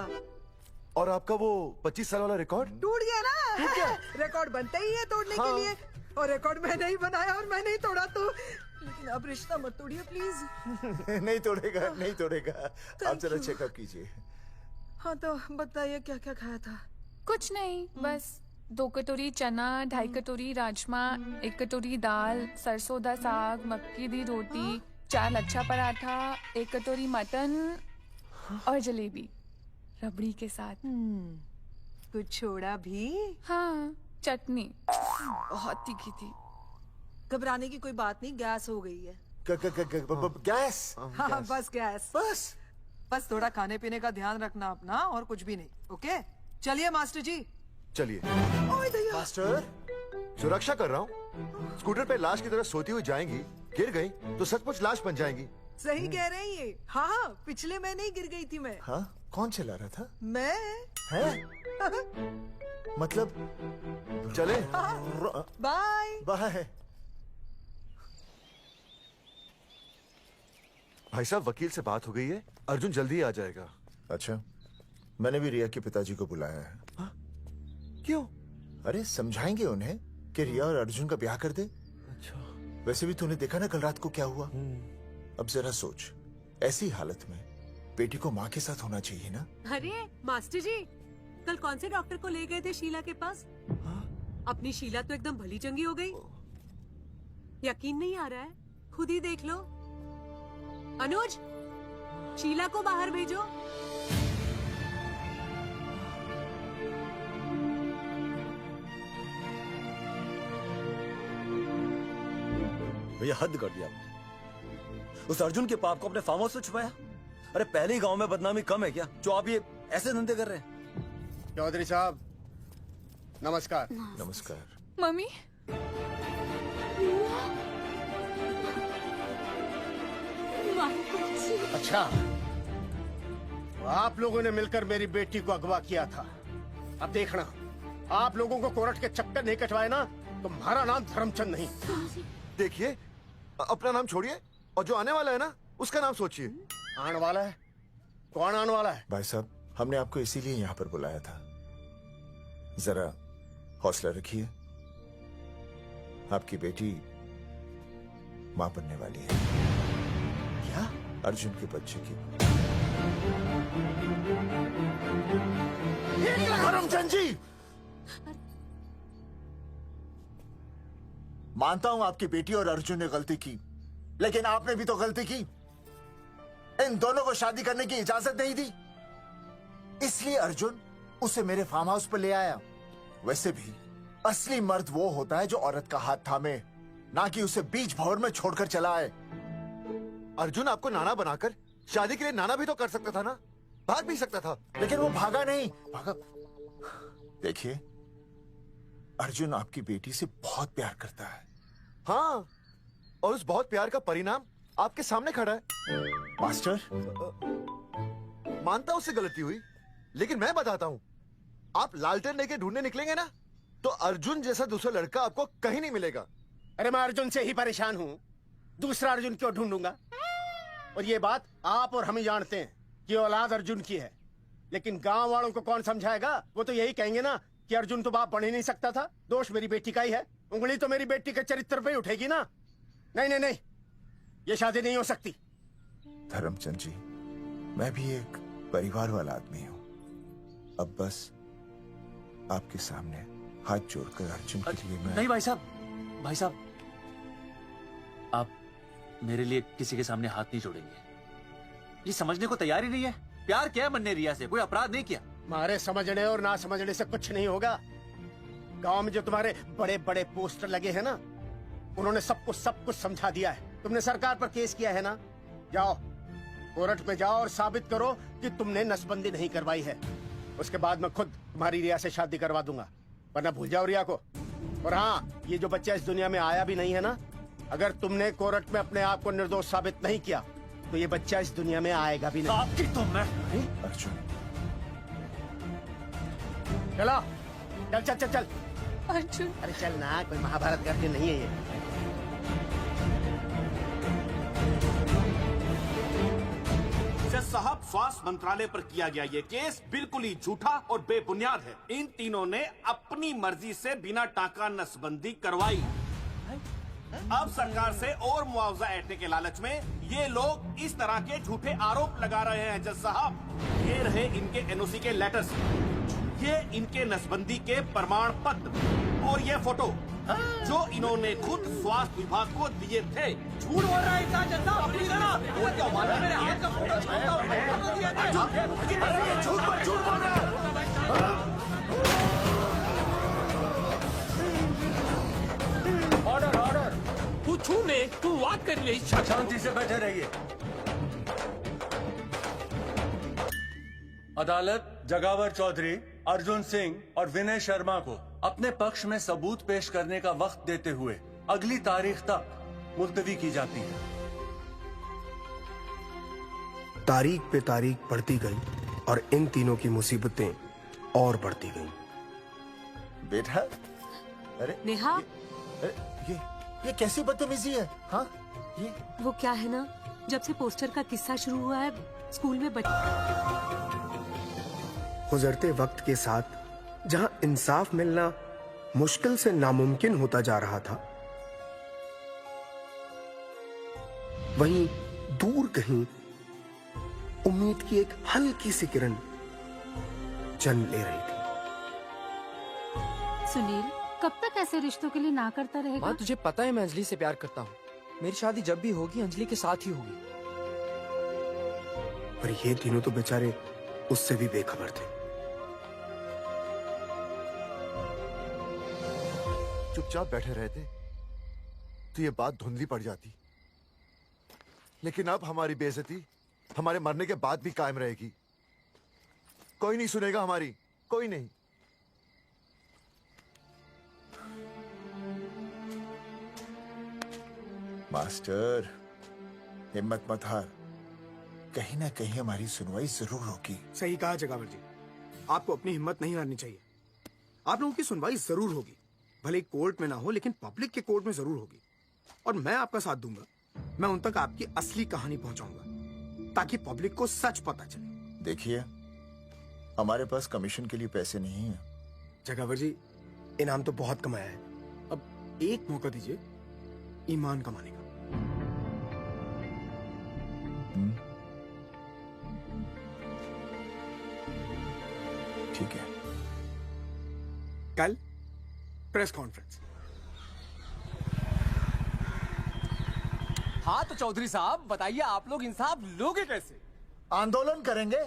और आपका वो 25 साल वाला रिकॉर्ड टूट गया ना? रिकॉर्ड बनता ही है तोड़ने के लिए, और रिकॉर्ड मैंने ही बनाया और मैंने ही तोड़ा। तो लेकिन अब रिश्ता मत तोड़िए प्लीज। नहीं तोड़ेगा, नहीं तोड़ेगा। आप जरा चेकअप कीजिए। हाँ तो बताइए क्या क्या खाया था? कुछ नहीं, बस 2 कटोरी चना, 2.5 कटोरी राजमा, 1 कटोरी दाल, सरसों दा साग, मक्की दी रोटी, 4 लच्छा पराठा, 1 कटोरी मटन और जलेबी रबड़ी के साथ। कुछ छोड़ा भी? हाँ, चटनी बहुत तीखी थी। घबराने की कोई बात नहीं, गैस हो गई है। गैस? हाँ बस गैस। बस थोड़ा खाने पीने का ध्यान रखना अपना, और कुछ भी नहीं। ओके चलिए मास्टर जी। चलिए। मास्टर, सुरक्षा कर रहा हूँ। स्कूटर पे लाश की तरह सोती हुई जाएंगी, गिर गई तो सचमुच लाश बन जाएंगी। सही कह रहे हैं ये। हाँ पिछले महीने ही गिर गई थी मैं। हाँ कौन चला रहा था? मैं। है? मतलब चले? Bye bye. भाई साहब, वकील से बात हो गई है, अर्जुन जल्दी ही आ जाएगा। अच्छा, मैंने भी रिया के पिताजी को बुलाया है। क्यों? अरे समझाएंगे उन्हें कि रिया और अर्जुन का ब्याह कर दे। अच्छा। वैसे भी तूने देखा ना कल रात को क्या हुआ। अब जरा सोच, ऐसी हालत में बेटी को माँ के साथ होना चाहिए ना। अरे मास्टर जी, कल कौन से डॉक्टर को ले गए थे शीला के पास? अपनी शीला तो एकदम भली चंगी हो गई। यकीन नहीं आ रहा है? खुद ही देख लो। अनुज, शीला को बाहर भेजो। भैया हद कर दिया आपने। उस अर्जुन के पाप को अपने फार्म हाउस से छुपाया। अरे पहले ही गांव में बदनामी कम है क्या, जो आप ये ऐसे धंधे कर रहे हैं? चौधरी साहब नमस्कार। नमस्कार। मम्मी, अच्छा, तो आप लोगों ने मिलकर मेरी बेटी को अगवा किया था। अब देखना, आप लोगों को कोर्ट के चक्कर नहीं कटवाए ना, तो तुम्हारा नाम धर्मचंद नहीं। देखिए, अपना नाम छोड़िए और जो आने वाला है ना, उसका नाम सोचिए। आने वाला है? कौन आने वाला है? भाई साहब, हमने आपको इसीलिए यहाँ पर बुलाया था। जरा हौसला रखिए, आपकी बेटी मां बनने वाली है। क्या? अर्जुन के बच्चे की। करमचंद जी, मानता हूं आपकी बेटी और अर्जुन ने गलती की, लेकिन आपने भी तो गलती की। इन दोनों को शादी करने की इजाजत नहीं दी, इसलिए अर्जुन उसे मेरे फार्म हाउस पर ले आया। वैसे भी असली मर्द वो होता है जो औरत का हाथ थामे, ना कि उसे बीच भंवर में छोड़कर चला आए। अर्जुन आपको नाना बनाकर शादी के लिए नाना भी तो कर सकता था ना, भाग भी सकता था, लेकिन वो भागा नहीं। भागा। देखिए, अर्जुन आपकी बेटी से बहुत प्यार करता है। हाँ, और उस बहुत प्यार का परिणाम आपके सामने खड़ा है। मास्टर, मानता उससे गलती हुई, लेकिन मैं बताता हूं, आप लालटेन लेके ढूंढने निकलेंगे ना, तो अर्जुन जैसा दूसरा लड़का आपको कहीं नहीं मिलेगा। अरे मैं अर्जुन से ही परेशान हूँ, दूसरा अर्जुन क्यों ढूंढूंगा? और ये बात आप और हम ही जानते हैं कि औलाद अर्जुन की है, लेकिन गांव वालों को कौन समझाएगा? वो तो यही कहेंगे ना कि अर्जुन तो बाप बन ही नहीं सकता था, दोष मेरी बेटी का ही है। उंगली तो मेरी बेटी के चरित्र पे ही उठेगी ना। नहीं नहीं नहीं, ये शादी नहीं हो सकती। धर्मचंद जी, मैं भी एक परिवार वाला आदमी हूँ। अब बस आपके सामने हाथ जोड़कर अर्जुन के लिए मैं... नहीं भाई साहब, भाई साहब, आप मेरे लिए किसी के सामने हाथ नहीं जोड़ेंगे। ये समझने को तैयार ही नहीं है। प्यार किया है मन्ने रिया से, कोई अपराध नहीं किया। तुम्हारे समझने और ना समझने से कुछ नहीं होगा। गांव में जो तुम्हारे बड़े बड़े पोस्टर लगे हैं ना, उन्होंने सबको सब कुछ समझा दिया है। तुमने सरकार पर केस किया है ना, जाओ कोर्ट में जाओ और साबित करो कि तुमने नसबंदी नहीं करवाई है। उसके बाद मैं खुद तुम्हारी रिया से शादी करवा दूंगा, वरना भूल जाओ रिया को। और हाँ, ये जो बच्चा इस दुनिया में आया भी नहीं है ना, अगर तुमने कोर्ट में अपने आप को निर्दोष साबित नहीं किया तो ये बच्चा इस दुनिया में आएगा भी नहीं। आपकी तो मैं... अर्जुन, चलो, चल चल चल चल। अर्जुन, अरे चल ना, कोई महाभारत करके नहीं है ये। जज साहब, स्वास्थ्य मंत्रालय पर किया गया ये केस बिल्कुल ही झूठा और बेबुनियाद है। इन तीनों ने अपनी मर्जी से बिना टाका नसबंदी करवाई। अब सरकार से और मुआवजा ऐंठने के लालच में ये लोग इस तरह के झूठे आरोप लगा रहे हैं। जज साहब, ये रहे इनके एनओसी के लेटर्स, ये इनके नसबंदी के प्रमाण पत्र और ये फोटो जो इन्होंने खुद स्वास्थ्य विभाग को दिए थे। झूठ बोल रहा है इंसान जैसा, अपनी तरह। वो क्या मालूम है, मेरे हाथ का फोटो छोड़ता हूं, फोटो दिया था। अरे ये झूठ बोल रहा है। ऑर्डर ऑर्डर, तू छूने, तू बात कर ले। शांति से बैठे रहिए। अदालत जगावर चौधरी, अर्जुन सिंह और विनय शर्मा को अपने पक्ष में सबूत पेश करने का वक्त देते हुए अगली तारीख तक मुलतवी की जाती है। तारीख पे तारीख बढ़ती गई और इन तीनों की मुसीबतें और बढ़ती गईं। बेटा, अरे नेहा, ये कैसी बदतमीजी है? हाँ, ये वो क्या है ना, जब से पोस्टर का किस्सा शुरू हुआ है स्कूल में गुजरते वक्त के साथ जहां इंसाफ मिलना मुश्किल से नामुमकिन होता जा रहा था, वहीं दूर कहीं उम्मीद की एक हल्की सी किरण जन्म ले रही थी। सुनील, कब तक ऐसे रिश्तों के लिए ना करता रहेगा? माँ, तुझे पता है मैं अंजलि से प्यार करता हूँ। मेरी शादी जब भी होगी अंजलि के साथ ही होगी। पर ये तीनों तो बेचारे उससे भी बेखबर थे। चुपचाप बैठे रहते तो ये बात धुंधली पड़ जाती, लेकिन अब हमारी बेइज्जती हमारे मरने के बाद भी कायम रहेगी। कोई नहीं सुनेगा हमारी, कोई नहीं। मास्टर, हिम्मत मत हार, कहीं ना कहीं हमारी सुनवाई जरूर होगी। सही कहा जगावर जी, आपको अपनी हिम्मत नहीं हारनी चाहिए। आप लोगों की सुनवाई जरूर होगी, भले कोर्ट में ना हो लेकिन पब्लिक के कोर्ट में जरूर होगी। और मैं आपका साथ दूंगा, मैं उन तक आपकी असली कहानी पहुंचाऊंगा ताकि पब्लिक को सच पता चले। देखिए, हमारे पास कमीशन के लिए पैसे नहीं है। जगावर जी, इनाम तो बहुत कमाया है, अब एक मौका दीजिए ईमान कमाने का। ठीक है, कल प्रेस कॉन्फ्रेंस। हाँ तो चौधरी साहब बताइए, आप लोग इंसाफ लोगे कैसे? आंदोलन करेंगे,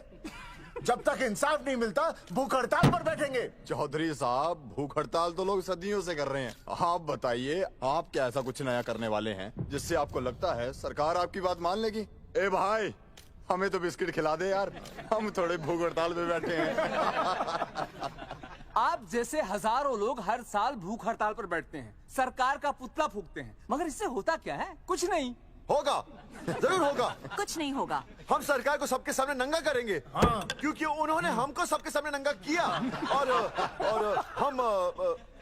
जब तक इंसाफ नहीं मिलता भूख हड़ताल पर बैठेंगे। चौधरी साहब, भूख हड़ताल तो लोग सदियों से कर रहे हैं। आप बताइए, आप क्या ऐसा कुछ नया करने वाले हैं जिससे आपको लगता है सरकार आपकी बात मान लेगी? ए भाई, हमें तो बिस्किट खिला दे यार, हम थोड़े भूख हड़ताल पे बैठे हैं। आप जैसे हजारों लोग हर साल भूख हड़ताल पर बैठते हैं, सरकार का पुतला फूकते हैं, मगर इससे होता क्या है? कुछ नहीं होगा, जरूर होगा। कुछ नहीं होगा। हम सरकार को सबके सामने नंगा करेंगे, क्योंकि उन्होंने हमको सबके सामने नंगा किया। और हम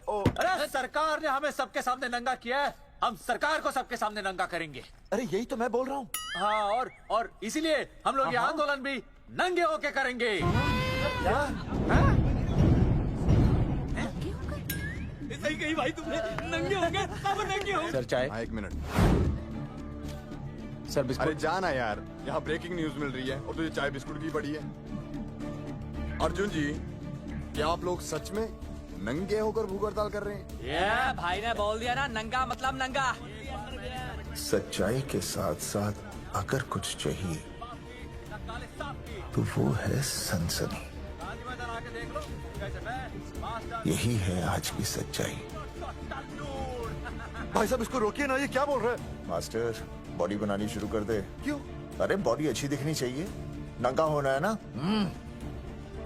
अरे सरकार ने हमें सबके सामने नंगा किया है, हम सरकार को सबके सामने नंगा करेंगे। अरे यही तो मैं बोल रहा हूँ। हाँ, और इसीलिए हम लोग ये आंदोलन भी नंगे होके करेंगे। सही कही भाई तुमने, नंगे होंगे, अब नंगे होंगे। सर चाय? हाँ, 1 मिनट सर। बिस्कुट? अरे जाना यार, यहाँ ब्रेकिंग न्यूज मिल रही है और तुझे चाय बिस्कुट की पड़ी है। अर्जुन जी, क्या आप लोग सच में नंगे होकर भूख हड़ताल कर रहे हैं? ये भाई ने बोल दिया ना, नंगा मतलब नंगा। सच्चाई के साथ साथ अगर कुछ चाहिए तो वो है सनसनी। यही है आज की सच्चाई। भाई साहब इसको रोकिए ना, ये क्या बोल रहा है? मास्टर, बॉडी बनानी शुरू कर दे। क्यों? अरे बॉडी अच्छी दिखनी चाहिए, नंगा होना है ना।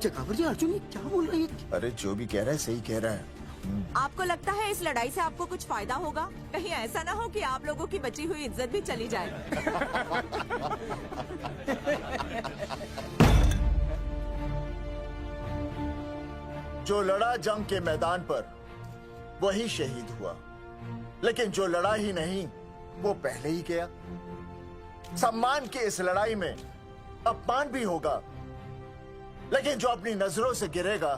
जगावर जी, अर्जुन ये क्या बोल रहे हैं? अरे जो भी कह रहा है सही कह रहा है। आपको लगता है इस लड़ाई से आपको कुछ फायदा होगा? कहीं ऐसा ना हो कि आप लोगों की बची हुई इज्जत भी चली जाए। जो लड़ा जंग के मैदान पर वही शहीद हुआ, लेकिन जो लड़ा ही नहीं वो पहले ही गया। सम्मान की इस लड़ाई में अपमान भी होगा, लेकिन जो अपनी नजरों से गिरेगा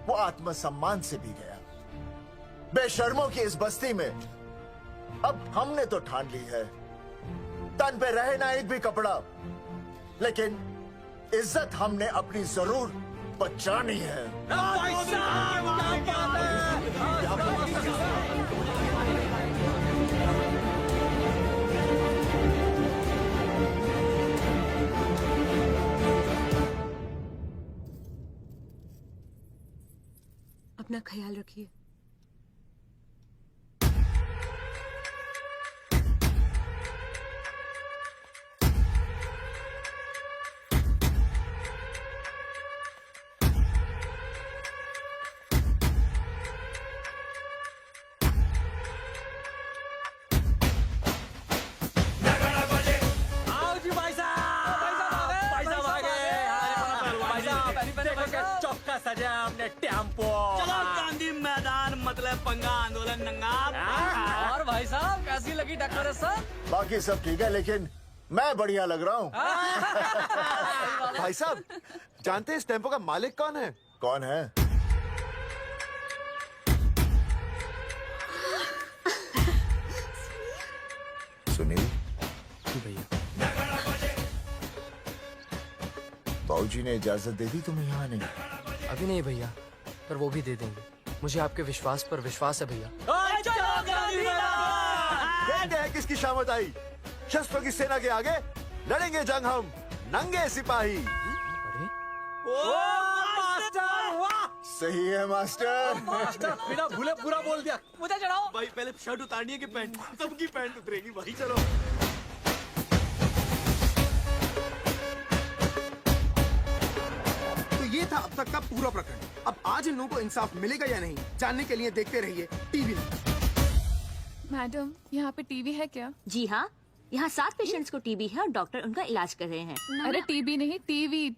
वो आत्मसम्मान से भी गया। बेशर्मों की इस बस्ती में अब हमने तो ठान ली है, तन पे रहे ना एक भी कपड़ा, लेकिन इज्जत हमने अपनी जरूर बचानी है। अपना ख्याल रखिए। सजा हमने टेम्पो। चलो गांधी मैदान, मतलब पंगा आंदोलन नंगा। और भाई साहब कैसी लगी डेकोरेशन? बाकी सब ठीक है, लेकिन मैं बढ़िया लग रहा हूँ। भाई साहब, जानते हैं इस टेम्पो का मालिक कौन है? कौन है? सुनील भैया। बाबूजी ने इजाजत दे दी तुम्हें यहाँ आने की? अभी नहीं भैया, पर वो भी दे देंगे। मुझे आपके विश्वास पर विश्वास है भैया। कहते हैं किसकी शामत आई, शस्त्रों की सेना के आगे लड़ेंगे जंग हम नंगे सिपाही। सही है मास्टर। मास्टर बिना भूले पूरा बोल दिया। मुझे चढ़ाओ भाई, पहले शर्ट उतारनी है कि पैंट? सबकी पैंट उतरेगी भाई। चलो ये था अब तक का पूरा प्रकरण। अब आज इन लोगों को इंसाफ मिलेगा या नहीं, जानने के लिए देखते रहिए टीवी। मैडम, यहाँ पे टीवी है क्या? जी हाँ, यहाँ 7 पेशेंट्स को टीबी है और डॉक्टर उनका इलाज कर रहे हैं। अरे टीबी नहीं, टीवी,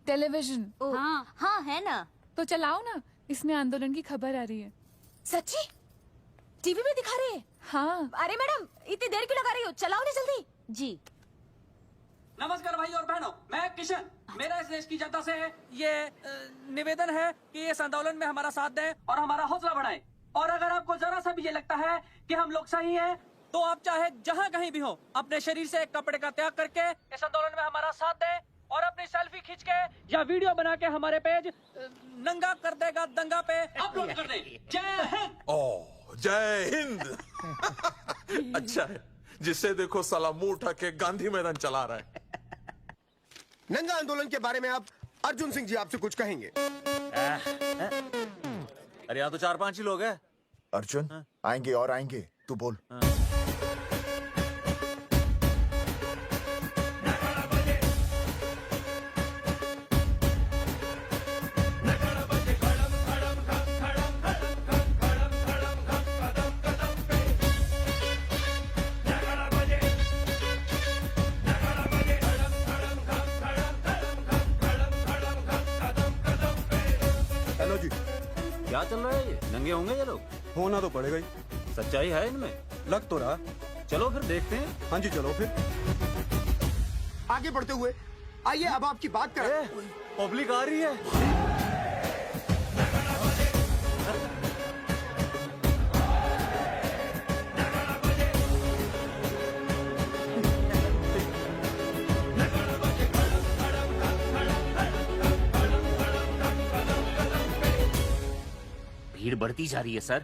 टेलीविजन। हाँ हाँ है ना। तो चलाओ ना, इसमें आंदोलन की खबर आ रही है। सच्ची? टीवी में दिखा रहे हैं? हाँ। अरे मैडम, इतनी देर क्यों लगा रही हो? चलाओ ना जल्दी। जी। नमस्कार भाई और बहनों, मैं किशन। मेरा इस देश की जनता से ये निवेदन है कि इस आंदोलन में हमारा साथ दें और हमारा हौसला बढ़ाएं। और अगर आपको जरा सा भी ये लगता है कि हम लोग सही हैं, तो आप चाहे जहाँ कहीं भी हो, अपने शरीर से एक कपड़े का त्याग करके इस आंदोलन में हमारा साथ दें और अपनी सेल्फी खींच के या वीडियो बना के हमारे पेज नंगा कर देगा दंगा पे अपलोड कर दे। जय हिंद। ओह, जय हिंद। अच्छा है, जिससे देखो साला मुंह उठा के गांधी मैदान चला रहा है। नंगा आंदोलन के बारे में आप अर्जुन सिंह जी आपसे कुछ कहेंगे। अरे यहाँ तो 4-5 ही लोग हैं। अर्जुन आएंगे और आएंगे, तू बोल। हेलो जी, क्या चल रहा है ये? नंगे होंगे ये लोग? होना तो पड़ेगा ही। सच्चाई है इनमें? लग तो रहा। चलो फिर देखते हैं। हाँ जी, चलो फिर आगे बढ़ते हुए आइए अब आपकी बात करें। पब्लिक आ रही है। भीड़ बढ़ती जा रही है सर।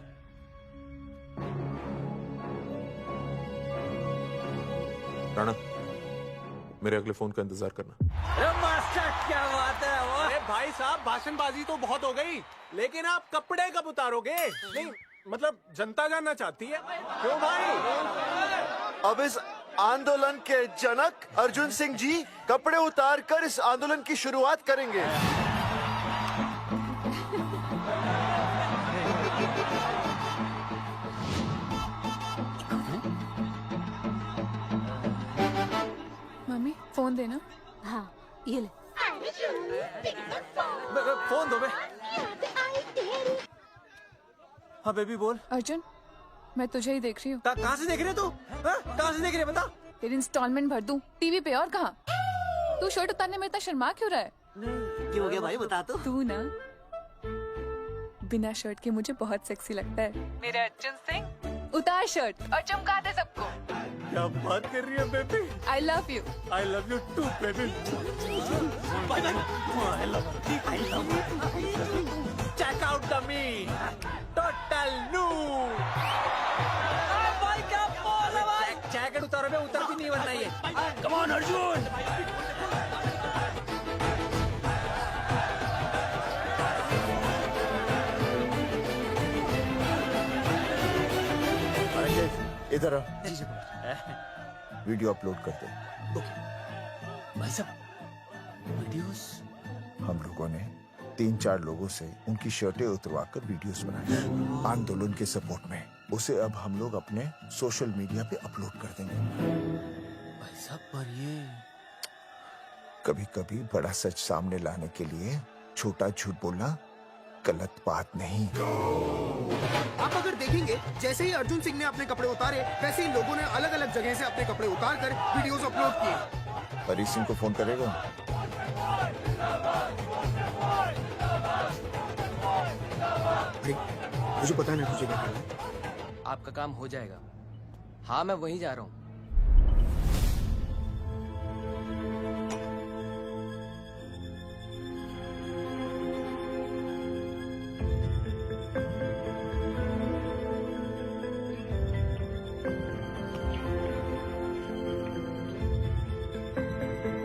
राणा, मेरे अगले फोन का इंतजार करना। मास्टर क्या बात है। अरे भाई साहब, भाषणबाजी तो बहुत हो गई, लेकिन आप कपड़े कब उतारोगे? नहीं मतलब जनता जानना चाहती है। क्यों भाई? अब इस आंदोलन के जनक अर्जुन सिंह जी कपड़े उतार कर इस आंदोलन की शुरुआत करेंगे। मम्मी फोन देना। हाँ ये ले। फोन दो बे। हाँ बेबी बोल। अर्जुन, मैं तुझे ही देख रही हूँ। कहाँ से देख रहे तू? कहाँ से देख रहे बता? तेरी इंस्टॉलमेंट भर दूं टीवी पे और कहाँ? तू शर्ट उतारने में इतना शर्मा क्यों रहा है? क्यों हो गया भाई, बता तो। तू ना बिना शर्ट के मुझे बहुत सेक्सी लगता है। मेरे अर्जुन सिंह, उतार शर्ट और चमका दे सबको। क्या बात कर रही है baby? I love you. I love you too baby. Check out the me total new. भाई क्या बोल रहा भाई? जैकेट उतारो बे, उतर भी नहीं वरना ये। Come on Arjun. इधर आ। वीडियो अपलोड कर दे। भाई साहब, वीडियोस? हम लोगों ने 3-4 लोगों से उनकी शर्टें उतरवा कर वीडियोस बनाए आंदोलन के सपोर्ट में। उसे अब हम लोग अपने सोशल मीडिया पे अपलोड कर देंगे। भाई साहब पर ये कभी कभी बड़ा सच सामने लाने के लिए छोटा झूठ बोलना गलत बात नहीं। आप अगर देखेंगे, जैसे ही अर्जुन सिंह ने अपने कपड़े उतारे, वैसे ही लोगों ने अलग अलग जगह से अपने कपड़े उतार कर वीडियोस अपलोड किए। हरी सिंह को फोन करेगा? मुझे पता नहीं तुझे क्या करना है। आपका काम हो जाएगा। हाँ मैं वहीं जा रहा हूँ।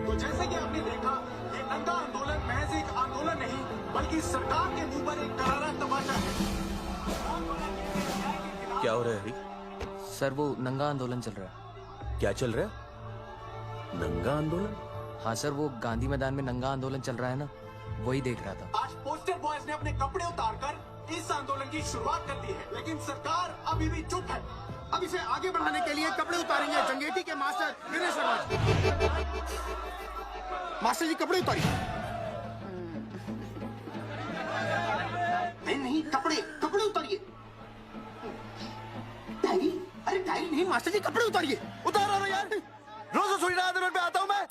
तो जैसे कि आपने देखा, ये नंगा आंदोलन महज एक आंदोलन नहीं, बल्कि सरकार के मुंह पर एक करारा तमाचा है। क्या हो रहा है हरी? सर वो नंगा आंदोलन चल रहा है। क्या चल रहा है? नंगा आंदोलन? हाँ सर, वो गांधी मैदान में नंगा आंदोलन चल रहा है ना, वही देख रहा था। आज पोस्टर बॉयज ने अपने कपड़े उतारकर इस आंदोलन की शुरुआत कर दी है, लेकिन सरकार अभी भी चुप है। अब इसे आगे बढ़ाने के लिए कपड़े उतारेंगे जंगेटी के मास्टर विनय शर्मा। मास्टर जी कपड़े उतारिए। नहीं, कपड़े उतारिए। डायरी? अरे डायरी नहीं मास्टर जी, कपड़े उतारिए। उतारो यार, रोज रसोई आंदोलन पे आता हूँ मैं।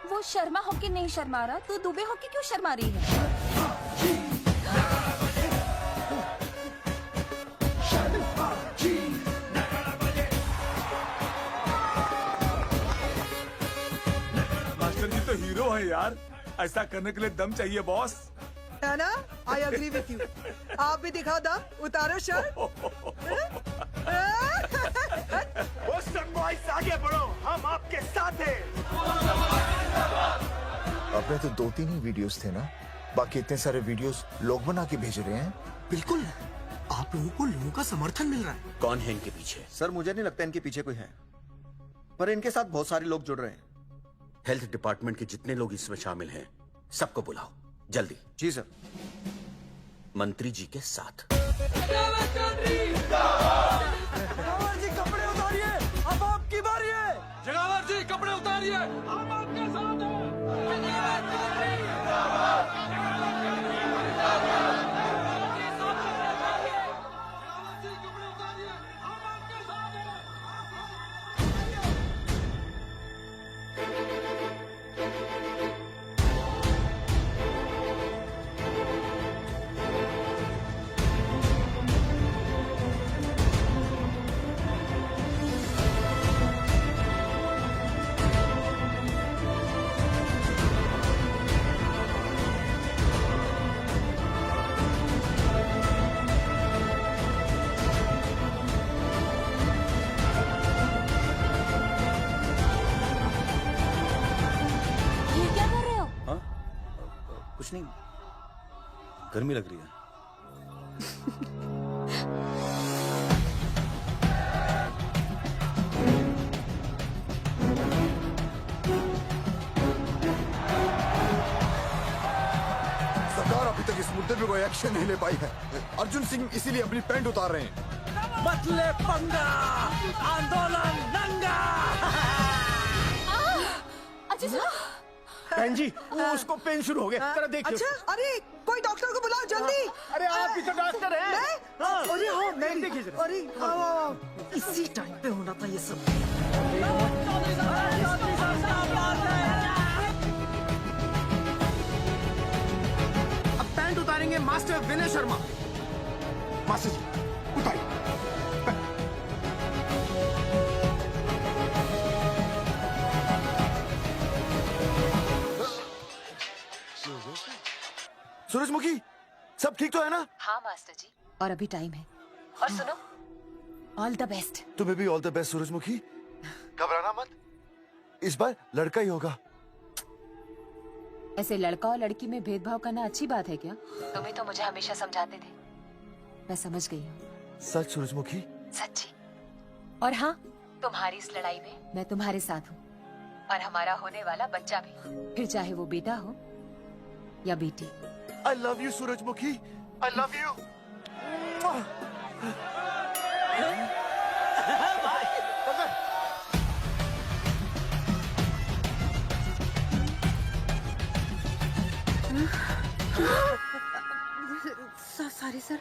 वो शर्मा होके नहीं शर्मा रहा, तू दुबे होके क्यों शर्मा रही है? मास्टर जी तो हीरो है यार, ऐसा करने के लिए दम चाहिए बॉस। है ना? I agree with you. आप भी दिखाओ दम, उतारो शर्ट। बॉयज आगे बढ़ो, हम आपके साथ हैं। अपने तो 2-3 ही वीडियोस थे ना, बाकी इतने सारे वीडियोस लोग बना के भेज रहे हैं। बिल्कुल, आप लोगों को लोगों का समर्थन मिल रहा है। कौन है इनके पीछे? सर मुझे नहीं लगता इनके पीछे कोई है, पर इनके साथ बहुत सारे लोग जुड़ रहे हैं। हेल्थ डिपार्टमेंट के जितने लोग इसमें शामिल हैं, सबको बुलाओ जल्दी। जी सर। मंत्री जी के साथ। जी कपड़े उतारिए, अब आपकी बारी है। जगावर जी कपड़े उतारिए, हम आपके साथ हैं। कुछ नहीं, गर्मी लग रही है। सरकार अभी तक इस मुद्दे पे कोई एक्शन नहीं ले पाई है। अर्जुन सिंह इसीलिए अपनी पैंट उतार रहे हैं। मत ले पंगा, आंदोलन नंगा। बहन जी, वो उसको पेन शुरू हो गया, जरा देखिए। अच्छा, अरे कोई डॉक्टर को बुलाओ जल्दी। अरे आप भी तो डॉक्टर हैं। अरे हाँ, मैं देखिए जरा। अरे हाँ, इसी टाइम पे होना था ये सब। अब पैंट उतारेंगे मास्टर विनय शर्मा। मास्टर जी उतारिए। सूरजमुखी, सब ठीक तो है ना? हाँ मास्टर जी, और अभी टाइम है। और सुनो, ऑल द बेस्ट। तुम्हें भी ऑल द बेस्ट सूरजमुखी। घबराना मत, इस बार लड़का ही होगा। ऐसे लड़का और लड़की में भेदभाव करना अच्छी बात है क्या? तुम्हें तो मुझे हमेशा समझाते थे। मैं समझ गई हूँ। सच सूरजमुखी? सच्ची। और हाँ, तुम्हारी इस लड़ाई में मैं तुम्हारे साथ हूँ, और हमारा होने वाला बच्चा भी, फिर चाहे वो बेटा हो या बेटी। I love you, सूरजमुखी। I love you. Sorry sir.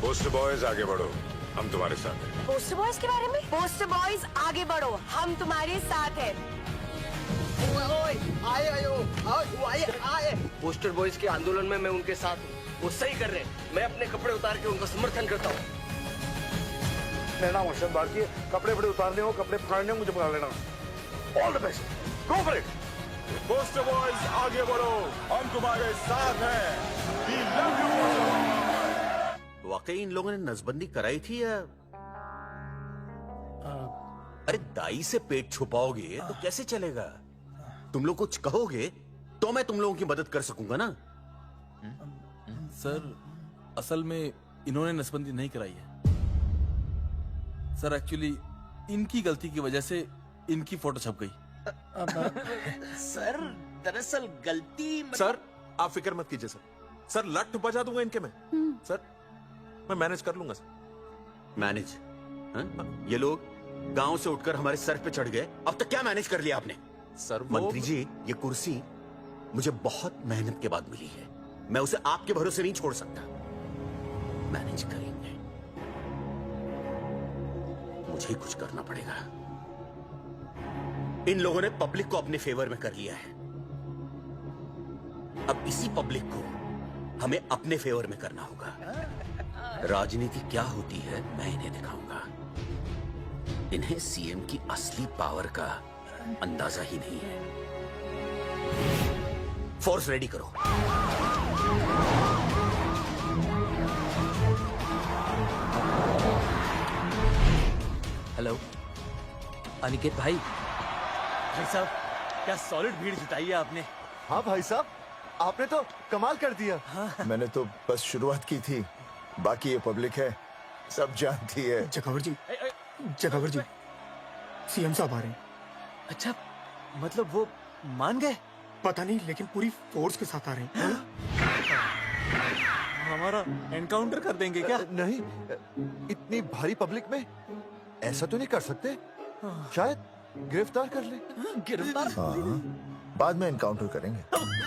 Post boys आगे बढ़ो, हम तुम्हारे साथ हैं। पोस्ट बॉयज के बारे में? पोस्ट बॉयज आगे बढ़ो, हम तुम्हारे साथ हैं। आए पोस्टर बॉयज के आंदोलन में मैं उनके साथ हूँ, वो सही कर रहे हैं। मैं अपने कपड़े उतार के उनका समर्थन करता हूँ। लेना मशहूर बाकी कपड़े बड़े उतारने हो, कपड़े फाड़ने हो, मुझे बुला लेना। All the best, go for it. Poster boys आगे बढ़ो, हम तुम्हारे साथ हैं। We love you। वाकई इन लोगों ने नसबंदी कराई थी या? अरे दाई से पेट छुपाओगे तो कैसे चलेगा? तुम लोग कुछ कहोगे तो मैं तुम लोगों की मदद कर सकूंगा ना। सर असल में इन्होंने नसबंदी नहीं कराई है सर। एक्चुअली इनकी गलती की वजह से इनकी फोटो छप गई। सर दरअसल गलती सर आप फिक्र मत कीजिए सर। सर लट बजा दूंगा इनके में। सर मैं मैनेज कर लूंगा सर। मैनेज? ये लोग गांव से उठकर हमारे सर पे चढ़ गए, अब तक क्या मैनेज कर लिया आपने? सर मंत्री जी, ये कुर्सी मुझे बहुत मेहनत के बाद मिली है, मैं उसे आपके भरोसे नहीं छोड़ सकता। मैनेज करेंगे। मुझे कुछ करना पड़ेगा। इन लोगों ने पब्लिक को अपने फेवर में कर लिया है। अब इसी पब्लिक को हमें अपने फेवर में करना होगा। राजनीति क्या होती है मैं इन्हें दिखाऊंगा। इन्हें सीएम की असली पावर का अंदाजा ही नहीं है। फोर्स रेडी करो। हेलो अनिकेत भाई। भाई साहब क्या सॉलिड भीड़ जुटाई है आपने। हाँ भाई साहब, आपने तो कमाल कर दिया। हाँ। मैंने तो बस शुरुआत की थी, बाकी ये पब्लिक है, सब जानती है। जगावर जी, जगावर जी, सीएम साहब आ रहे हैं। अच्छा, मतलब वो मान गए? पता नहीं, लेकिन पूरी फोर्स के साथ आ रहे हैं। हमारा एनकाउंटर कर देंगे क्या? नहीं, इतनी भारी पब्लिक में ऐसा तो नहीं कर सकते। शायद गिरफ्तार कर ले। गिरफ्तार? हाँ, बाद में एनकाउंटर करेंगे।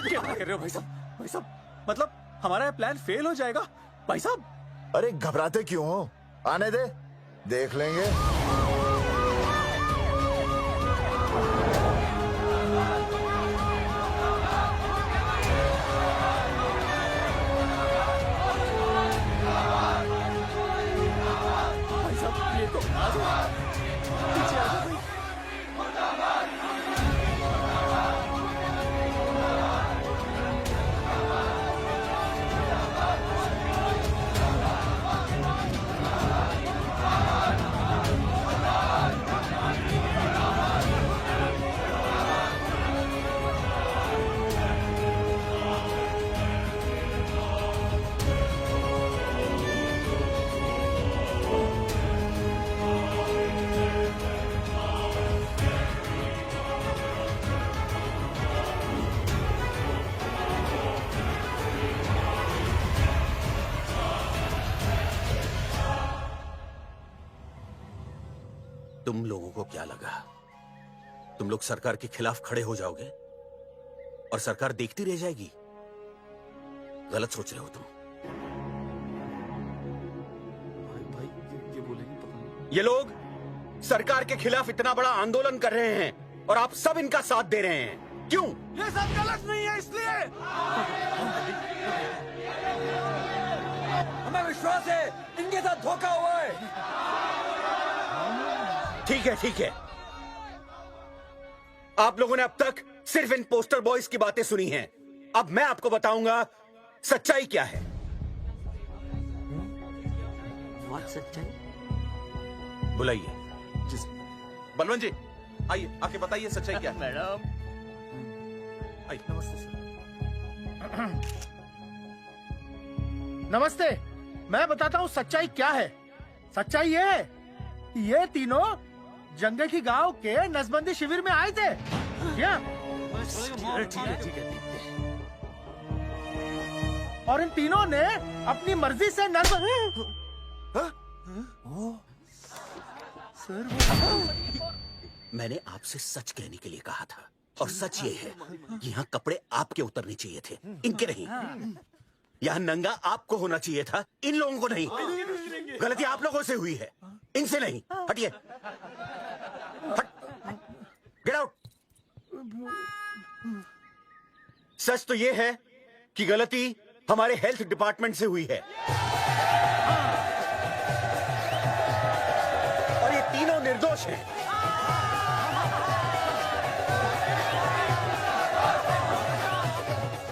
क्या कर रहे हो भाई साहब? भाई साहब, मतलब हमारा प्लान फेल हो जाएगा भाई साहब? अरे घबराते क्यों हो? आने दे, देख लेंगे। भाई साहब ये तो पीछे आ जाओ। तुम लोगों को क्या लगा तुम लोग सरकार के खिलाफ खड़े हो जाओगे और सरकार देखती रह जाएगी? गलत सोच रहे हो तुम। ये बोलेंगे पता नहीं। ये लोग सरकार के खिलाफ इतना बड़ा आंदोलन कर रहे हैं और आप सब इनका साथ दे रहे हैं। क्यों? ये सब गलत नहीं है, इसलिए हमें विश्वास है इनके साथ धोखा हुआ है। ठीक है, ठीक है। आप लोगों ने अब तक सिर्फ इन पोस्टर बॉयज की बातें सुनी हैं। अब मैं आपको बताऊंगा सच्चाई क्या है। सच्चाई? बुलाइए। बलवंत जी आइए, आके बताइए सच्चाई क्या है। मैडम आइए। नमस्ते सर। नमस्ते, मैं बताता हूँ सच्चाई क्या है। सच्चाई ये तीनों जंगे की गांव के नसबंदी शिविर में आए थे। क्या? ठीक है। और इन तीनों ने अपनी मर्जी से मैंने आपसे सच कहने के लिए कहा था और सच ये है कि यहाँ कपड़े आपके उतरने चाहिए थे, इनके नहीं। यहाँ नंगा आपको होना चाहिए था, इन लोगों को नहीं। गलती आप लोगों से हुई है, इनसे नहीं। हटिए, गेट आउट। सच तो ये है कि गलती हमारे हेल्थ डिपार्टमेंट से हुई है और ये तीनों निर्दोष हैं।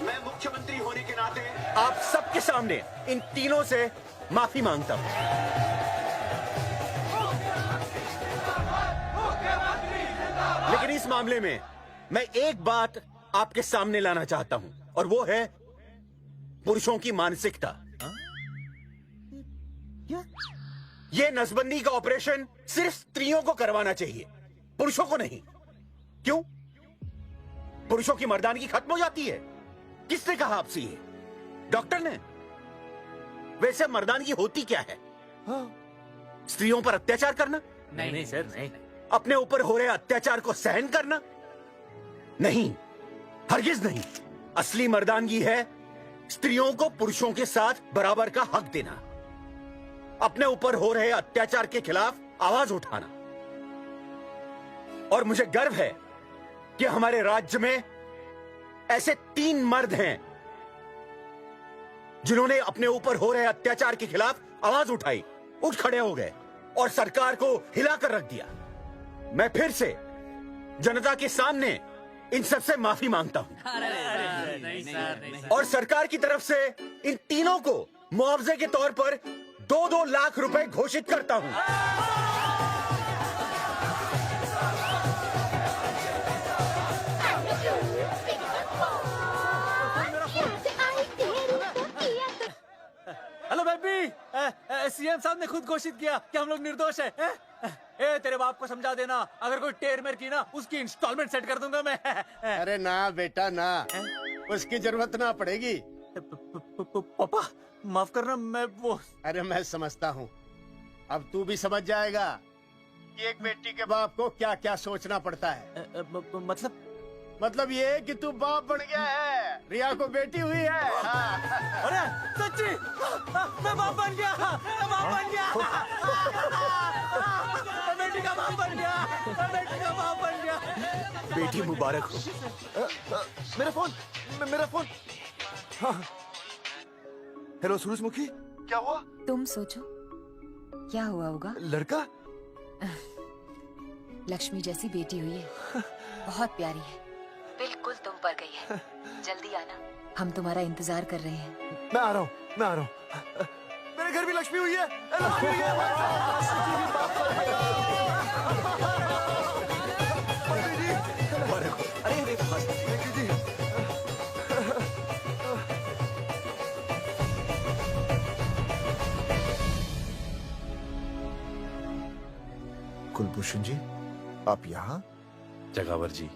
मैं मुख्यमंत्री होने के नाते आप सबके सामने इन तीनों से माफी मांगता हूं। लेकिन इस मामले में मैं एक बात आपके सामने लाना चाहता हूं और वो है पुरुषों की मानसिकता। ये नसबंदी का ऑपरेशन सिर्फ स्त्रियों को करवाना चाहिए, पुरुषों को नहीं। क्यों? पुरुषों की मर्दानगी खत्म हो जाती है। किसने कहा आपसे ये? डॉक्टर ने? वैसे मर्दानगी होती क्या है? स्त्रियों पर अत्याचार करना? नहीं सर, नहीं। अपने ऊपर हो रहे अत्याचार को सहन करना? नहीं, हरगिज नहीं। असली मर्दानगी है स्त्रियों को पुरुषों के साथ बराबर का हक देना। अपने ऊपर हो रहे अत्याचार के खिलाफ आवाज उठाना। और मुझे गर्व है कि हमारे राज्य में ऐसे 3 मर्द हैं जिन्होंने अपने ऊपर हो रहे अत्याचार के खिलाफ आवाज उठाई, उठ खड़े हो गए और सरकार को हिलाकर रख दिया। मैं फिर से जनता के सामने इन सबसे माफी मांगता हूं और सरकार की तरफ से इन तीनों को मुआवजे के तौर पर 2-2 लाख रुपए घोषित करता हूं। हेलो बेबी, सीएम साहब ने खुद घोषित किया कि हम लोग निर्दोष हैं। ए तेरे बाप को समझा देना, अगर कोई टेर मेर की ना उसकी इंस्टॉलमेंट सेट कर दूंगा मैं। अरे ना बेटा ना, उसकी जरूरत ना पड़ेगी। पापा माफ करना, मैं वो। अरे मैं समझता हूँ, अब तू भी समझ जाएगा कि एक बेटी के बाप को क्या क्या सोचना पड़ता है। मतलब ये कि तू बाप बन गया है, रिया को बेटी हुई है। अरे सच्ची, मैं बाप बन गया, मैं बाप बन गया, बेटी का बाप बन गया, बेटी का बाप बन गया। बेटी मुबारक हो। मेरा फोन। हाँ। हेलो सूरजमुखी, क्या हुआ? तुम सोचो क्या हुआ होगा। लड़का? लक्ष्मी जैसी बेटी हुई है, बहुत प्यारी है, बिल्कुल तुम पर गई है। जल्दी आना, हम तुम्हारा इंतजार कर रहे हैं। मैं आ रहा हूँ। मेरे घर भी लक्ष्मी हुई है। लक्ष्मी हुई है। कुलभूषण जी, आप यहाँ? जगावर जी,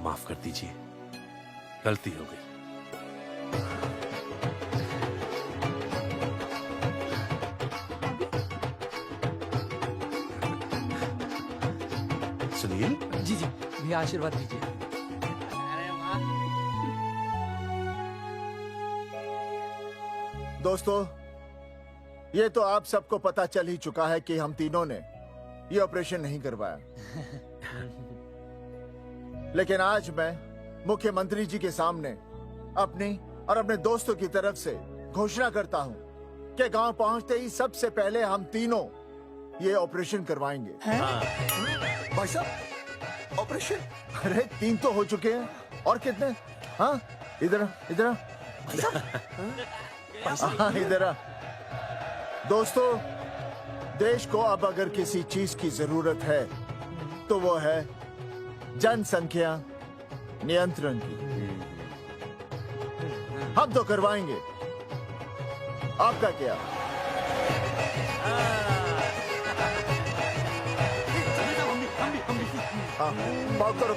माफ कर दीजिए, गलती हो गई। सुनील जी भैया आशीर्वाद दीजिए। दोस्तों, ये तो आप सबको पता चल ही चुका है कि हम तीनों ने ये ऑपरेशन नहीं करवाया। लेकिन आज मैं मुख्यमंत्री जी के सामने अपनी और अपने दोस्तों की तरफ से घोषणा करता हूं कि गांव पहुंचते ही सबसे पहले हम तीनों ये ऑपरेशन करवाएंगे। भाई साहब, ऑपरेशन? अरे 3 तो हो चुके हैं, और कितने? हाँ, इधर हाँ, इधर। दोस्तों, देश को अब अगर किसी चीज की जरूरत है तो वो है जनसंख्या नियंत्रण की। हम तो करवाएंगे, आपका क्या? बात करो।